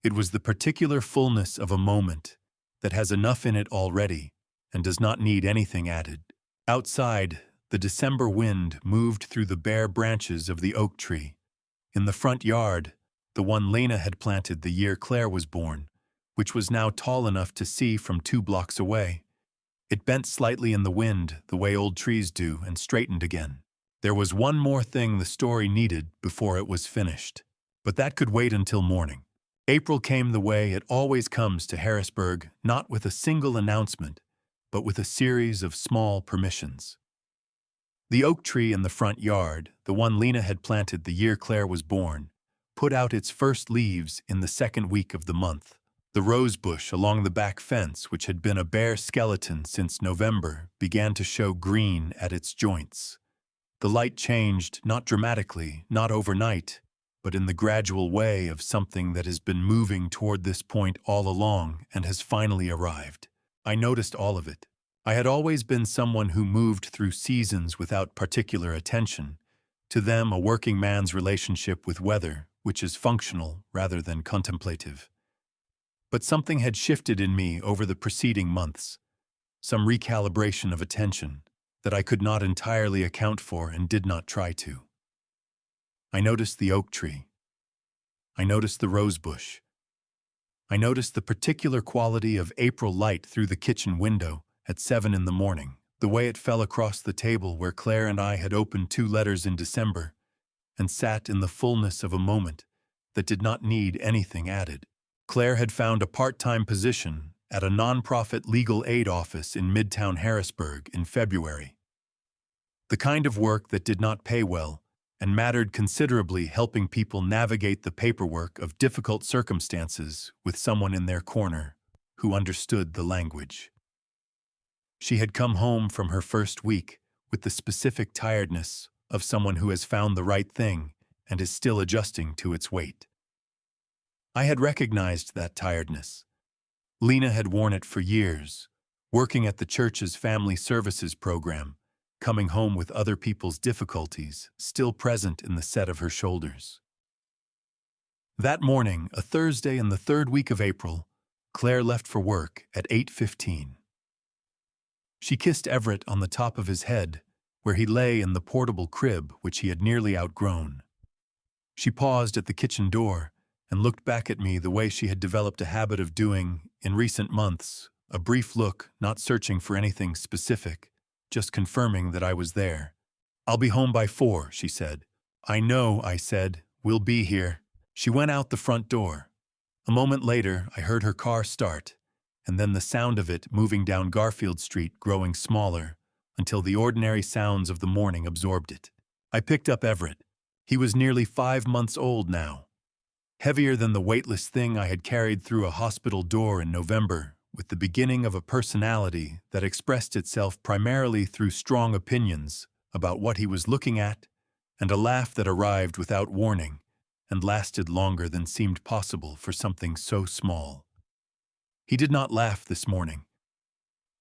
It was the particular fullness of a moment that has enough in it already and does not need anything added. Outside, the December wind moved through the bare branches of the oak tree. In the front yard, the one Lena had planted the year Claire was born, which was now tall enough to see from 2 blocks away. It bent slightly in the wind, the way old trees do, and straightened again. There was one more thing the story needed before it was finished, but that could wait until morning. April came the way it always comes to Harrisburg, not with a single announcement, but with a series of small permissions. The oak tree in the front yard, the one Lena had planted the year Claire was born, put out its first leaves in the 2nd week of the month. The rose bush along the back fence, which had been a bare skeleton since November, began to show green at its joints. The light changed, not dramatically, not overnight, but in the gradual way of something that has been moving toward this point all along and has finally arrived. I noticed all of it. I had always been someone who moved through seasons without particular attention. To them, a working man's relationship with weather, which is functional rather than contemplative. But something had shifted in me over the preceding months, some recalibration of attention that I could not entirely account for and did not try to. I noticed the oak tree. I noticed the rose bush. I noticed the particular quality of April light through the kitchen window at 7 in the morning, the way it fell across the table where Claire and I had opened 2 letters in December and sat in the fullness of a moment that did not need anything added. Claire had found a part-time position at a nonprofit legal aid office in Midtown Harrisburg in February. The kind of work that did not pay well and mattered considerably, helping people navigate the paperwork of difficult circumstances with someone in their corner who understood the language. She had come home from her first week with the specific tiredness of someone who has found the right thing and is still adjusting to its weight. I had recognized that tiredness. Lena had worn it for years, working at the church's family services program, coming home with other people's difficulties still present in the set of her shoulders. That morning, a Thursday in the 3rd week of April, Claire left for work at 8:15. She kissed Everett on the top of his head, where he lay in the portable crib which he had nearly outgrown. She paused at the kitchen door and looked back at me the way she had developed a habit of doing in recent months, a brief look, not searching for anything specific, just confirming that I was there. "I'll be home by 4, she said. "I know," I said. "We'll be here." She went out the front door. A moment later, I heard her car start, and then the sound of it moving down Garfield Street growing smaller until the ordinary sounds of the morning absorbed it. I picked up Everett. He was nearly 5 months old now. Heavier than the weightless thing I had carried through a hospital door in November, with the beginning of a personality that expressed itself primarily through strong opinions about what he was looking at, and a laugh that arrived without warning and lasted longer than seemed possible for something so small. He did not laugh this morning.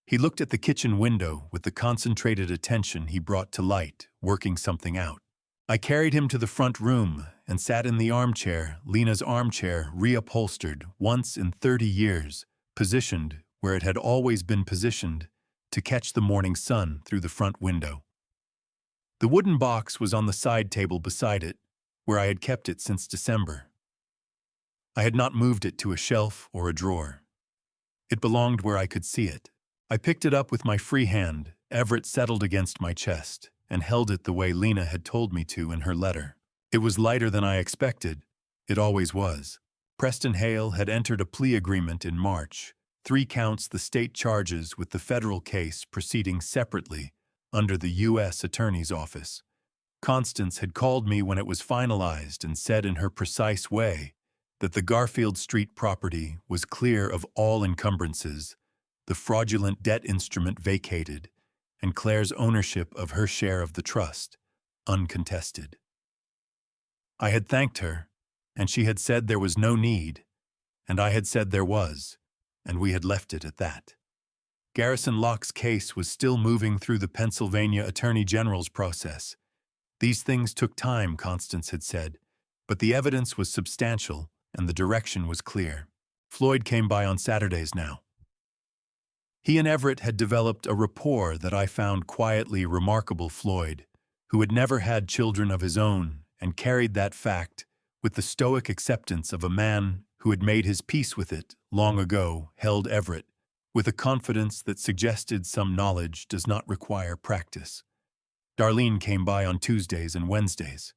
He looked at the kitchen window with the concentrated attention he brought to light, working something out. I carried him to the front room and sat in the armchair, Lena's armchair, reupholstered once in 30 years, positioned where it had always been positioned to catch the morning sun through the front window. The wooden box was on the side table beside it, where I had kept it since December. I had not moved it to a shelf or a drawer. It belonged where I could see it. I picked it up with my free hand. Everett settled against my chest and held it the way Lena had told me to in her letter. It was lighter than I expected. It always was. Preston Hale had entered a plea agreement in March, 3 counts the state charges with the federal case proceeding separately under the U.S. Attorney's Office. Constance had called me when it was finalized and said in her precise way that the Garfield Street property was clear of all encumbrances, the fraudulent debt instrument vacated, and Claire's ownership of her share of the trust uncontested. I had thanked her, and she had said there was no need, and I had said there was, and we had left it at that. Garrison Locke's case was still moving through the Pennsylvania Attorney General's process. These things took time, Constance had said, but the evidence was substantial and the direction was clear. Floyd came by on Saturdays now. He and Everett had developed a rapport that I found quietly remarkable. Floyd, who had never had children of his own and carried that fact with the stoic acceptance of a man who had made his peace with it long ago, held Everett with a confidence that suggested some knowledge does not require practice. Darlene came by on Tuesdays and Wednesdays.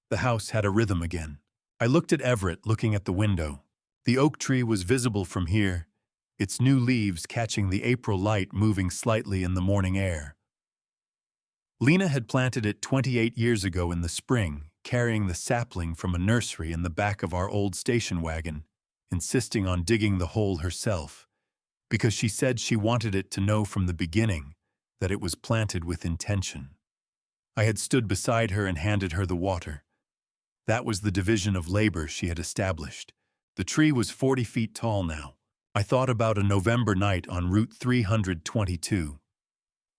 The house had a rhythm again. I looked at Everett, looking at the window. The oak tree was visible from here, its new leaves catching the April light moving slightly in the morning air. Lena had planted it 28 years ago in the spring, carrying the sapling from a nursery in the back of our old station wagon, insisting on digging the hole herself, because she said she wanted it to know from the beginning that it was planted with intention. I had stood beside her and handed her the water. That was the division of labor she had established. The tree was 40 feet tall now. I thought about a November night on Route 322,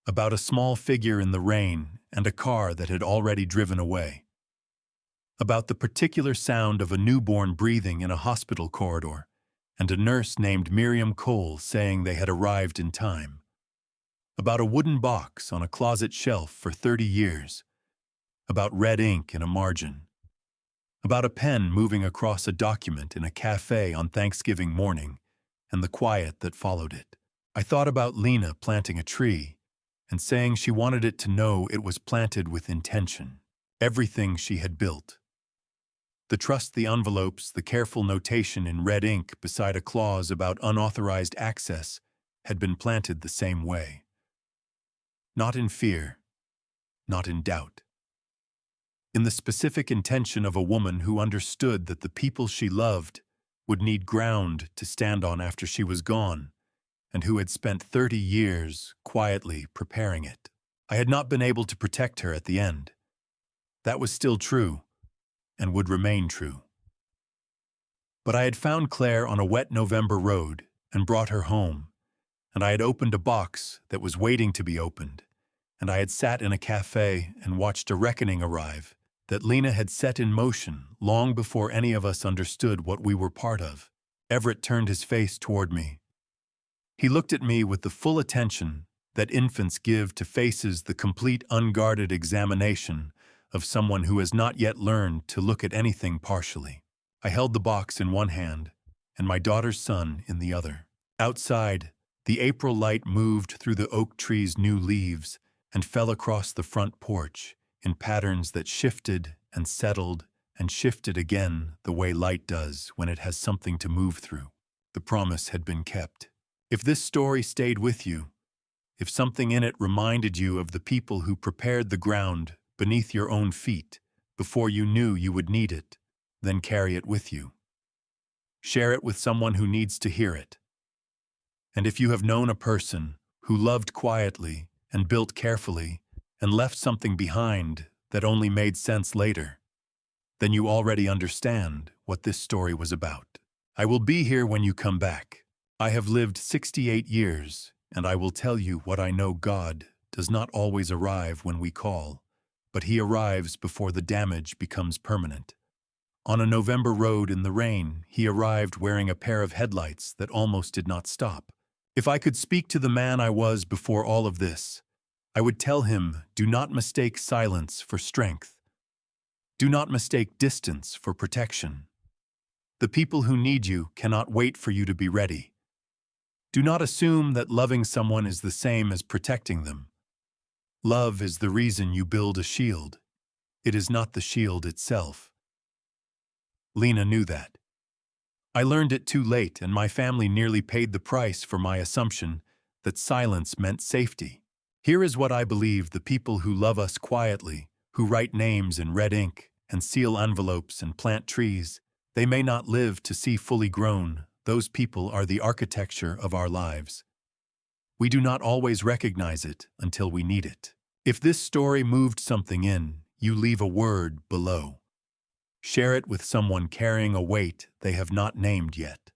about a small figure in the rain and a car that had already driven away, about the particular sound of a newborn breathing in a hospital corridor, and a nurse named Miriam Cole saying they had arrived in time, about a wooden box on a closet shelf for 30 years, about red ink in a margin, about a pen moving across a document in a cafe on Thanksgiving morning, and the quiet that followed it. I thought about Lena planting a tree and saying she wanted it to know it was planted with intention. Everything she had built. The trust, the envelopes, the careful notation in red ink beside a clause about unauthorized access had been planted the same way. Not in fear, not in doubt. In the specific intention of a woman who understood that the people she loved would need ground to stand on after she was gone, and who had spent 30 years quietly preparing it. I had not been able to protect her at the end. That was still true, and would remain true. But I had found Claire on a wet November road and brought her home, and I had opened a box that was waiting to be opened, and I had sat in a cafe and watched a reckoning arrive that Lena had set in motion long before any of us understood what we were part of. Everett turned his face toward me. He looked at me with the full attention that infants give to faces, the complete unguarded examination of someone who has not yet learned to look at anything partially. I held the box in one hand and my daughter's son in the other. Outside, the April light moved through the oak tree's new leaves and fell across the front porch in patterns that shifted and settled and shifted again the way light does when it has something to move through. The promise had been kept. If this story stayed with you, if something in it reminded you of the people who prepared the ground beneath your own feet before you knew you would need it, then carry it with you. Share it with someone who needs to hear it. And if you have known a person who loved quietly and built carefully and left something behind that only made sense later, then you already understand what this story was about. I will be here when you come back. I have lived 68 years, and I will tell you what I know. God does not always arrive when we call, but he arrives before the damage becomes permanent. On a November road in the rain, he arrived wearing a pair of headlights that almost did not stop. If I could speak to the man I was before all of this, I would tell him, do not mistake silence for strength. Do not mistake distance for protection. The people who need you cannot wait for you to be ready. Do not assume that loving someone is the same as protecting them. Love is the reason you build a shield. It is not the shield itself. Lena knew that. I learned it too late, and my family nearly paid the price for my assumption that silence meant safety. Here is what I believe: the people who love us quietly, who write names in red ink and seal envelopes and plant trees, they may not live to see fully grown. Those people are the architecture of our lives. We do not always recognize it until we need it. If this story moved something in, you leave a word below. Share it with someone carrying a weight they have not named yet.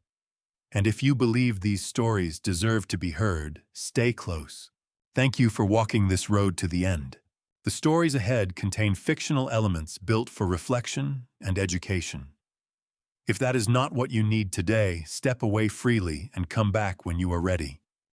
And if you believe these stories deserve to be heard, stay close. Thank you for walking this road to the end. The stories ahead contain fictional elements built for reflection and education. If that is not what you need today, step away freely and come back when you are ready.